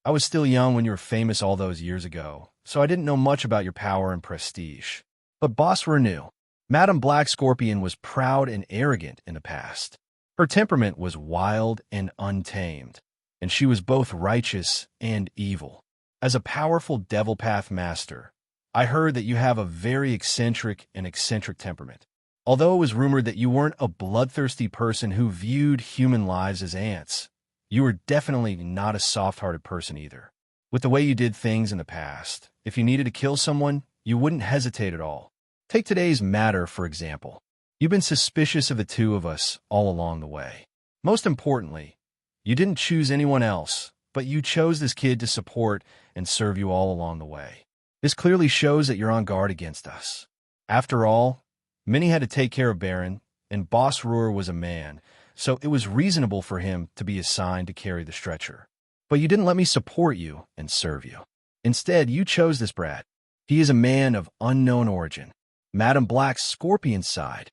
"I was still young when you were famous all those years ago, so I didn't know much about your power and prestige. But Boss Ruhr knew. Madame Black Scorpion was proud and arrogant in the past. Her temperament was wild and untamed, and she was both righteous and evil. As a powerful devil path master, I heard that you have a very eccentric temperament. Although it was rumored that you weren't a bloodthirsty person who viewed human lives as ants, you were definitely not a soft-hearted person either. With the way you did things in the past, if you needed to kill someone, you wouldn't hesitate at all. Take today's matter, for example. You've been suspicious of the two of us all along the way. Most importantly, you didn't choose anyone else, but you chose this kid to support and serve you all along the way. This clearly shows that you're on guard against us. After all, Minnie had to take care of Baron, and Boss Ruhr was a man, so it was reasonable for him to be assigned to carry the stretcher. But you didn't let me support you and serve you. Instead, you chose this brat. He is a man of unknown origin, Madame Black Scorpion's side.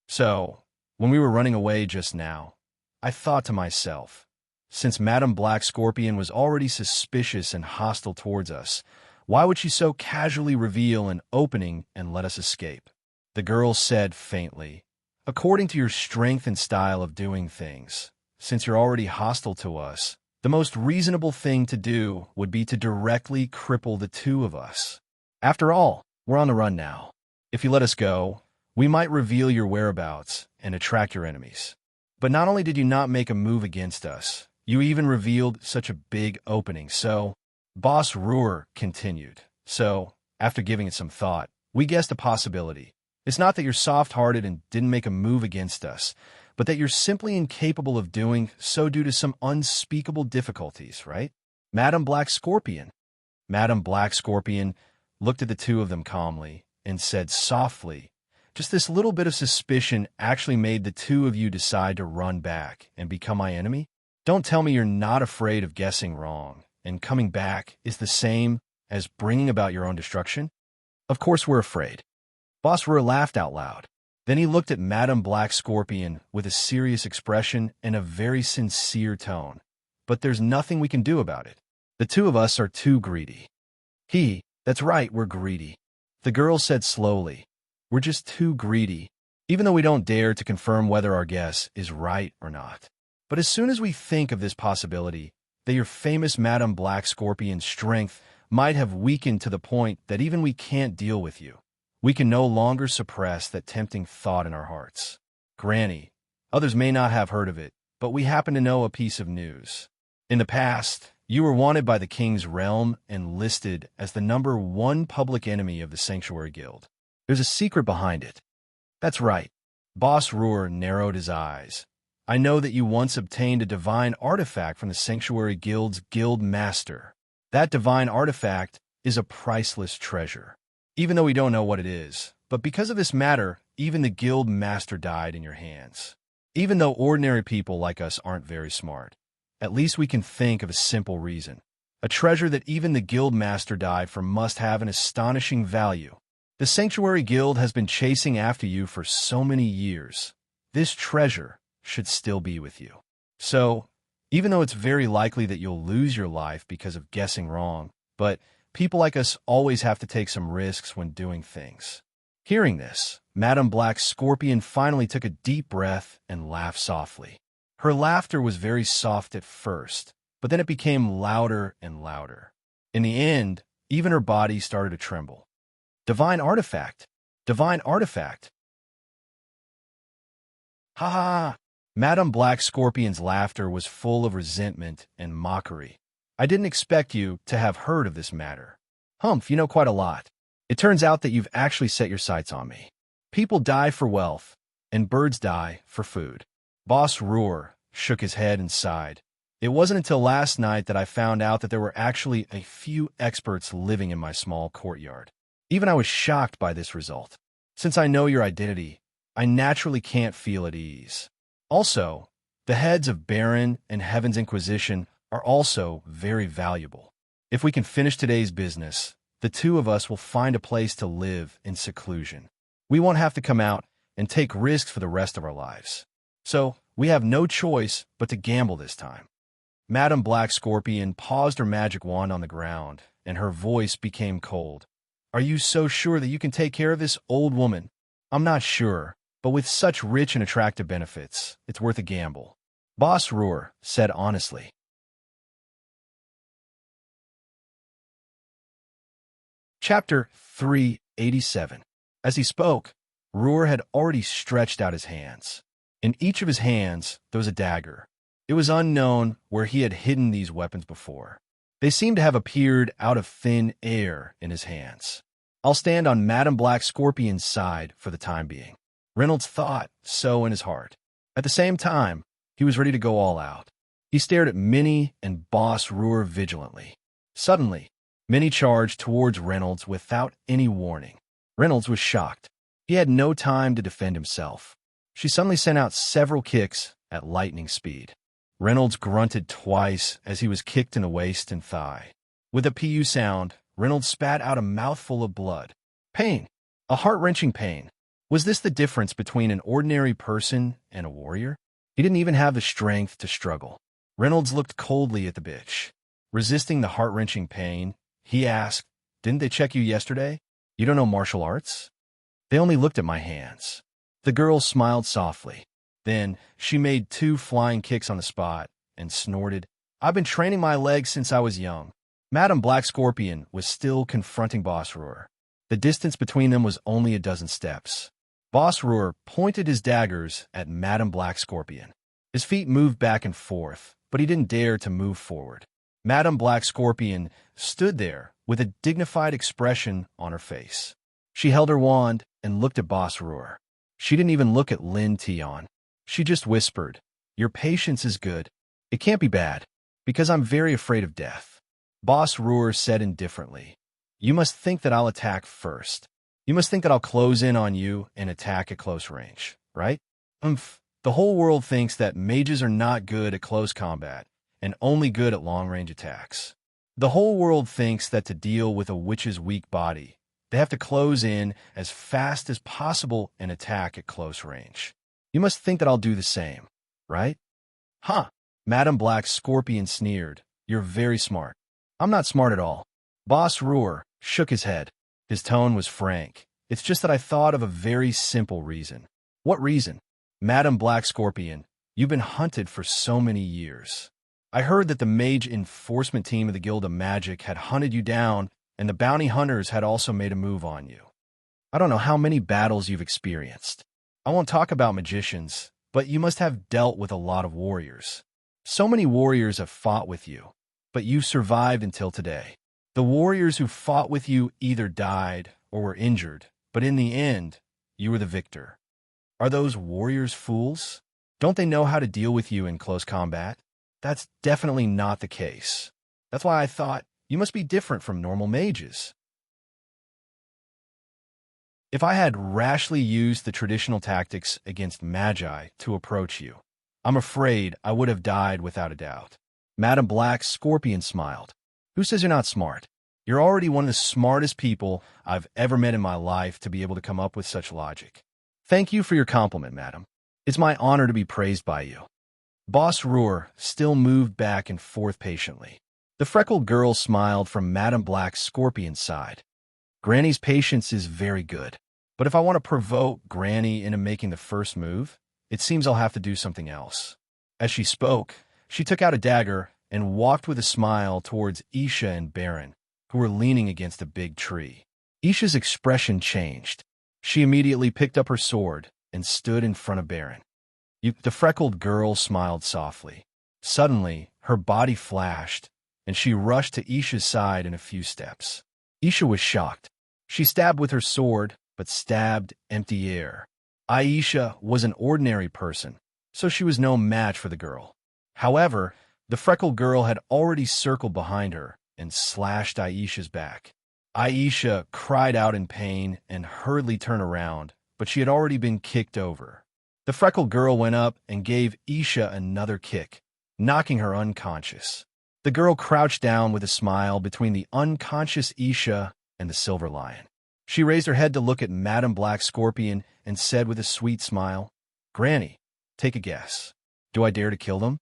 So, when we were running away just now, I thought to myself, since Madame Black Scorpion was already suspicious and hostile towards us, why would she so casually reveal an opening and let us escape? The girl said faintly, according to your strength and style of doing things, since you're already hostile to us, the most reasonable thing to do would be to directly cripple the two of us. After all, we're on the run now. If you let us go, we might reveal your whereabouts and attract your enemies. But not only did you not make a move against us, you even revealed such a big opening. So, Boss Ruhr continued. So, after giving it some thought, we guessed a possibility. It's not that you're soft-hearted and didn't make a move against us, but that you're simply incapable of doing so due to some unspeakable difficulties, right? Madame Black Scorpion. Madame Black Scorpion looked at the two of them calmly and said softly, just this little bit of suspicion actually made the two of you decide to run back and become my enemy? Don't tell me you're not afraid of guessing wrong, and coming back is the same as bringing about your own destruction? Of course we're afraid. Boss Ruhr laughed out loud. Then he looked at Madame Black Scorpion with a serious expression and a very sincere tone. But there's nothing we can do about it. The two of us are too greedy. That's right, we're greedy. The girl said slowly. We're just too greedy, even though we don't dare to confirm whether our guess is right or not. But as soon as we think of this possibility, that your famous Madame Black Scorpion's strength might have weakened to the point that even we can't deal with you, we can no longer suppress that tempting thought in our hearts. Granny, others may not have heard of it, but we happen to know a piece of news. In the past, you were wanted by the King's realm and listed as the #1 public enemy of the Sanctuary Guild. There's a secret behind it. That's right. Boss Ruhr narrowed his eyes. I know that you once obtained a divine artifact from the Sanctuary Guild's guild master. That divine artifact is a priceless treasure. Even though we don't know what it is, but because of this matter, even the guild master died in your hands. Even though ordinary people like us aren't very smart, at least we can think of a simple reason. A treasure that even the guild master died for must have an astonishing value. The Sanctuary Guild has been chasing after you for so many years. This treasure should still be with you. So, even though it's very likely that you'll lose your life because of guessing wrong, but people like us always have to take some risks when doing things. Hearing this, Madame Black Scorpion finally took a deep breath and laughed softly. Her laughter was very soft at first, but then it became louder and louder. In the end, even her body started to tremble. Divine artifact! Divine artifact! Ha ha ha! Madame Black Scorpion's laughter was full of resentment and mockery. I didn't expect you to have heard of this matter. Humph, you know quite a lot. It turns out that you've actually set your sights on me. People die for wealth, and birds die for food. Boss Ruhr shook his head and sighed. It wasn't until last night that I found out that there were actually a few experts living in my small courtyard. Even I was shocked by this result. Since I know your identity, I naturally can't feel at ease. Also, the heads of Baron and Heaven's Inquisition are also very valuable. If we can finish today's business, the two of us will find a place to live in seclusion. We won't have to come out and take risks for the rest of our lives. So, we have no choice but to gamble this time. Madame Black Scorpion paused her magic wand on the ground, and her voice became cold. Are you so sure that you can take care of this old woman? I'm not sure, but with such rich and attractive benefits, it's worth a gamble. Boss Roar said honestly. Chapter 387. As he spoke, Roar had already stretched out his hands. In each of his hands, there was a dagger. It was unknown where he had hidden these weapons before. They seemed to have appeared out of thin air in his hands. I'll stand on Madame Black Scorpion's side for the time being. Reynolds thought so in his heart. At the same time, he was ready to go all out. He stared at Minnie and Boss Roar vigilantly. Suddenly, Minnie charged towards Reynolds without any warning. Reynolds was shocked. He had no time to defend himself. She suddenly sent out several kicks at lightning speed. Reynolds grunted twice as he was kicked in the waist and thigh. With a PU sound, Reynolds spat out a mouthful of blood. Pain. A heart-wrenching pain. Was this the difference between an ordinary person and a warrior? He didn't even have the strength to struggle. Reynolds looked coldly at the bitch. Resisting the heart-wrenching pain, he asked, "Didn't they check you yesterday? You don't know martial arts?" "They only looked at my hands." The girl smiled softly. Then she made 2 flying kicks on the spot and snorted, "I've been training my legs since I was young." Madame Black Scorpion was still confronting Boss Roar. The distance between them was only a dozen steps. Boss Roar pointed his daggers at Madame Black Scorpion. His feet moved back and forth, but he didn't dare to move forward. Madame Black Scorpion stood there with a dignified expression on her face. She held her wand and looked at Boss Roar. She didn't even look at Lin Tion. She just whispered, "Your patience is good. It can't be bad, because I'm very afraid of death." Boss Roar said indifferently, "You must think that I'll attack first. You must think that I'll close in on you and attack at close range, right? The whole world thinks that mages are not good at close combat and only good at long-range attacks. The whole world thinks that to deal with a witch's weak body, they have to close in as fast as possible and attack at close range. You must think that I'll do the same, right?" "Huh." Madame Black Scorpion sneered. "You're very smart." "I'm not smart at all." Boss Roar shook his head. His tone was frank. "It's just that I thought of a very simple reason." "What reason?" "Madame Black Scorpion, you've been hunted for so many years. I heard that the mage enforcement team of the Guild of Magic had hunted you down, and the bounty hunters had also made a move on you. I don't know how many battles you've experienced. I won't talk about magicians, but you must have dealt with a lot of warriors. So many warriors have fought with you, but you survived until today. The warriors who fought with you either died or were injured, but in the end, you were the victor. Are those warriors fools? Don't they know how to deal with you in close combat? That's definitely not the case. That's why I thought you must be different from normal mages. If I had rashly used the traditional tactics against magi to approach you, I'm afraid I would have died without a doubt." Madame Black Scorpion smiled. "Who says you're not smart? You're already one of the smartest people I've ever met in my life to be able to come up with such logic. Thank you for your compliment, madam. It's my honor to be praised by you." Boss Roar still moved back and forth patiently. The freckled girl smiled from Madame Black Scorpion's side. "Granny's patience is very good, but if I want to provoke Granny into making the first move, it seems I'll have to do something else." As she spoke, she took out a dagger and walked with a smile towards Isha and Baron, who were leaning against a big tree. Isha's expression changed. She immediately picked up her sword and stood in front of Baron. The freckled girl smiled softly. Suddenly, her body flashed, and she rushed to Isha's side in a few steps. Isha was shocked. She stabbed with her sword, but stabbed empty air. Aisha was an ordinary person, so she was no match for the girl. However, the freckled girl had already circled behind her and slashed Aisha's back. Aisha cried out in pain and hurriedly turned around, but she had already been kicked over. The freckled girl went up and gave Isha another kick, knocking her unconscious. The girl crouched down with a smile between the unconscious Isha and the silver lion. She raised her head to look at Madame Black Scorpion and said with a sweet smile, "Granny, take a guess. Do I dare to kill them?"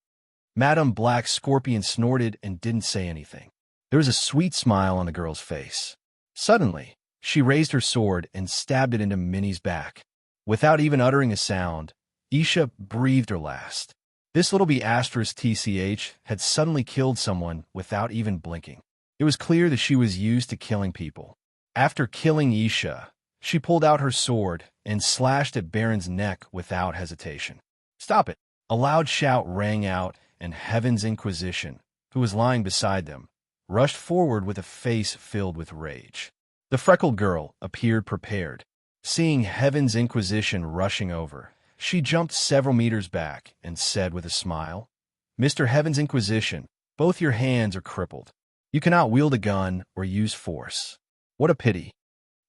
Madame Black Scorpion snorted and didn't say anything. There was a sweet smile on the girl's face. Suddenly, She raised her sword and stabbed it into Minnie's back. Without even uttering a sound, Isha breathed her last. This little B*TCH had suddenly killed someone without even blinking. It was clear that she was used to killing people. After killing Isha, she pulled out her sword and slashed at Baron's neck without hesitation. "Stop it!" A loud shout rang out, and Heaven's Inquisition, who was lying beside them, rushed forward with a face filled with rage. The freckled girl appeared prepared. Seeing Heaven's Inquisition rushing over, she jumped several meters back and said with a smile, "Mr. Heaven's Inquisition, both your hands are crippled. You cannot wield a gun or use force. What a pity."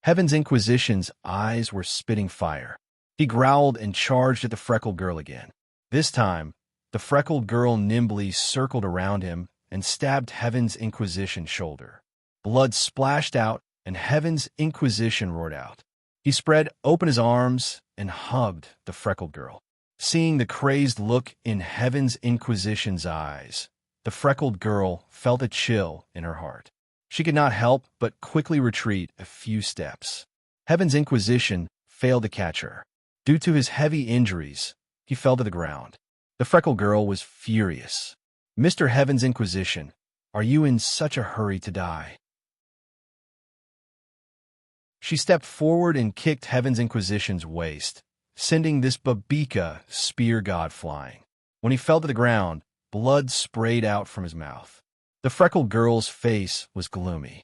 Heaven's Inquisition's eyes were spitting fire. He growled and charged at the freckled girl again. This time, the freckled girl nimbly circled around him and stabbed Heaven's Inquisition's shoulder. Blood splashed out, and Heaven's Inquisition roared out. He spread open his arms and hugged the freckled girl. Seeing the crazed look in Heaven's Inquisition's eyes, the freckled girl felt a chill in her heart. She could not help but quickly retreat a few steps. Heaven's Inquisition failed to catch her. Due to his heavy injuries, he fell to the ground. The freckled girl was furious. "Mr. Heaven's Inquisition, are you in such a hurry to die?" She stepped forward and kicked Heaven's Inquisition's waist, sending this Babika spear god flying. When he fell to the ground, blood sprayed out from his mouth. The freckled girl's face was gloomy.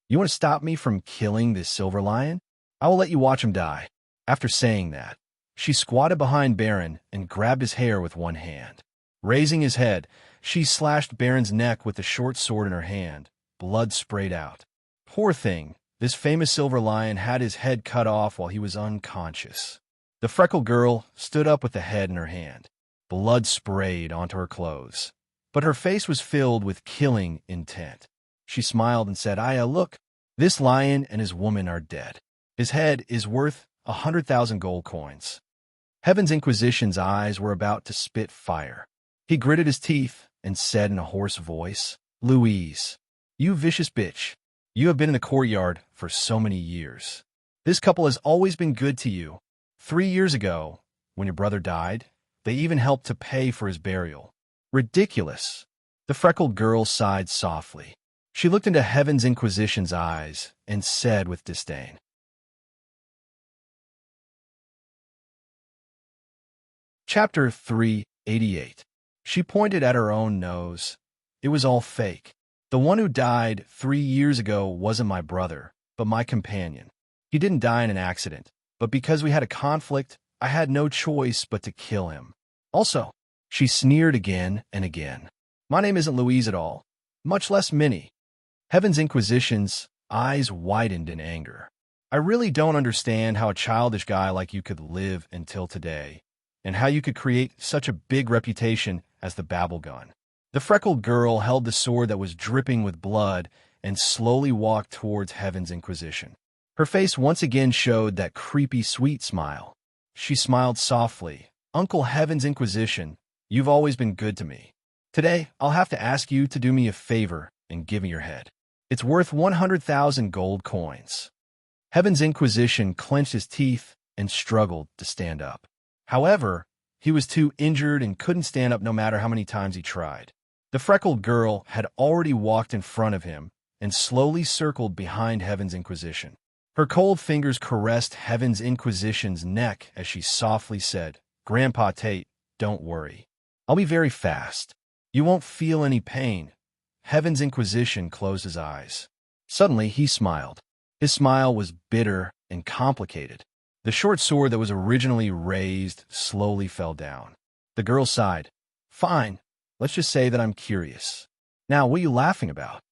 "You want to stop me from killing this silver lion? I will let you watch him die." After saying that, she squatted behind Baron and grabbed his hair with one hand. Raising his head, she slashed Baron's neck with the short sword in her hand. Blood sprayed out. Poor thing, this famous silver lion had his head cut off while he was unconscious. The freckled girl stood up with the head in her hand. Blood sprayed onto her clothes, but her face was filled with killing intent. She smiled and said, Look, this lion and his woman are dead. His head is worth 100,000 gold coins." Heaven's Inquisition's eyes were about to spit fire. He gritted his teeth and said in a hoarse voice, "Louise, you vicious bitch. You have been in the courtyard for so many years. This couple has always been good to you. 3 years ago, when your brother died, they even helped to pay for his burial. Ridiculous." The freckled girl sighed softly. She looked into Heaven's Inquisition's eyes and said with disdain, Chapter 388. She pointed at her own nose. "It was all fake. The one who died 3 years ago wasn't my brother, but my companion. He didn't die in an accident, but because we had a conflict, I had no choice but to kill him. Also," she sneered again and again, "my name isn't Louise at all, much less Minnie." Heaven's Inquisition's eyes widened in anger. "I really don't understand how a childish guy like you could live until today, and how you could create such a big reputation as the Babel Gun." The freckled girl held the sword that was dripping with blood and slowly walked towards Heaven's Inquisition. Her face once again showed that creepy, sweet smile. She smiled softly. "Uncle Heaven's Inquisition, you've always been good to me. Today, I'll have to ask you to do me a favor and give me your head. It's worth 100,000 gold coins." Heaven's Inquisition clenched his teeth and struggled to stand up. However, he was too injured and couldn't stand up no matter how many times he tried. The freckled girl had already walked in front of him and slowly circled behind Heaven's Inquisition. Her cold fingers caressed Heaven's Inquisition's neck as she softly said, "Grandpa Tate, don't worry. I'll be very fast. You won't feel any pain." Heaven's Inquisition closed his eyes. Suddenly, he smiled. His smile was bitter and complicated. The short sword that was originally raised slowly fell down. The girl sighed. "Fine, let's just say that I'm curious. Now, what are you laughing about?"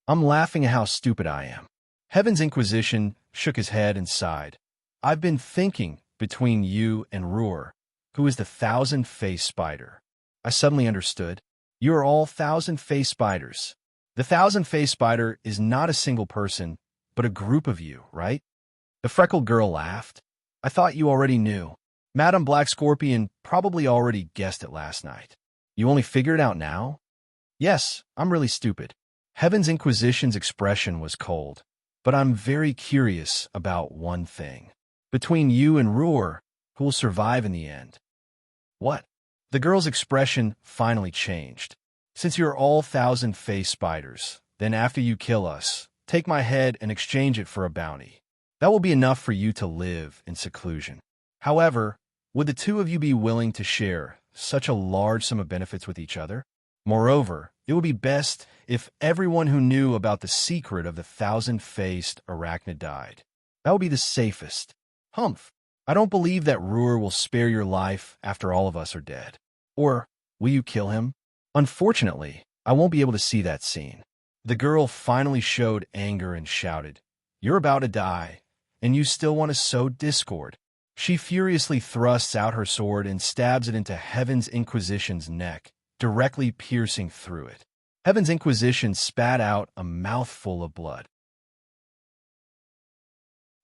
"I'm laughing at how stupid I am." Heaven's Inquisition shook his head and sighed. "I've been thinking between you and Ruhr, who is the thousand-faced spider. I suddenly understood. You are all thousand-faced spiders. The thousand-faced spider is not a single person, but a group of you, right?" The freckled girl laughed. "I thought you already knew. Madame Black Scorpion probably already guessed it last night. You only figured it out now?" "Yes, I'm really stupid." Heaven's Inquisition's expression was cold. but I'm very curious about one thing. Between you and Roar, who will survive in the end?" "What?" The girl's expression finally changed. "Since you're all thousand-faced spiders, then after you kill us, take my head and exchange it for a bounty. That will be enough for you to live in seclusion. However, would the two of you be willing to share such a large sum of benefits with each other? Moreover, it would be best if everyone who knew about the secret of the thousand-faced arachnid died. That would be the safest. Humph. I don't believe that Ruhr will spare your life after all of us are dead. Or will you kill him? Unfortunately, I won't be able to see that scene." The girl finally showed anger and shouted, "You're about to die, and you still want to sow discord." She furiously thrusts out her sword and stabs it into Heaven's Inquisition's neck, directly piercing through it. Heaven's Inquisition spat out a mouthful of blood.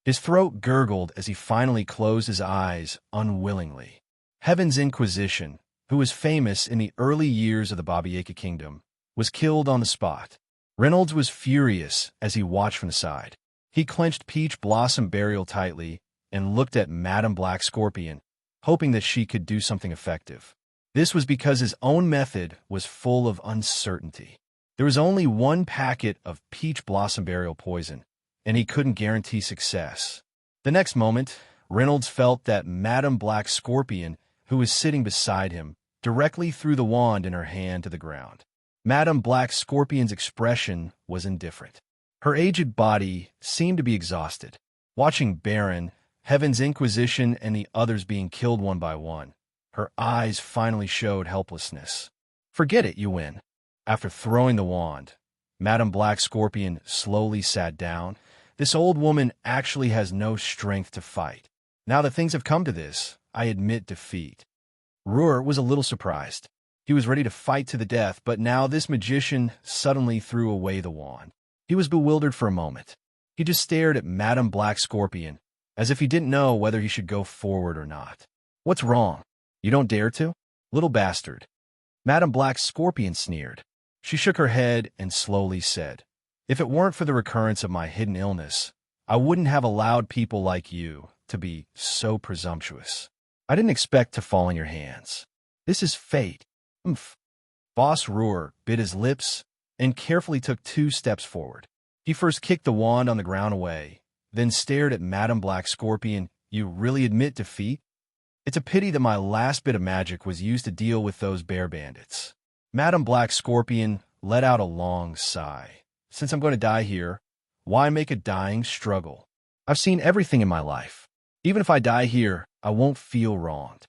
His throat gurgled as he finally closed his eyes unwillingly. Heaven's Inquisition, who was famous in the early years of the Baba Yaga kingdom, was killed on the spot. Reynolds was furious as he watched from the side. He clenched Peach Blossom Burial tightly and looked at Madame Black Scorpion, hoping that she could do something effective. This was because his own method was full of uncertainty. There was only one packet of Peach Blossom Burial poison, and he couldn't guarantee success. The next moment, Reynolds felt that Madame Black Scorpion, who was sitting beside him, directly threw the wand in her hand to the ground. Madame Black Scorpion's expression was indifferent. Her aged body seemed to be exhausted. Watching Baron, Heaven's Inquisition, and the others being killed one by one, her eyes finally showed helplessness. "Forget it, you win." After throwing the wand, Madame Black Scorpion slowly sat down. "This old woman actually has no strength to fight. Now that things have come to this, I admit defeat." Ruhr was a little surprised. He was ready to fight to the death, but now this magician suddenly threw away the wand. He was bewildered for a moment. He just stared at Madame Black Scorpion, as if he didn't know whether he should go forward or not. "What's wrong? You don't dare to? Little bastard." Madame Black Scorpion sneered. She shook her head and slowly said, "If it weren't for the recurrence of my hidden illness, I wouldn't have allowed people like you to be so presumptuous. I didn't expect to fall in your hands. This is fate." "Umph." Boss Ruhr bit his lips and carefully took 2 steps forward. He first kicked the wand on the ground away, then stared at Madame Black Scorpion. "You really admit defeat? It's a pity that my last bit of magic was used to deal with those bear bandits." Madame Black Scorpion let out a long sigh. "Since I'm going to die here, why make a dying struggle? I've seen everything in my life. Even if I die here, I won't feel wronged."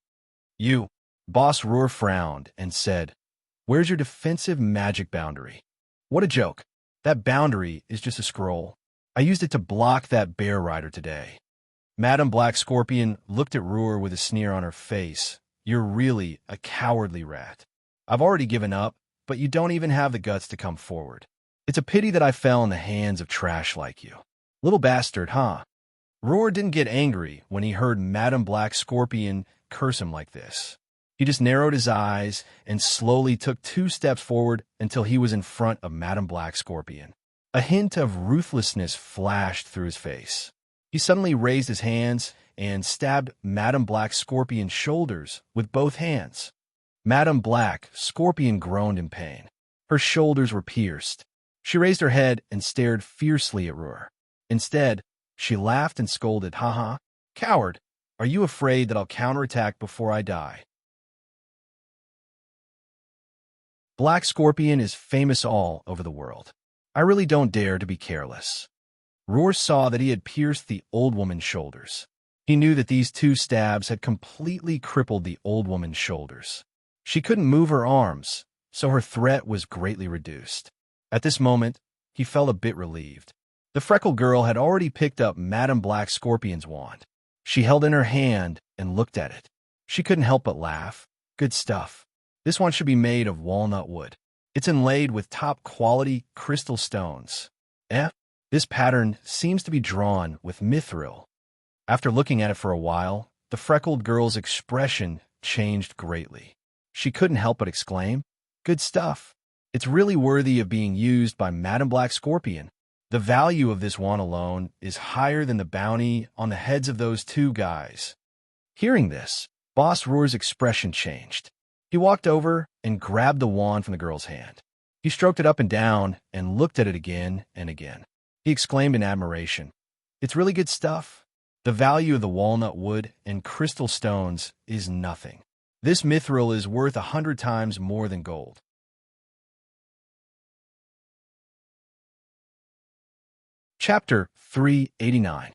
"You." Boss Ruhr frowned and said, "Where's your defensive magic boundary?" "What a joke. That boundary is just a scroll. I used it to block that bear rider today." Madame Black Scorpion looked at Ruhr with a sneer on her face. "You're really a cowardly rat. I've already given up, but you don't even have the guts to come forward. It's a pity that I fell in the hands of trash like you. Little bastard, huh?" Ruhr didn't get angry when he heard Madame Black Scorpion curse him like this. He just narrowed his eyes and slowly took 2 steps forward until he was in front of Madame Black Scorpion. A hint of ruthlessness flashed through his face. He suddenly raised his hands and stabbed Madame Black Scorpion's shoulders with both hands. Madame Black Scorpion groaned in pain. Her shoulders were pierced. She raised her head and stared fiercely at Ruhr. Instead, she laughed and scolded, "Ha! Coward, are you afraid that I'll counterattack before I die?" Black Scorpion is famous all over the world. I really don't dare to be careless. Ruhr saw that he had pierced the old woman's shoulders. He knew that these 2 stabs had completely crippled the old woman's shoulders. She couldn't move her arms, so her threat was greatly reduced. At this moment, he felt a bit relieved. The freckled girl had already picked up Madame Black Scorpion's wand. She held it in her hand and looked at it. She couldn't help but laugh. "Good stuff. This one should be made of walnut wood. It's inlaid with top-quality crystal stones. This pattern seems to be drawn with mithril." After looking at it for a while, the freckled girl's expression changed greatly. She couldn't help but exclaim, "Good stuff. It's really worthy of being used by Madame Black Scorpion." The value of this wand alone is higher than the bounty on the heads of those two guys. Hearing this, Boss Roar's expression changed. He walked over and grabbed the wand from the girl's hand. He stroked it up and down and looked at it again and again. He exclaimed in admiration, "It's really good stuff. The value of the walnut wood and crystal stones is nothing. This mithril is worth 100 times more than gold." Chapter 389.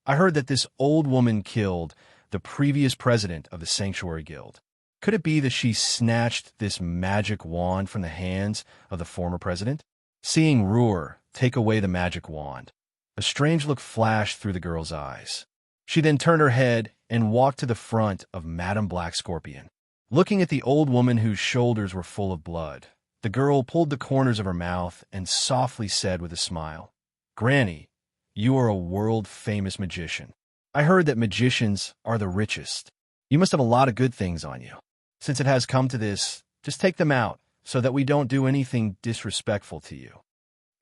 I heard that this old woman killed the previous president of the Sanctuary Guild. Could it be that she snatched this magic wand from the hands of the former president? Seeing Roar take away the magic wand, a strange look flashed through the girl's eyes. She then turned her head and walked to the front of Madame Black Scorpion. Looking at the old woman whose shoulders were full of blood, the girl pulled the corners of her mouth and softly said with a smile, "Granny, you are a world-famous magician. I heard that magicians are the richest. You must have a lot of good things on you. Since it has come to this, just take them out so that we don't do anything disrespectful to you."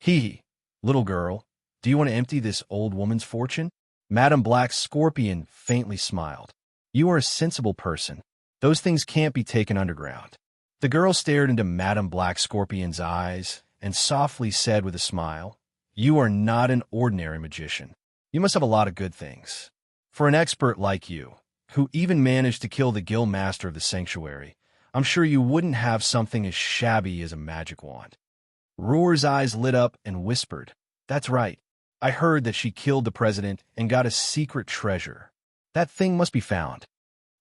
"Hee, little girl, do you want to empty this old woman's fortune?" Madame Black Scorpion faintly smiled. "You are a sensible person. Those things can't be taken underground." The girl stared into Madame Black Scorpion's eyes and softly said with a smile, "You are not an ordinary magician. You must have a lot of good things. For an expert like you, who even managed to kill the guild master of the sanctuary, I'm sure you wouldn't have something as shabby as a magic wand." Roar's eyes lit up and whispered, "That's right. I heard that she killed the president and got a secret treasure. That thing must be found."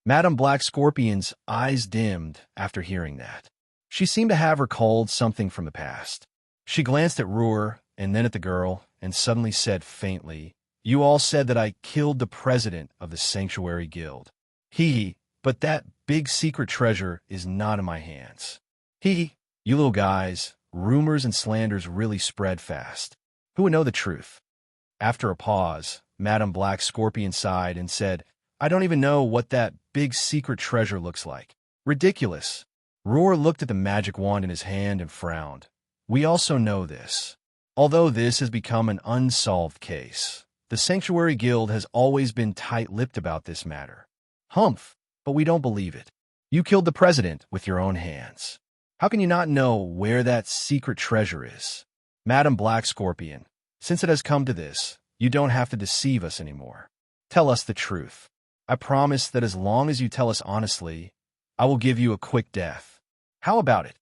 Madame Black Scorpion's eyes dimmed after hearing that. She seemed to have recalled something from the past. She glanced at Roar and then at the girl and suddenly said faintly, "You all said that I killed the president of the Sanctuary Guild. Hee, but that big secret treasure is not in my hands. Hee, you little guys, rumors and slanders really spread fast. Who would know the truth?" After a pause, Madame Black Scorpion sighed and said, "I don't even know what that big secret treasure looks like. Ridiculous." Roar looked at the magic wand in his hand and frowned. "We also know this. Although this has become an unsolved case, the Sanctuary Guild has always been tight-lipped about this matter. Humph, but we don't believe it. You killed the president with your own hands. How can you not know where that secret treasure is? Madame Black Scorpion, since it has come to this, you don't have to deceive us anymore. Tell us the truth. I promise that as long as you tell us honestly, I will give you a quick death. How about it?"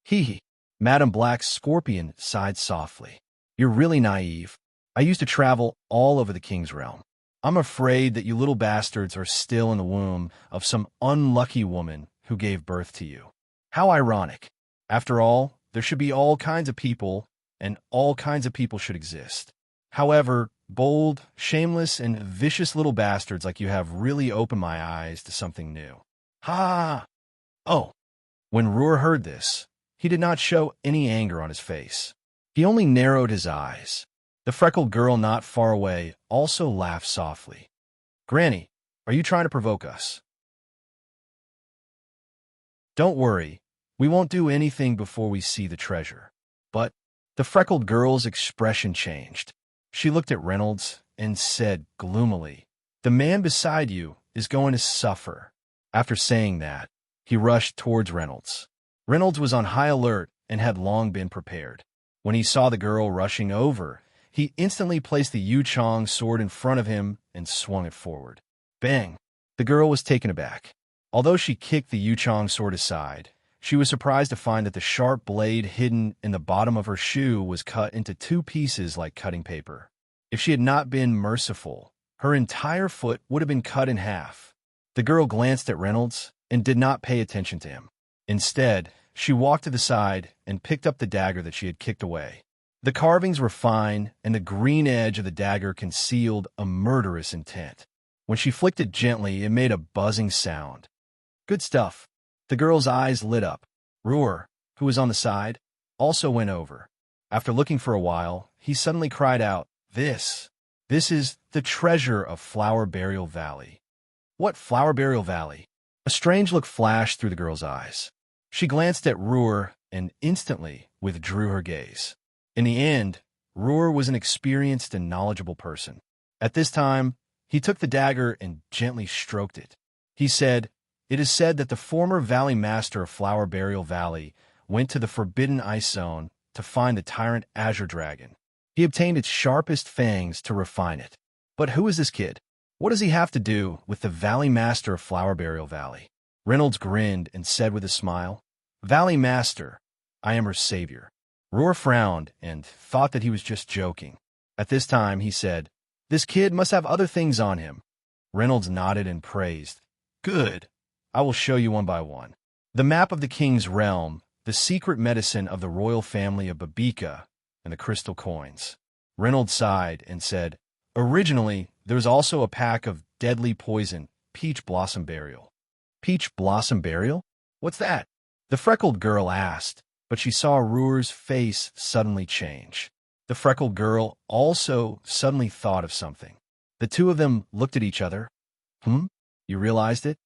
"Hee." Madame Black Scorpion sighed softly. "You're really naive. I used to travel all over the King's Realm. I'm afraid that you little bastards are still in the womb of some unlucky woman who gave birth to you. How ironic. After all, there should be all kinds of people, and all kinds of people should exist. However, bold, shameless, and vicious little bastards like you have really opened my eyes to something new. Ha! Oh." When Roar heard this, he did not show any anger on his face. He only narrowed his eyes. The freckled girl not far away also laughed softly. "Granny, are you trying to provoke us?" "Don't worry, we won't do anything before we see the treasure." But the freckled girl's expression changed. She looked at Reynolds and said gloomily, "The man beside you is going to suffer." After saying that, he rushed towards Reynolds. Reynolds was on high alert and had long been prepared. When he saw the girl rushing over, he instantly placed the Yu-Chang sword in front of him and swung it forward. Bang! The girl was taken aback. Although she kicked the Yu-Chang sword aside, she was surprised to find that the sharp blade hidden in the bottom of her shoe was cut into 2 pieces like cutting paper. If she had not been merciful, her entire foot would have been cut in half. The girl glanced at Reynolds and did not pay attention to him. Instead, she walked to the side and picked up the dagger that she had kicked away. The carvings were fine, and the green edge of the dagger concealed a murderous intent. When she flicked it gently, it made a buzzing sound. "Good stuff." The girl's eyes lit up. Roar, who was on the side, also went over. After looking for a while, he suddenly cried out, This is the treasure of Flower Burial Valley." "What Flower Burial Valley?" A strange look flashed through the girl's eyes. She glanced at Roar and instantly withdrew her gaze. In the end, Roar was an experienced and knowledgeable person. At this time, he took the dagger and gently stroked it. He said, "It is said that the former Valley Master of Flower Burial Valley went to the Forbidden Ice Zone to find the tyrant Azure Dragon. He obtained its sharpest fangs to refine it. But who is this kid? What does he have to do with the Valley Master of Flower Burial Valley?" Reynolds grinned and said with a smile, "Valley Master, I am her savior." Roar frowned and thought that he was just joking. At this time, he said, "This kid must have other things on him." Reynolds nodded and praised. "Good. I will show you one by one. The map of the king's realm, the secret medicine of the royal family of Babika, and the crystal coins." Reynolds sighed and said, "Originally, there was also a pack of deadly poison, peach blossom burial." "Peach blossom burial? What's that?" the freckled girl asked, but she saw Roar's face suddenly change. The freckled girl also suddenly thought of something. The two of them looked at each other. You realized it?"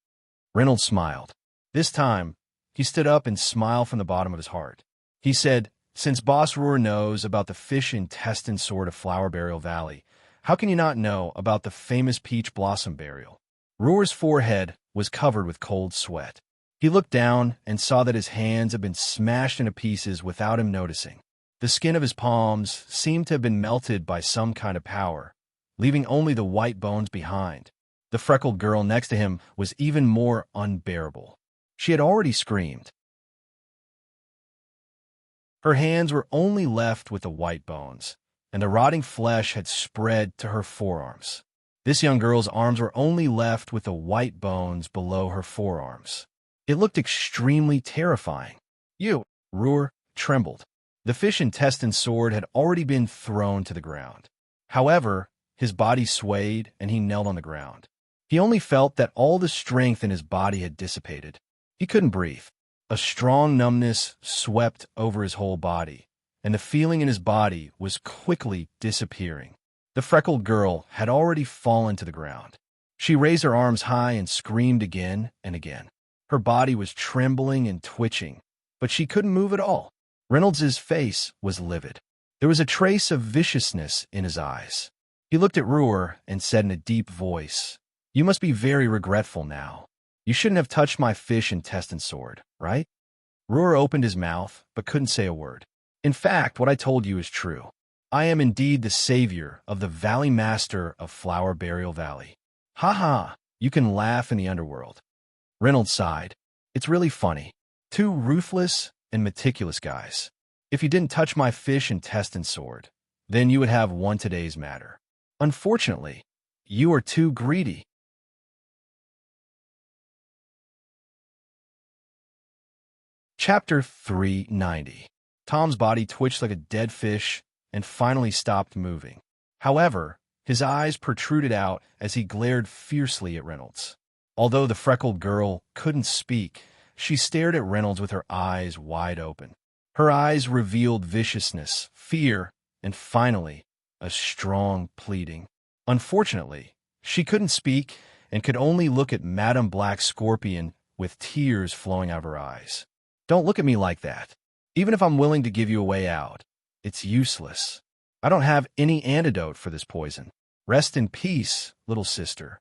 Reynolds smiled. This time, he stood up and smiled from the bottom of his heart. He said, "Since Boss Roar knows about the fish intestine sword of Flower Burial Valley, how can you not know about the famous peach blossom burial?" Roar's forehead was covered with cold sweat. He looked down and saw that his hands had been smashed into pieces without him noticing. The skin of his palms seemed to have been melted by some kind of power, leaving only the white bones behind. The freckled girl next to him was even more unbearable. She had already screamed. Her hands were only left with the white bones, and the rotting flesh had spread to her forearms. This young girl's arms were only left with the white bones below her forearms. It looked extremely terrifying. Roar trembled. The fish intestine sword had already been thrown to the ground. However, his body swayed and he knelt on the ground. He only felt that all the strength in his body had dissipated. He couldn't breathe. A strong numbness swept over his whole body, and the feeling in his body was quickly disappearing. The freckled girl had already fallen to the ground. She raised her arms high and screamed again and again. Her body was trembling and twitching, but she couldn't move at all. Reynolds's face was livid. There was a trace of viciousness in his eyes. He looked at Roar and said in a deep voice, "You must be very regretful now. You shouldn't have touched my fish intestine sword, right?" Roar opened his mouth, but couldn't say a word. "In fact, what I told you is true. I am indeed the savior of the Valley Master of Flower Burial Valley. Ha ha, you can laugh in the underworld." Reynolds sighed. "It's really funny. Two ruthless and meticulous guys. If you didn't touch my fish intestine sword, then you would have won today's matter. Unfortunately, you are too greedy." Chapter 390. Tom's body twitched like a dead fish and finally stopped moving. However, his eyes protruded out as he glared fiercely at Reynolds. Although the freckled girl couldn't speak, she stared at Reynolds with her eyes wide open. Her eyes revealed viciousness, fear, and finally, a strong pleading. Unfortunately, she couldn't speak and could only look at Madame Black Scorpion with tears flowing out of her eyes. "Don't look at me like that. Even if I'm willing to give you a way out, it's useless. I don't have any antidote for this poison. Rest in peace, little sister."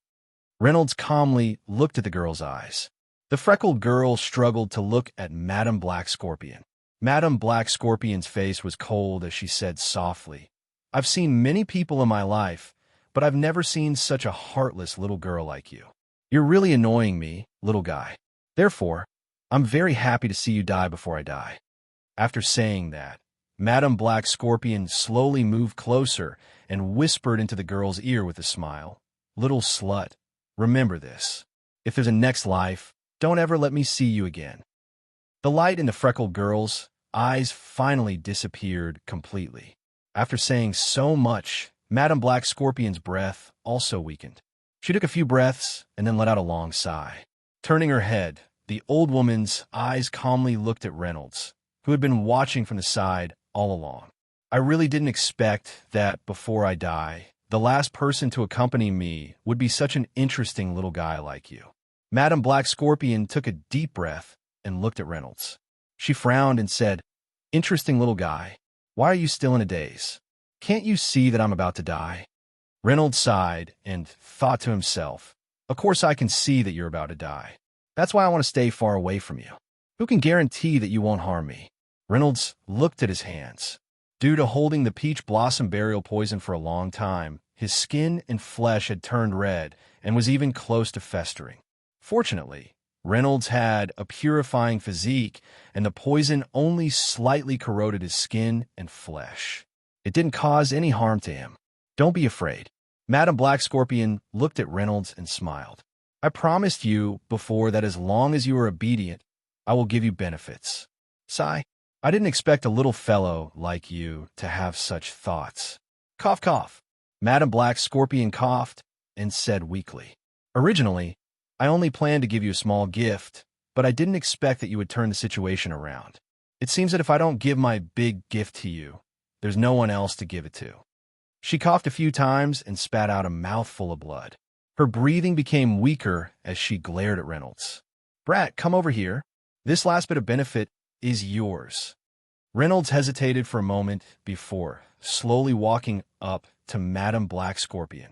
Reynolds calmly looked at the girl's eyes. The freckled girl struggled to look at Madame Black Scorpion. Madame Black Scorpion's face was cold as she said softly, "I've seen many people in my life, but I've never seen such a heartless little girl like you. You're really annoying me, little guy. Therefore, I'm very happy to see you die before I die." After saying that, Madame Black Scorpion slowly moved closer and whispered into the girl's ear with a smile, "Little slut, remember this. If there's a next life, don't ever let me see you again." The light in the freckled girl's eyes finally disappeared completely. After saying so much, Madame Black Scorpion's breath also weakened. She took a few breaths and then let out a long sigh. Turning her head, the old woman's eyes calmly looked at Reynolds, who had been watching from the side all along. "I really didn't expect that before I die, the last person to accompany me would be such an interesting little guy like you." Madame Black Scorpion took a deep breath and looked at Reynolds. She frowned and said, "Interesting little guy. Why are you still in a daze?" Can't you see that I'm about to die? Reynolds sighed and thought to himself, of course I can see that you're about to die. That's why I want to stay far away from you. Who can guarantee that you won't harm me? Reynolds looked at his hands. Due to holding the peach blossom burial poison for a long time, his skin and flesh had turned red and was even close to festering. Fortunately, Reynolds had a purifying physique, and the poison only slightly corroded his skin and flesh. It didn't cause any harm to him. Don't be afraid. Madam Black Scorpion looked at Reynolds and smiled. I promised you before that as long as you are obedient, I will give you benefits. Sigh. I didn't expect a little fellow like you to have such thoughts. Cough, cough. Madam Black Scorpion coughed and said weakly, originally, I only planned to give you a small gift, but I didn't expect that you would turn the situation around. It seems that if I don't give my big gift to you, there's no one else to give it to. She coughed a few times and spat out a mouthful of blood. Her breathing became weaker as she glared at Reynolds. Brat, come over here. This last bit of benefit is yours. Reynolds hesitated for a moment before slowly walking up to Madam Black Scorpion.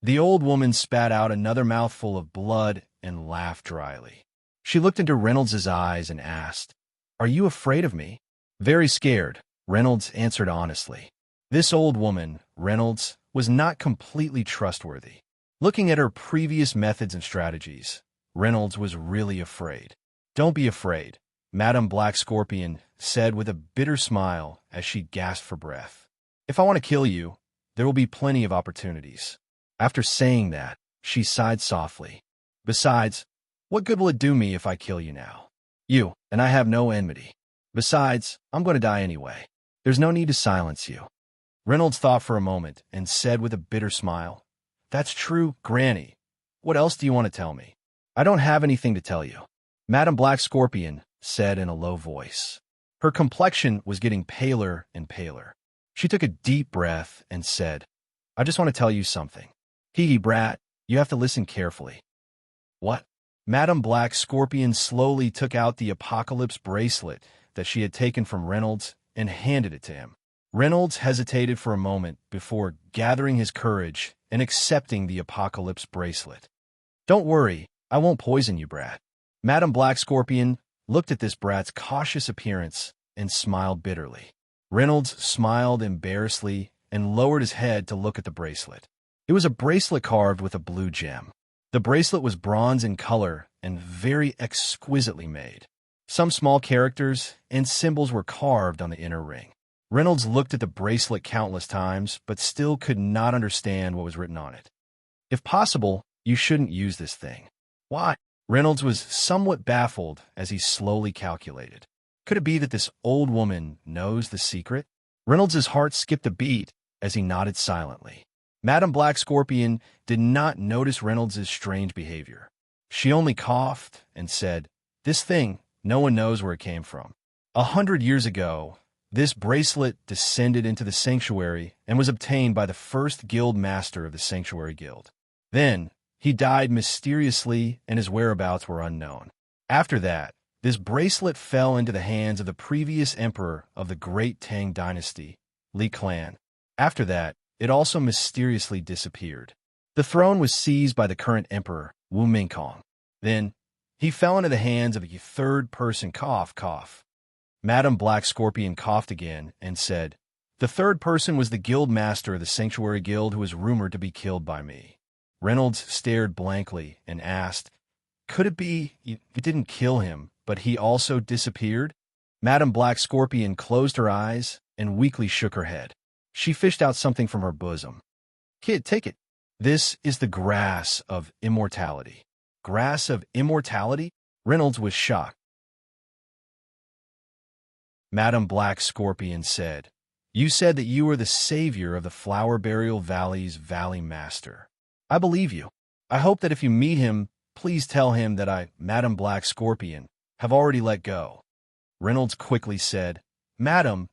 The old woman spat out another mouthful of blood and laughed dryly. She looked into Reynolds' eyes and asked, Are you afraid of me? Very scared, Reynolds answered honestly. This old woman, Reynolds, was not completely trustworthy. Looking at her previous methods and strategies, Reynolds was really afraid. Don't be afraid, Madam Black Scorpion said with a bitter smile as she gasped for breath. If I want to kill you, there will be plenty of opportunities. After saying that, she sighed softly. Besides, what good will it do me if I kill you now? You and I have no enmity. Besides, I'm going to die anyway. There's no need to silence you. Reynolds thought for a moment and said with a bitter smile, That's true, Granny. What else do you want to tell me? I don't have anything to tell you, Madam Black Scorpion said in a low voice. Her complexion was getting paler and paler. She took a deep breath and said, I just want to tell you something. Hee brat, you have to listen carefully. What? Madam Black Scorpion slowly took out the apocalypse bracelet that she had taken from Reynolds and handed it to him. Reynolds hesitated for a moment before gathering his courage and accepting the apocalypse bracelet. Don't worry, I won't poison you, brat. Madam Black Scorpion looked at this brat's cautious appearance and smiled bitterly. Reynolds smiled embarrassedly and lowered his head to look at the bracelet. It was a bracelet carved with a blue gem. The bracelet was bronze in color and very exquisitely made. Some small characters and symbols were carved on the inner ring. Reynolds looked at the bracelet countless times, but still could not understand what was written on it. If possible, you shouldn't use this thing. Why? Reynolds was somewhat baffled as he slowly calculated. Could it be that this old woman knows the secret? Reynolds' heart skipped a beat as he nodded silently. Madam Black Scorpion did not notice Reynolds' strange behavior. She only coughed and said, This thing, no one knows where it came from. 100 years ago, this bracelet descended into the sanctuary and was obtained by the first guild master of the Sanctuary Guild. Then, he died mysteriously and his whereabouts were unknown. After that, this bracelet fell into the hands of the previous emperor of the Great Tang Dynasty, Li Clan. After that, it also mysteriously disappeared. The throne was seized by the current emperor, Wu Mingkong. Then, he fell into the hands of a third-person cough. Madam Black Scorpion coughed again and said, The third person was the guild master of the Sanctuary Guild who was rumored to be killed by me. Reynolds stared blankly and asked, Could it be you didn't kill him, but he also disappeared? Madam Black Scorpion closed her eyes and weakly shook her head. She fished out something from her bosom. Kid, take it. This is the grass of immortality. Grass of immortality? Reynolds was shocked. Madam Black Scorpion said, You said that you were the savior of the Flower Burial Valley's Valley Master. I believe you. I hope that if you meet him, please tell him that I, Madam Black Scorpion, have already let go. Reynolds quickly said, Madam,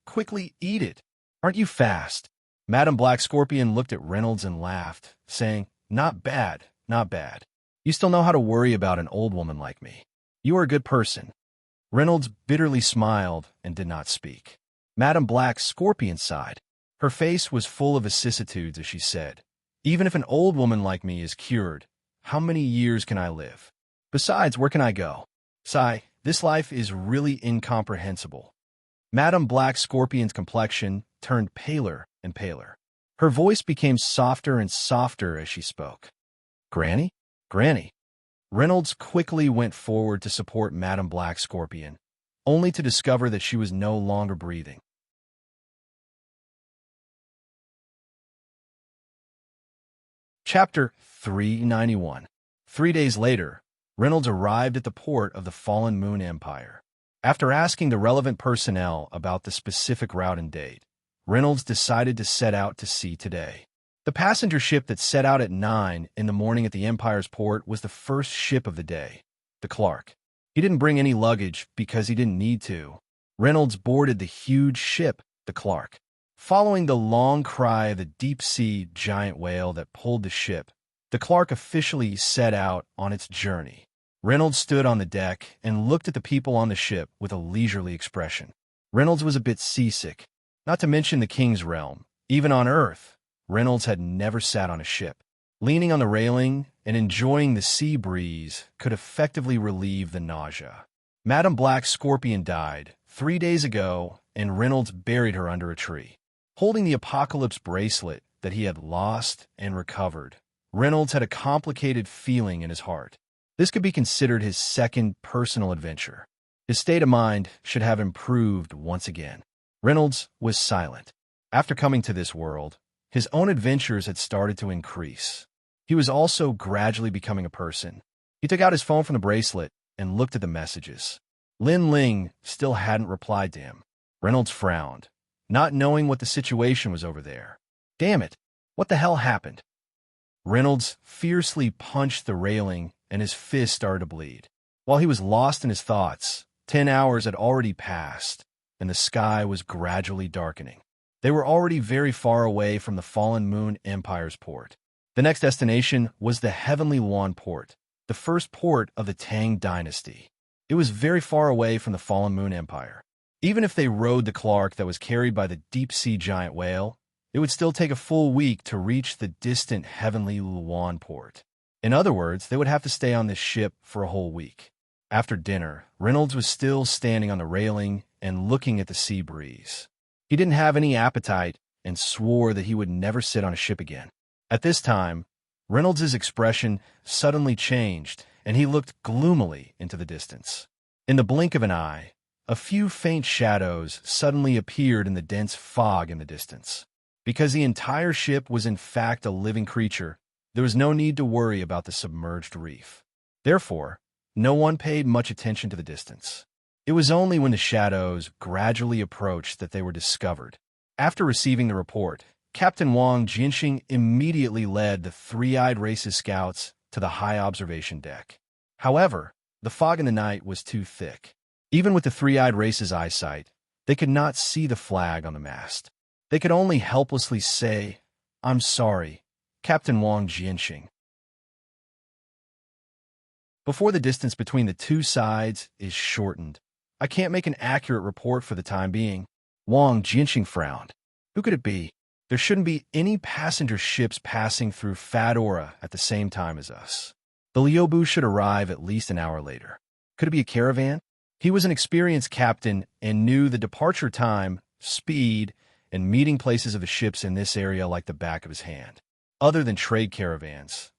quickly eat it. Aren't you fast? Madam Black Scorpion looked at Reynolds and laughed, saying, Not bad, not bad. You still know how to worry about an old woman like me. You are a good person. Reynolds bitterly smiled and did not speak. Madame Black's scorpion sighed. Her face was full of vicissitudes as she said, "Even if an old woman like me is cured, how many years can I live? Besides, where can I go? Sigh, this life is really incomprehensible." Madame Black Scorpion's complexion turned paler and paler. Her voice became softer and softer as she spoke. "Granny? Granny." Reynolds quickly went forward to support Madame Black Scorpion, only to discover that she was no longer breathing. Chapter 391. 3 days later, Reynolds arrived at the port of the Fallen Moon Empire. After asking the relevant personnel about the specific route and date, Reynolds decided to set out to sea today. The passenger ship that set out at 9 in the morning at the Empire's port was the first ship of the day, the Clark. He didn't bring any luggage because he didn't need to. Reynolds boarded the huge ship, the Clark. Following the long cry of the deep-sea giant whale that pulled the ship, the Clark officially set out on its journey. Reynolds stood on the deck and looked at the people on the ship with a leisurely expression. Reynolds was a bit seasick, not to mention the King's realm. Even on Earth, Reynolds had never sat on a ship. Leaning on the railing and enjoying the sea breeze could effectively relieve the nausea. Madame Black Scorpion died 3 days ago, and Reynolds buried her under a tree. Holding the Apocalypse bracelet that he had lost and recovered, Reynolds had a complicated feeling in his heart. This could be considered his second personal adventure. His state of mind should have improved once again. Reynolds was silent. After coming to this world, his own adventures had started to increase. He was also gradually becoming a person. He took out his phone from the bracelet and looked at the messages. Lin Ling still hadn't replied to him. Reynolds frowned, not knowing what the situation was over there. Damn it, what the hell happened? Reynolds fiercely punched the railing and his fist started to bleed. While he was lost in his thoughts, 10 hours had already passed, and the sky was gradually darkening. They were already very far away from the Fallen Moon Empire's port. The next destination was the Heavenly Lawn port, the first port of the Tang dynasty. It was very far away from the Fallen Moon Empire. Even if they rode the Clark that was carried by the deep-sea giant whale, it would still take a full week to reach the distant Heavenly Luan port. In other words, they would have to stay on this ship for a whole week. After dinner, Reynolds was still standing on the railing and looking at the sea breeze. He didn't have any appetite and swore that he would never sit on a ship again. At this time, Reynolds' expression suddenly changed, and he looked gloomily into the distance. In the blink of an eye, a few faint shadows suddenly appeared in the dense fog in the distance. Because the entire ship was in fact a living creature, there was no need to worry about the submerged reef. Therefore, no one paid much attention to the distance. It was only when the shadows gradually approached that they were discovered. After receiving the report, Captain Wang Jianxing immediately led the three-eyed race's scouts to the high observation deck. However, the fog in the night was too thick. Even with the three-eyed race's eyesight, they could not see the flag on the mast. They could only helplessly say, "I'm sorry, Captain Wang Jianxing." Before the distance between the two sides is shortened, I can't make an accurate report for the time being. Wang Jianxing frowned. Who could it be? There shouldn't be any passenger ships passing through Fadora at the same time as us. The Liubu should arrive at least an hour later. Could it be a caravan? He was an experienced captain and knew the departure time, speed, and meeting places of the ships in this area like the back of his hand. Other than trade caravans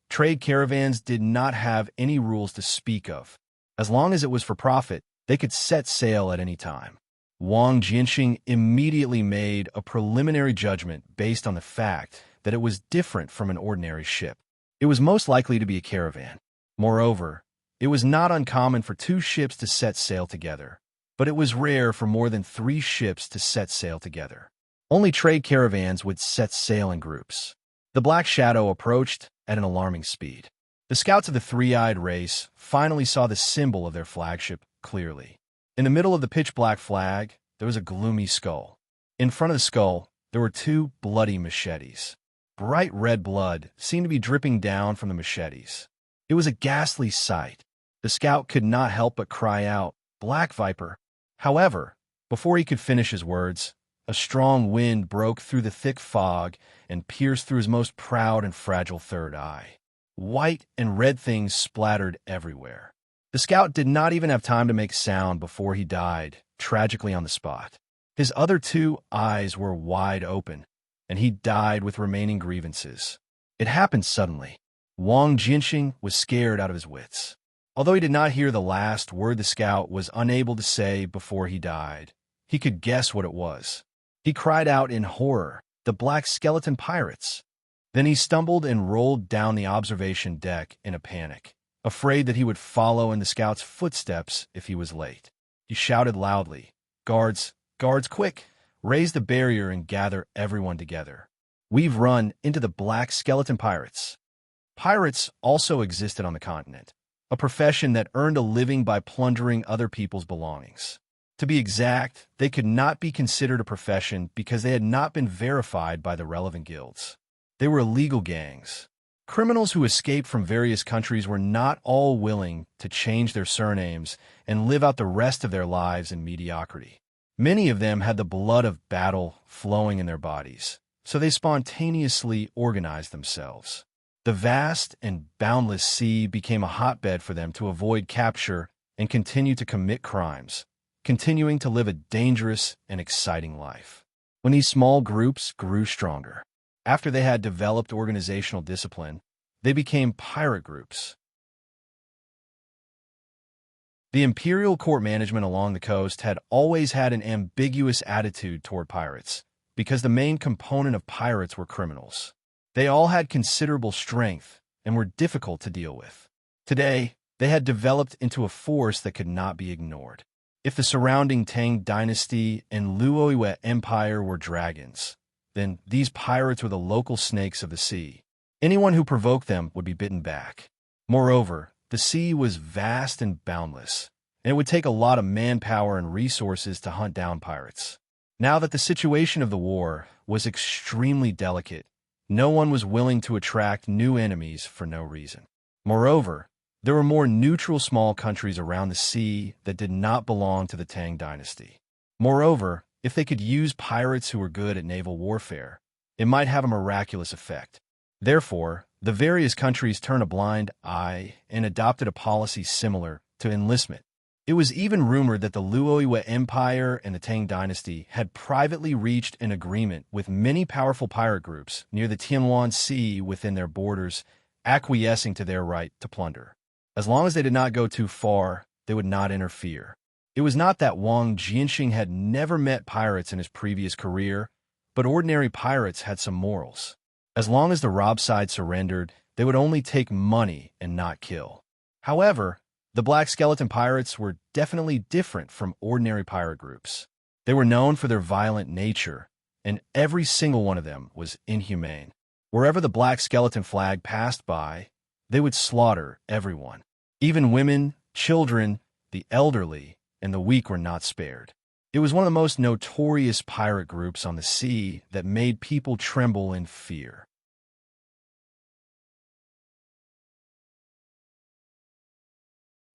did not have any rules to speak of. As long as it was for profit, they could set sail at any time. Wang Jianxing immediately made a preliminary judgment based on the fact that it was different from an ordinary ship. It was most likely to be a caravan. Moreover, it was not uncommon for 2 ships to set sail together, but it was rare for more than 3 ships to set sail together. Only trade caravans would set sail in groups. The Black Shadow approached at an alarming speed. The scouts of the three-eyed race finally saw the symbol of their flagship clearly. In the middle of the pitch-black flag, there was a gloomy skull. In front of the skull, there were 2 bloody machetes. Bright red blood seemed to be dripping down from the machetes. It was a ghastly sight. The scout could not help but cry out, "Black Viper!" However, before he could finish his words, A strong wind broke through the thick fog and pierced through his most proud and fragile third eye. White and red things splattered everywhere. The scout did not even have time to make sound before he died, tragically on the spot. His other two eyes were wide open, and he died with remaining grievances. It happened suddenly. Wang Jinxing was scared out of his wits. Although he did not hear the last word the scout was unable to say before he died, he could guess what it was. He cried out in horror, "The black skeleton pirates!" Then he stumbled and rolled down the observation deck in a panic, afraid that he would follow in the scout's footsteps if he was late. He shouted loudly, "Guards, guards, quick! Raise the barrier and gather everyone together. We've run into the black skeleton pirates." Pirates also existed on the continent, a profession that earned a living by plundering other people's belongings. To be exact, they could not be considered a profession because they had not been verified by the relevant guilds. They were illegal gangs. Criminals who escaped from various countries were not all willing to change their surnames and live out the rest of their lives in mediocrity. Many of them had the blood of battle flowing in their bodies, so they spontaneously organized themselves. The vast and boundless sea became a hotbed for them to avoid capture and continue to commit crimes, continuing to live a dangerous and exciting life. When these small groups grew stronger, after they had developed organizational discipline, they became pirate groups. The imperial court management along the coast had always had an ambiguous attitude toward pirates, because the main component of pirates were criminals. They all had considerable strength and were difficult to deal with. Today, they had developed into a force that could not be ignored. If the surrounding Tang dynasty and Luoyue Empire were dragons, then these pirates were the local snakes of the sea. Anyone who provoked them would be bitten back. Moreover, the sea was vast and boundless, and it would take a lot of manpower and resources to hunt down pirates. Now that the situation of the war was extremely delicate, no one was willing to attract new enemies for no reason. Moreover, there were more neutral small countries around the sea that did not belong to the Tang dynasty. Moreover, if they could use pirates who were good at naval warfare, it might have a miraculous effect. Therefore, the various countries turned a blind eye and adopted a policy similar to enlistment. It was even rumored that the Luoyue Empire and the Tang dynasty had privately reached an agreement with many powerful pirate groups near the Tianwan Sea within their borders, acquiescing to their right to plunder. As long as they did not go too far, they would not interfere. It was not that Wang Jinxing had never met pirates in his previous career, but ordinary pirates had some morals. As long as the rob side surrendered, they would only take money and not kill. However, the Black Skeleton Pirates were definitely different from ordinary pirate groups. They were known for their violent nature, and every single one of them was inhumane. Wherever the Black Skeleton flag passed by, they would slaughter everyone. Even women, children, the elderly, and the weak were not spared. It was one of the most notorious pirate groups on the sea that made people tremble in fear.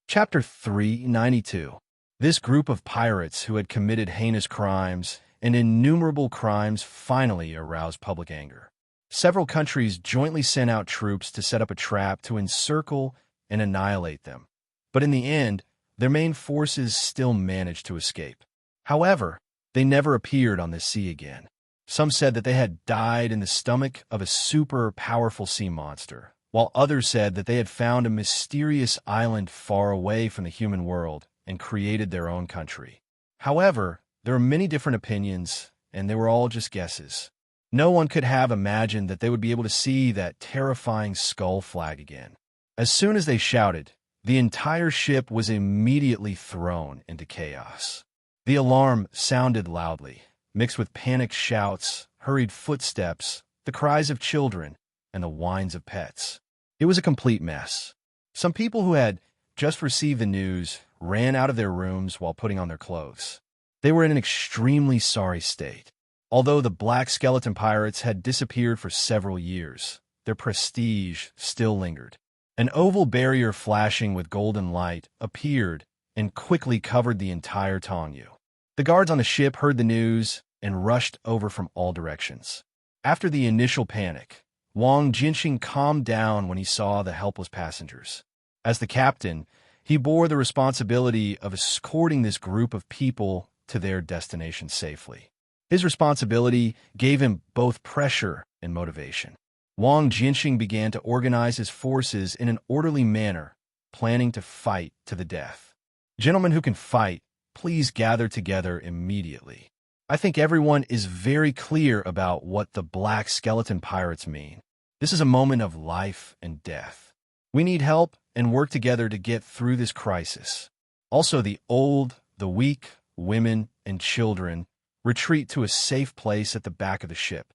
Chapter 392. This group of pirates who had committed heinous crimes and innumerable crimes finally aroused public anger. Several countries jointly sent out troops to set up a trap to encircle and annihilate them. But in the end, their main forces still managed to escape. However, they never appeared on the sea again. Some said that they had died in the stomach of a super powerful sea monster, while others said that they had found a mysterious island far away from the human world and created their own country. However, there are many different opinions, and they were all just guesses. No one could have imagined that they would be able to see that terrifying skull flag again. As soon as they shouted, the entire ship was immediately thrown into chaos. The alarm sounded loudly, mixed with panicked shouts, hurried footsteps, the cries of children, and the whines of pets. It was a complete mess. Some people who had just received the news ran out of their rooms while putting on their clothes. They were in an extremely sorry state. Although the Black Skeleton Pirates had disappeared for several years, their prestige still lingered. An oval barrier flashing with golden light appeared and quickly covered the entire Tongyu. The guards on the ship heard the news and rushed over from all directions. After the initial panic, Wang Jinxing calmed down when he saw the helpless passengers. As the captain, he bore the responsibility of escorting this group of people to their destination safely. His responsibility gave him both pressure and motivation. Wang Jinxing began to organize his forces in an orderly manner, planning to fight to the death. Gentlemen who can fight, please gather together immediately. I think everyone is very clear about what the black skeleton pirates mean. This is a moment of life and death. We need help and work together to get through this crisis. Also, the old, the weak, women, and children retreat to a safe place at the back of the ship.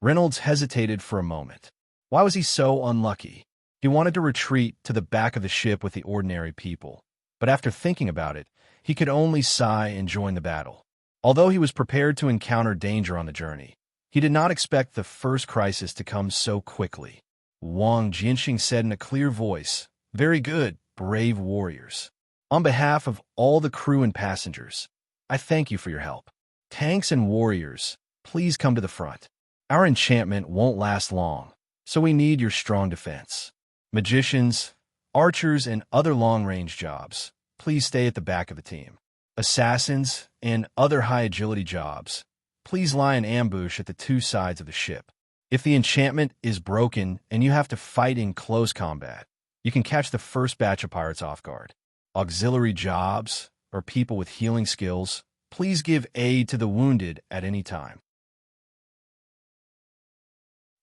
Reynolds hesitated for a moment. Why was he so unlucky? He wanted to retreat to the back of the ship with the ordinary people, but after thinking about it, he could only sigh and join the battle. Although he was prepared to encounter danger on the journey, he did not expect the first crisis to come so quickly. Wang Jinxing said in a clear voice, "Very good, brave warriors. On behalf of all the crew and passengers, I thank you for your help. Tanks and warriors, please come to the front. Our enchantment won't last long, so we need your strong defense. Magicians, archers, and other long-range jobs, please stay at the back of the team. Assassins and other high-agility jobs, please lie in ambush at the two sides of the ship. If the enchantment is broken and you have to fight in close combat, you can catch the first batch of pirates off guard. Auxiliary jobs, or people with healing skills, please give aid to the wounded at any time.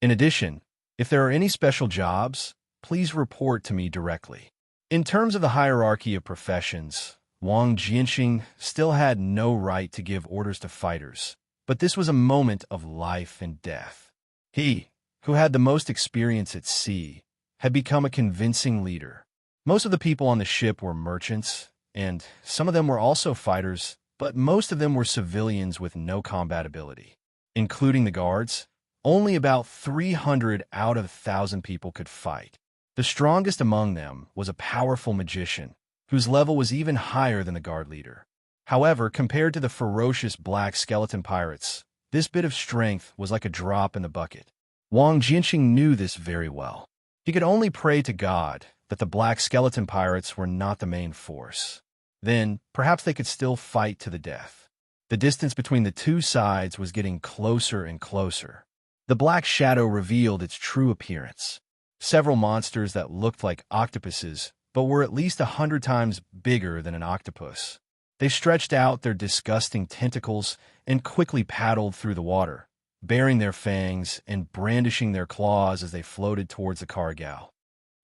In addition, if there are any special jobs, please report to me directly." In terms of the hierarchy of professions, Wang Jinxing still had no right to give orders to fighters, but this was a moment of life and death. He, who had the most experience at sea, had become a convincing leader. Most of the people on the ship were merchants, and some of them were also fighters, but most of them were civilians with no combat ability. Including the guards, only about 300 out of 1,000 people could fight. The strongest among them was a powerful magician, whose level was even higher than the guard leader. However, compared to the ferocious black skeleton pirates, this bit of strength was like a drop in the bucket. Wang Jinxing knew this very well. He could only pray to God that the black skeleton pirates were not the main force. Then, perhaps they could still fight to the death. The distance between the two sides was getting closer and closer. The black shadow revealed its true appearance. Several monsters that looked like octopuses, but were at least 100 times bigger than an octopus. They stretched out their disgusting tentacles and quickly paddled through the water, baring their fangs and brandishing their claws as they floated towards the cargo.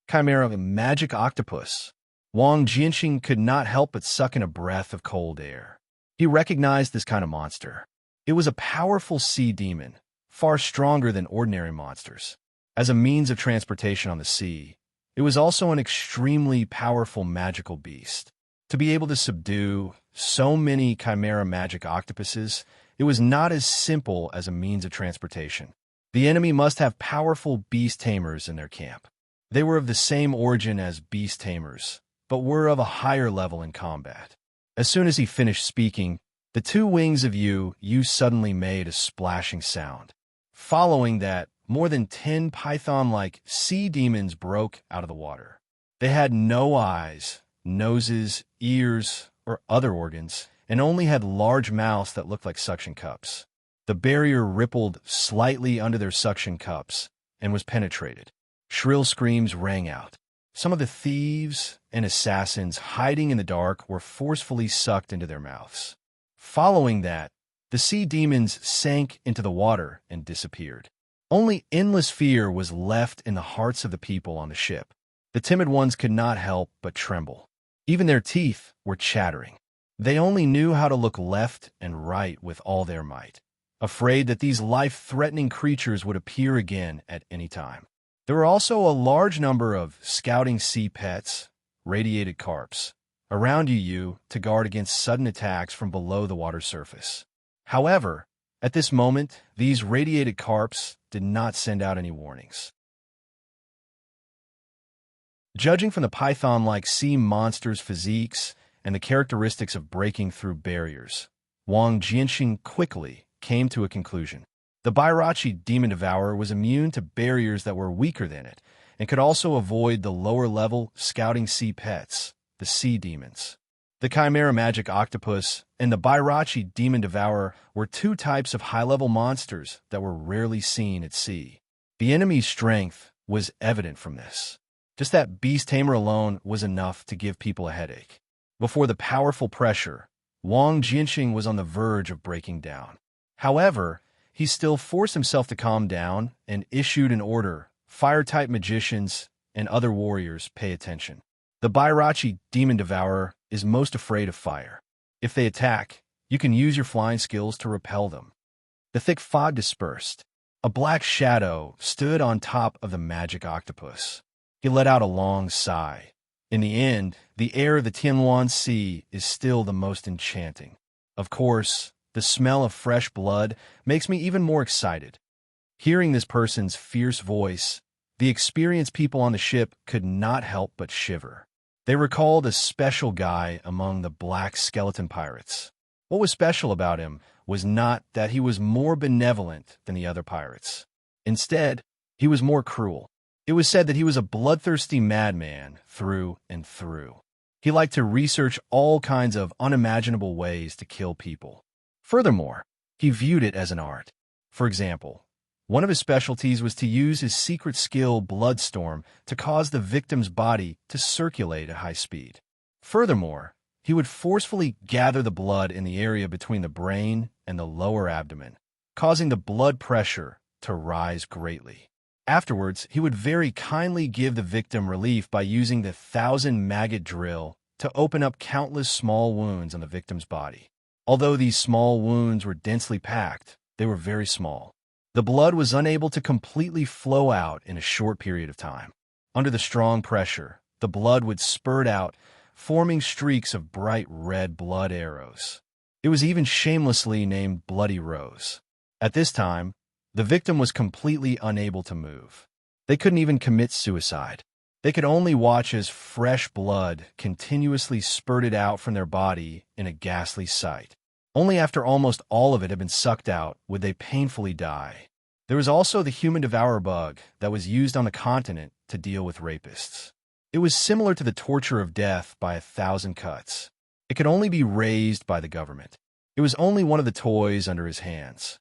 Chimera, a magic octopus. Wang Jinxing could not help but suck in a breath of cold air. He recognized this kind of monster. It was a powerful sea demon, far stronger than ordinary monsters. As a means of transportation on the sea, it was also an extremely powerful magical beast. To be able to subdue so many chimera magic octopuses, it was not as simple as a means of transportation. The enemy must have powerful beast tamers in their camp. They were of the same origin as beast tamers, but were of a higher level in combat. As soon as he finished speaking, the two wings of you suddenly made a splashing sound. Following that, more than 10 python-like sea demons broke out of the water. They had no eyes, noses, ears, or other organs, and only had large mouths that looked like suction cups. The barrier rippled slightly under their suction cups and was penetrated. Shrill screams rang out. Some of the thieves and assassins hiding in the dark were forcefully sucked into their mouths. Following that, the sea demons sank into the water and disappeared. Only endless fear was left in the hearts of the people on the ship. The timid ones could not help but tremble. Even their teeth were chattering. They only knew how to look left and right with all their might, afraid that these life-threatening creatures would appear again at any time. There were also a large number of scouting sea pets, radiated carps, around you to guard against sudden attacks from below the water surface. However, at this moment, these radiated carps did not send out any warnings. Judging from the python-like sea monsters' physiques and the characteristics of breaking through barriers, Wang Jinxing quickly came to a conclusion. The Bairachi demon devourer was immune to barriers that were weaker than it, and could also avoid the lower-level scouting sea pets, the sea demons. The Chimera magic octopus and the Bairachi demon devourer were two types of high-level monsters that were rarely seen at sea. The enemy's strength was evident from this. Just that beast tamer alone was enough to give people a headache. Before the powerful pressure, Wang Jinxing was on the verge of breaking down. However, he still forced himself to calm down and issued an order: fire-type magicians and other warriors, pay attention. The Bairachi demon devourer is most afraid of fire. If they attack, you can use your flying skills to repel them. The thick fog dispersed. A black shadow stood on top of the magic octopus. He let out a long sigh. In the end, the air of the Tianluan Sea is still the most enchanting. Of course, the smell of fresh blood makes me even more excited. Hearing this person's fierce voice, the experienced people on the ship could not help but shiver. They recalled a special guy among the black skeleton pirates. What was special about him was not that he was more benevolent than the other pirates. Instead, he was more cruel. It was said that he was a bloodthirsty madman through and through. He liked to research all kinds of unimaginable ways to kill people. Furthermore, he viewed it as an art. For example, one of his specialties was to use his secret skill, Bloodstorm, to cause the victim's body to circulate at high speed. Furthermore, he would forcefully gather the blood in the area between the brain and the lower abdomen, causing the blood pressure to rise greatly. Afterwards, he would very kindly give the victim relief by using the 1,000-maggot drill to open up countless small wounds on the victim's body. Although these small wounds were densely packed, they were very small. The blood was unable to completely flow out in a short period of time. Under the strong pressure, the blood would spurt out, forming streaks of bright red blood arrows. It was even shamelessly named Bloody Rose. At this time, the victim was completely unable to move. They couldn't even commit suicide. They could only watch as fresh blood continuously spurted out from their body in a ghastly sight. Only after almost all of it had been sucked out would they painfully die. There was also the human devourer bug that was used on the continent to deal with rapists. It was similar to the torture of death by 1,000 cuts. It could only be raised by the government. It was only one of the toys under his hands.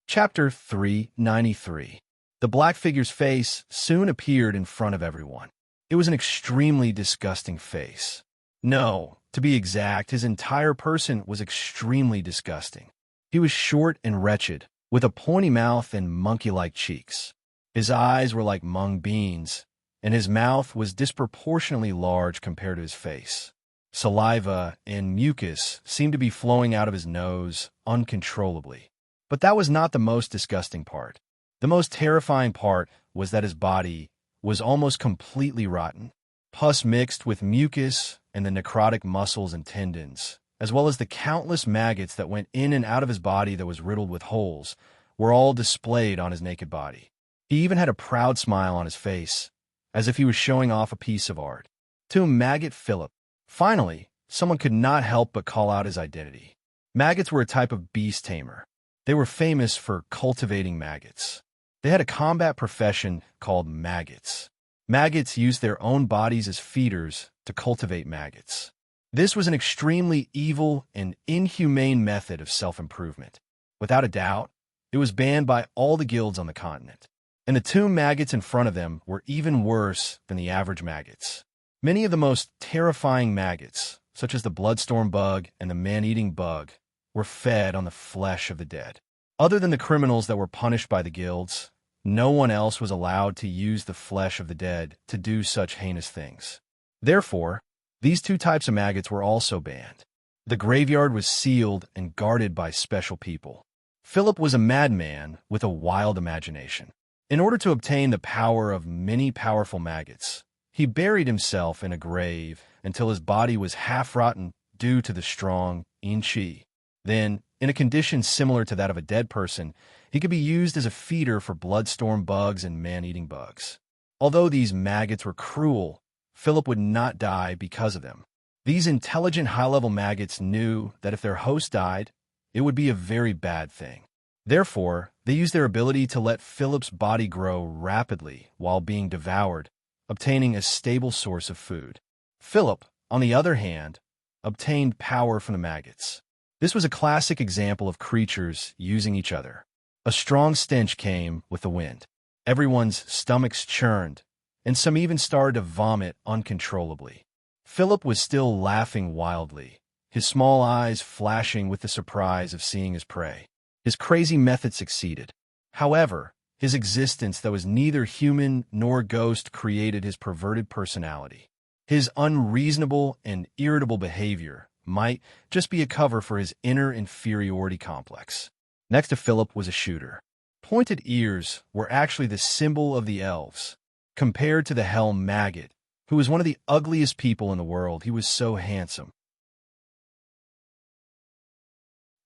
Chapter 393. The black figure's face soon appeared in front of everyone. It was an extremely disgusting face. No, to be exact, his entire person was extremely disgusting. He was short and wretched, with a pointy mouth and monkey-like cheeks. His eyes were like mung beans, and his mouth was disproportionately large compared to his face. Saliva and mucus seemed to be flowing out of his nose uncontrollably. But that was not the most disgusting part. The most terrifying part was that his body was almost completely rotten. Pus mixed with mucus and the necrotic muscles and tendons, as well as the countless maggots that went in and out of his body that was riddled with holes, were all displayed on his naked body. He even had a proud smile on his face, as if he was showing off a piece of art. To Maggot Philip. Finally, someone could not help but call out his identity. Maggots were a type of beast tamer. They were famous for cultivating maggots. They had a combat profession called maggots. Maggots used their own bodies as feeders to cultivate maggots. This was an extremely evil and inhumane method of self-improvement. Without a doubt, it was banned by all the guilds on the continent. And the two maggots in front of them were even worse than the average maggots. Many of the most terrifying maggots, such as the bloodstorm bug and the man-eating bug, were fed on the flesh of the dead. Other than the criminals that were punished by the guilds, no one else was allowed to use the flesh of the dead to do such heinous things. Therefore, these two types of maggots were also banned. The graveyard was sealed and guarded by special people. Philip was a madman with a wild imagination. In order to obtain the power of many powerful maggots, he buried himself in a grave until his body was half-rotten due to the strong yin qi. Then, in a condition similar to that of a dead person, he could be used as a feeder for bloodstorm bugs and man-eating bugs. Although these maggots were cruel, Philip would not die because of them. These intelligent high-level maggots knew that if their host died, it would be a very bad thing. Therefore, they used their ability to let Philip's body grow rapidly while being devoured, obtaining a stable source of food. Philip, on the other hand, obtained power from the maggots. This was a classic example of creatures using each other. A strong stench came with the wind. Everyone's stomachs churned, and some even started to vomit uncontrollably. Philip was still laughing wildly, his small eyes flashing with the surprise of seeing his prey. His crazy method succeeded. However, his existence that was neither human nor ghost created his perverted personality. His unreasonable and irritable behavior might just be a cover for his inner inferiority complex. Next to Philip was a shooter. Pointed ears were actually the symbol of the elves. Compared to the hell maggot, who was one of the ugliest people in the world, he was so handsome.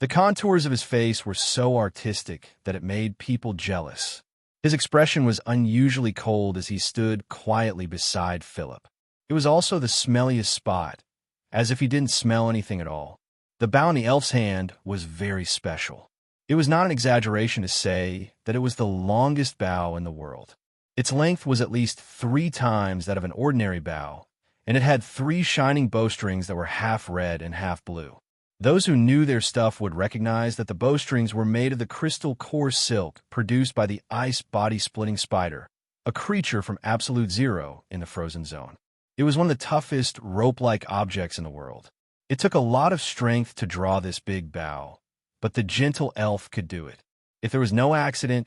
The contours of his face were so artistic that it made people jealous. His expression was unusually cold as he stood quietly beside Philip. It was also the smelliest spot, as if he didn't smell anything at all. The bow in the elf's hand was very special. It was not an exaggeration to say that it was the longest bow in the world. Its length was at least 3 times that of an ordinary bow, and it had 3 shining bowstrings that were half red and half blue. Those who knew their stuff would recognize that the bowstrings were made of the crystal core silk produced by the ice body-splitting spider, a creature from absolute zero in the frozen zone. It was one of the toughest rope-like objects in the world. It took a lot of strength to draw this big bow, but the gentle elf could do it. If there was no accident,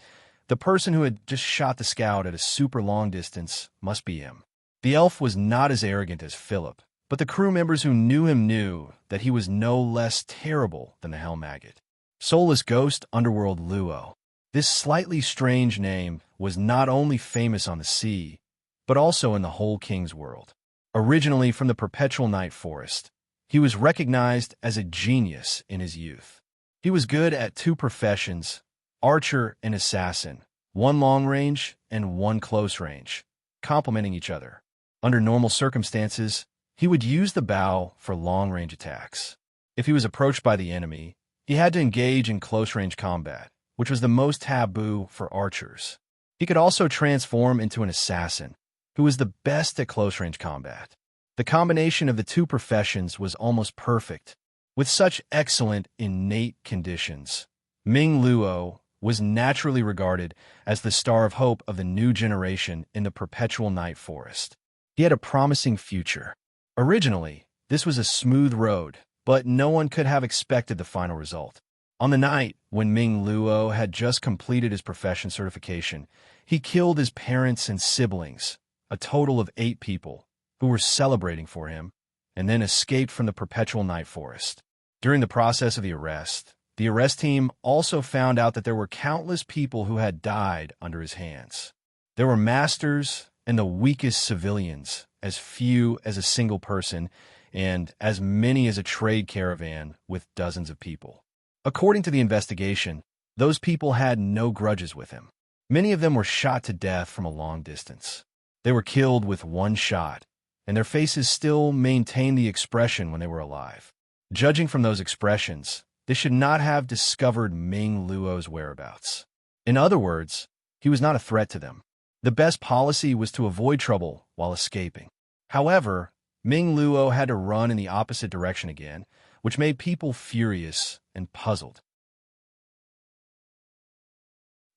the person who had just shot the scout at a super long distance must be him. The elf was not as arrogant as Philip, but the crew members who knew him knew that he was no less terrible than the hell maggot. Soulless Ghost Underworld Luo. This slightly strange name was not only famous on the sea, but also in the whole King's world. Originally from the perpetual night forest, he was recognized as a genius in his youth. He was good at 2 professions, archer and assassin, 1 long range and 1 close range, complementing each other. Under normal circumstances, he would use the bow for long-range attacks. If he was approached by the enemy, he had to engage in close-range combat, which was the most taboo for archers. He could also transform into an assassin, who was the best at close-range combat. The combination of the 2 professions was almost perfect. With such excellent innate conditions, Ming Luo was naturally regarded as the star of hope of the new generation in the perpetual night forest. He had a promising future. Originally, this was a smooth road, but no one could have expected the final result. On the night when Ming Luo had just completed his profession certification, he killed his parents and siblings, a total of 8 people, who were celebrating for him, and then escaped from the perpetual night forest. During the process of the arrest team also found out that there were countless people who had died under his hands. There were masters and the weakest civilians, as few as a single person, and as many as a trade caravan with dozens of people. According to the investigation, those people had no grudges with him. Many of them were shot to death from a long distance. They were killed with 1 shot, and their faces still maintained the expression when they were alive. Judging from those expressions, they should not have discovered Ming Luo's whereabouts. In other words, he was not a threat to them. The best policy was to avoid trouble while escaping. However, Ming Luo had to run in the opposite direction again, which made people furious and puzzled.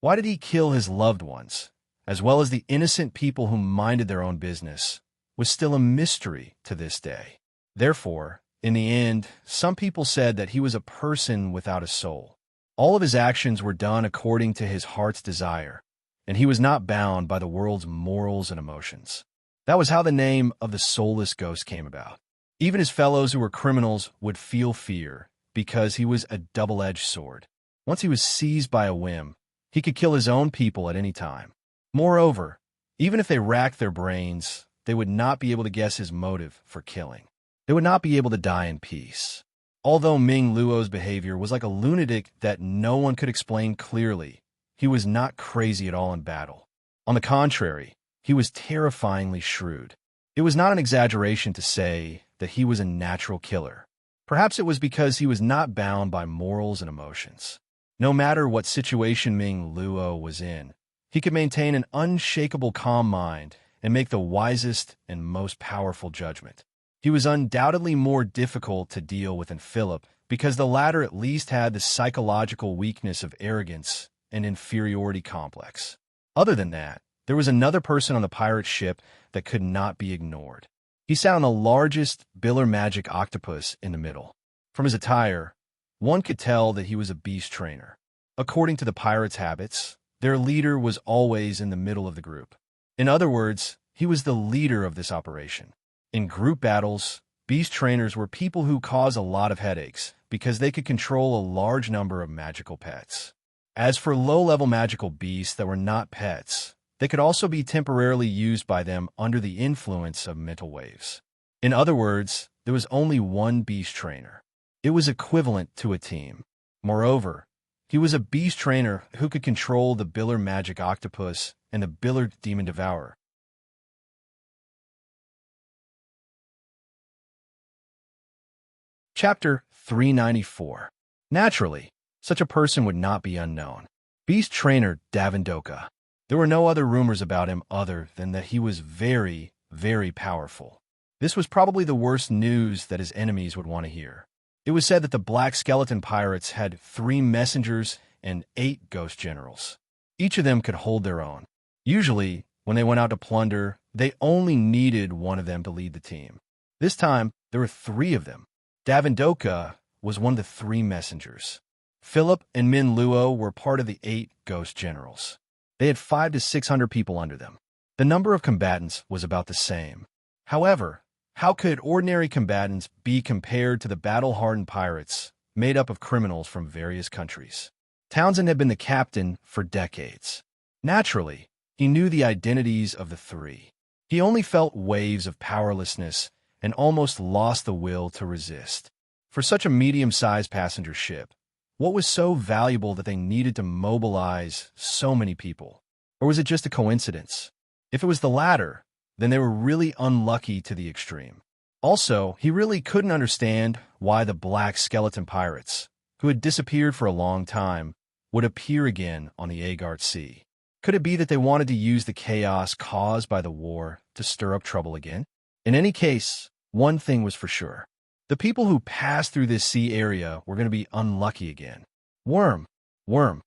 Why did he kill his loved ones, as well as the innocent people who minded their own business, was still a mystery to this day. Therefore, in the end, some people said that he was a person without a soul. All of his actions were done according to his heart's desire, and he was not bound by the world's morals and emotions. That was how the name of the soulless ghost came about. Even his fellows who were criminals would feel fear, because he was a double-edged sword. Once he was seized by a whim, he could kill his own people at any time. Moreover, even if they racked their brains, they would not be able to guess his motive for killing. They would not be able to die in peace. Although Ming Luo's behavior was like a lunatic that no one could explain clearly, he was not crazy at all in battle. On the contrary, he was terrifyingly shrewd. It was not an exaggeration to say that he was a natural killer. Perhaps it was because he was not bound by morals and emotions. No matter what situation Ming Luo was in, he could maintain an unshakable calm mind and make the wisest and most powerful judgment. He was undoubtedly more difficult to deal with than Philip because the latter at least had the psychological weakness of arrogance and inferiority complex. Other than that, there was another person on the pirate ship that could not be ignored. He sat on the largest biller magic octopus in the middle. From his attire, one could tell that he was a beast trainer. According to the pirates' habits, their leader was always in the middle of the group. In other words, he was the leader of this operation. In group battles, beast trainers were people who cause a lot of headaches because they could control a large number of magical pets. As for low-level magical beasts that were not pets, they could also be temporarily used by them under the influence of mental waves. In other words, there was only one beast trainer. It was equivalent to a team. Moreover, he was a beast trainer who could control the biller magic octopus and the biller demon devourer. Chapter 394. Naturally, such a person would not be unknown. Beast trainer Davindoka. There were no other rumors about him other than that he was very, very powerful. This was probably the worst news that his enemies would want to hear. It was said that the Black Skeleton Pirates had 3 messengers and 8 ghost generals. Each of them could hold their own. Usually, when they went out to plunder, they only needed one of them to lead the team. This time, there were 3 of them. Davindoka was one of the 3 messengers. Philip and Min Luo were part of the 8 ghost generals. They had 500 to 600 people under them. The number of combatants was about the same. However, how could ordinary combatants be compared to the battle-hardened pirates made up of criminals from various countries? Townsend had been the captain for decades. Naturally, he knew the identities of the 3. He only felt waves of powerlessness and almost lost the will to resist. For such a medium-sized passenger ship, what was so valuable that they needed to mobilize so many people? Or was it just a coincidence? If it was the latter, then they were really unlucky to the extreme. Also, he really couldn't understand why the Black Skeleton Pirates, who had disappeared for a long time, would appear again on the Agart Sea. Could it be that they wanted to use the chaos caused by the war to stir up trouble again? In any case, one thing was for sure. The people who passed through this sea area were going to be unlucky again. Worm! Worm!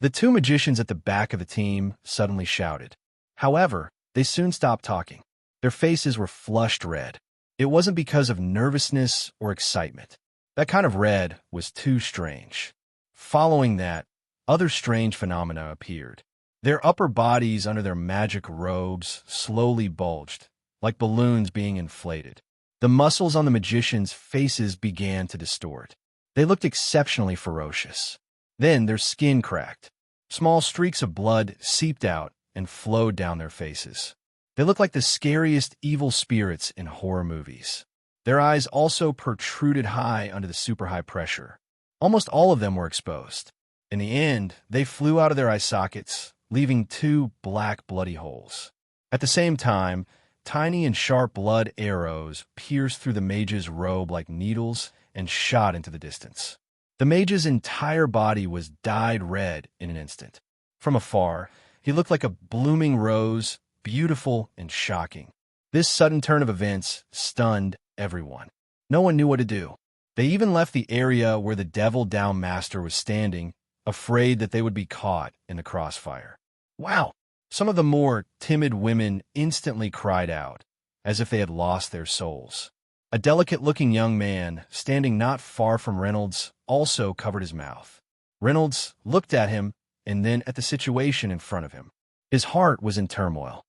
The 2 magicians at the back of the team suddenly shouted. However, they soon stopped talking. Their faces were flushed red. It wasn't because of nervousness or excitement. That kind of red was too strange. Following that, other strange phenomena appeared. Their upper bodies under their magic robes slowly bulged, like balloons being inflated. The muscles on the magicians' faces began to distort. They looked exceptionally ferocious. Then their skin cracked. Small streaks of blood seeped out and flowed down their faces. They looked like the scariest evil spirits in horror movies. Their eyes also protruded high under the super high pressure. Almost all of them were exposed. In the end, they flew out of their eye sockets, leaving 2 black bloody holes. At the same time, tiny and sharp blood arrows pierced through the mage's robe like needles and shot into the distance. The mage's entire body was dyed red in an instant. From afar, he looked like a blooming rose, beautiful and shocking. This sudden turn of events stunned everyone. No one knew what to do. They even left the area where the Devil Down Master was standing, afraid that they would be caught in the crossfire. Wow! Some of the more timid women instantly cried out, as if they had lost their souls. A delicate-looking young man, standing not far from Reynolds, also covered his mouth. Reynolds looked at him and then at the situation in front of him. His heart was in turmoil.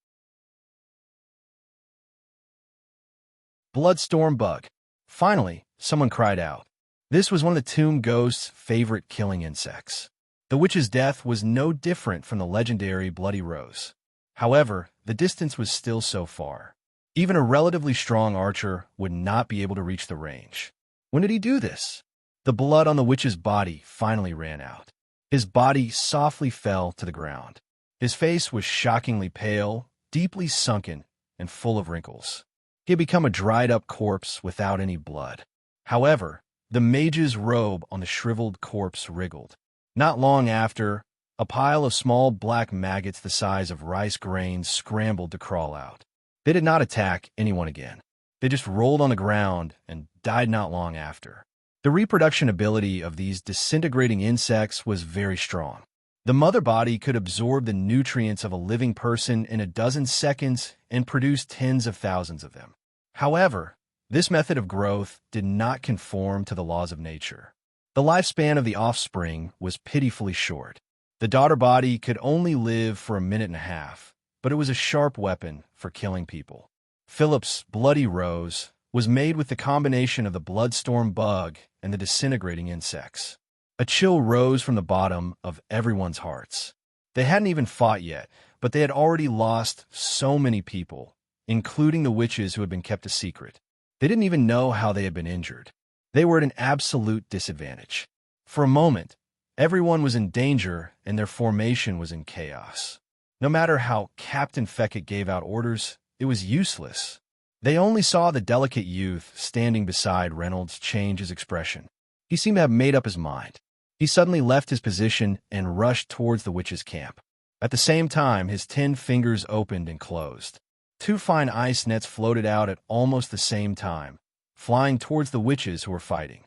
Bloodstorm bug. Finally, someone cried out. This was one of the tomb ghost's favorite killing insects. The witch's death was no different from the legendary Bloody Rose. However, the distance was still so far. Even a relatively strong archer would not be able to reach the range. When did he do this? The blood on the witch's body finally ran out. His body softly fell to the ground. His face was shockingly pale, deeply sunken, and full of wrinkles. He had become a dried-up corpse without any blood. However, the mage's robe on the shriveled corpse wriggled. Not long after, a pile of small black maggots the size of rice grains scrambled to crawl out. They did not attack anyone again. They just rolled on the ground and died not long after. The reproduction ability of these disintegrating insects was very strong. The mother body could absorb the nutrients of a living person in a dozen seconds and produce tens of thousands of them. However, this method of growth did not conform to the laws of nature. The lifespan of the offspring was pitifully short. The daughter body could only live for a minute and a half, but it was a sharp weapon for killing people. Philip's bloody rose was made with the combination of the bloodstorm bug and the disintegrating insects. A chill rose from the bottom of everyone's hearts. They hadn't even fought yet, but they had already lost so many people, including the witches who had been kept a secret. They didn't even know how they had been injured. They were at an absolute disadvantage. For a moment, everyone was in danger and their formation was in chaos. No matter how Captain Feckett gave out orders, it was useless. They only saw the delicate youth standing beside Reynolds change his expression. He seemed to have made up his mind. He suddenly left his position and rushed towards the witch's camp. At the same time, his 10 fingers opened and closed. 2 fine ice nets floated out at almost the same time, flying towards the witches who were fighting.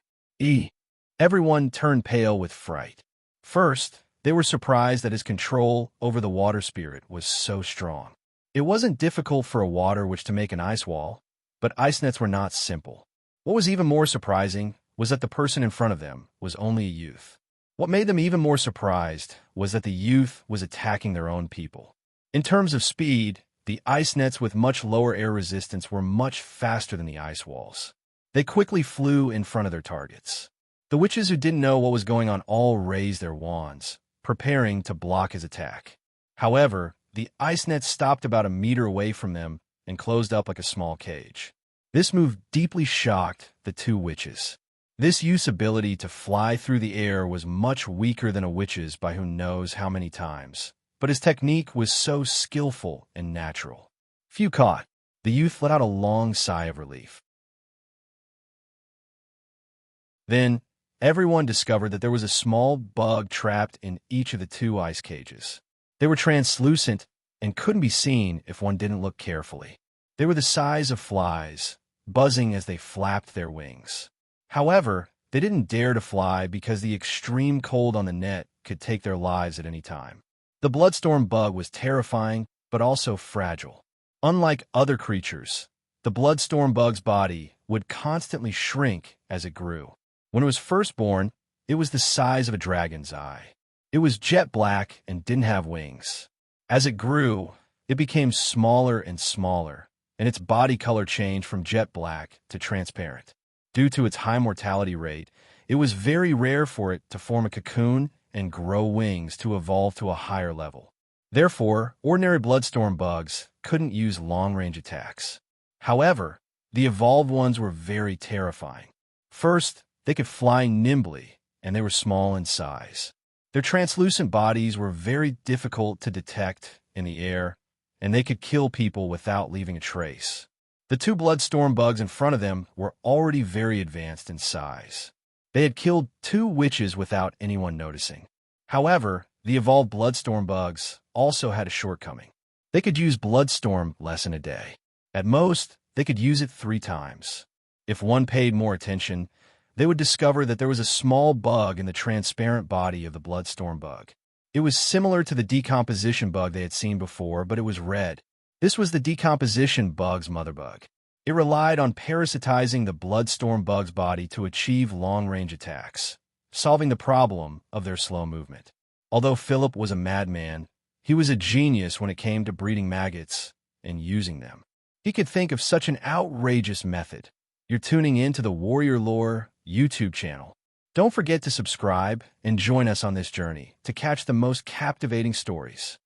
Everyone turned pale with fright. First, they were surprised that his control over the water spirit was so strong. It wasn't difficult for a water witch to make an ice wall, but ice nets were not simple. What was even more surprising was that the person in front of them was only a youth. What made them even more surprised was that the youth was attacking their own people. In terms of speed, the ice nets with much lower air resistance were much faster than the ice walls. They quickly flew in front of their targets. The witches who didn't know what was going on all raised their wands, preparing to block his attack. However, the ice net stopped about a meter away from them and closed up like a small cage. This move deeply shocked the 2 witches. This youth's ability to fly through the air was much weaker than a witch's by who knows how many times, but his technique was so skillful and natural. Few caught. The youth let out a long sigh of relief. Then, everyone discovered that there was a small bug trapped in each of the 2 ice cages. They were translucent and couldn't be seen if one didn't look carefully. They were the size of flies, buzzing as they flapped their wings. However, they didn't dare to fly because the extreme cold on the net could take their lives at any time. The bloodstorm bug was terrifying, but also fragile. Unlike other creatures, the bloodstorm bug's body would constantly shrink as it grew. When it was first born, it was the size of a dragon's eye. It was jet black and didn't have wings. As it grew, it became smaller and smaller, and its body color changed from jet black to transparent. Due to its high mortality rate, it was very rare for it to form a cocoon and grow wings to evolve to a higher level. Therefore, ordinary bloodstorm bugs couldn't use long-range attacks. However, the evolved ones were very terrifying. First, they could fly nimbly, and they were small in size. Their translucent bodies were very difficult to detect in the air, and they could kill people without leaving a trace. The 2 bloodstorm bugs in front of them were already very advanced in size. They had killed 2 witches without anyone noticing. However, the evolved bloodstorm bugs also had a shortcoming. They could use bloodstorm less in a day. At most, they could use it 3 times. If one paid more attention, they would discover that there was a small bug in the transparent body of the bloodstorm bug. It was similar to the decomposition bug they had seen before, but it was red. This was the decomposition bug's mother bug. It relied on parasitizing the bloodstorm bug's body to achieve long-range attacks, solving the problem of their slow movement. Although Philip was a madman, he was a genius when it came to breeding maggots and using them. He could think of such an outrageous method. You're tuning in to the Warrior Lore YouTube channel. Don't forget to subscribe and join us on this journey to catch the most captivating stories.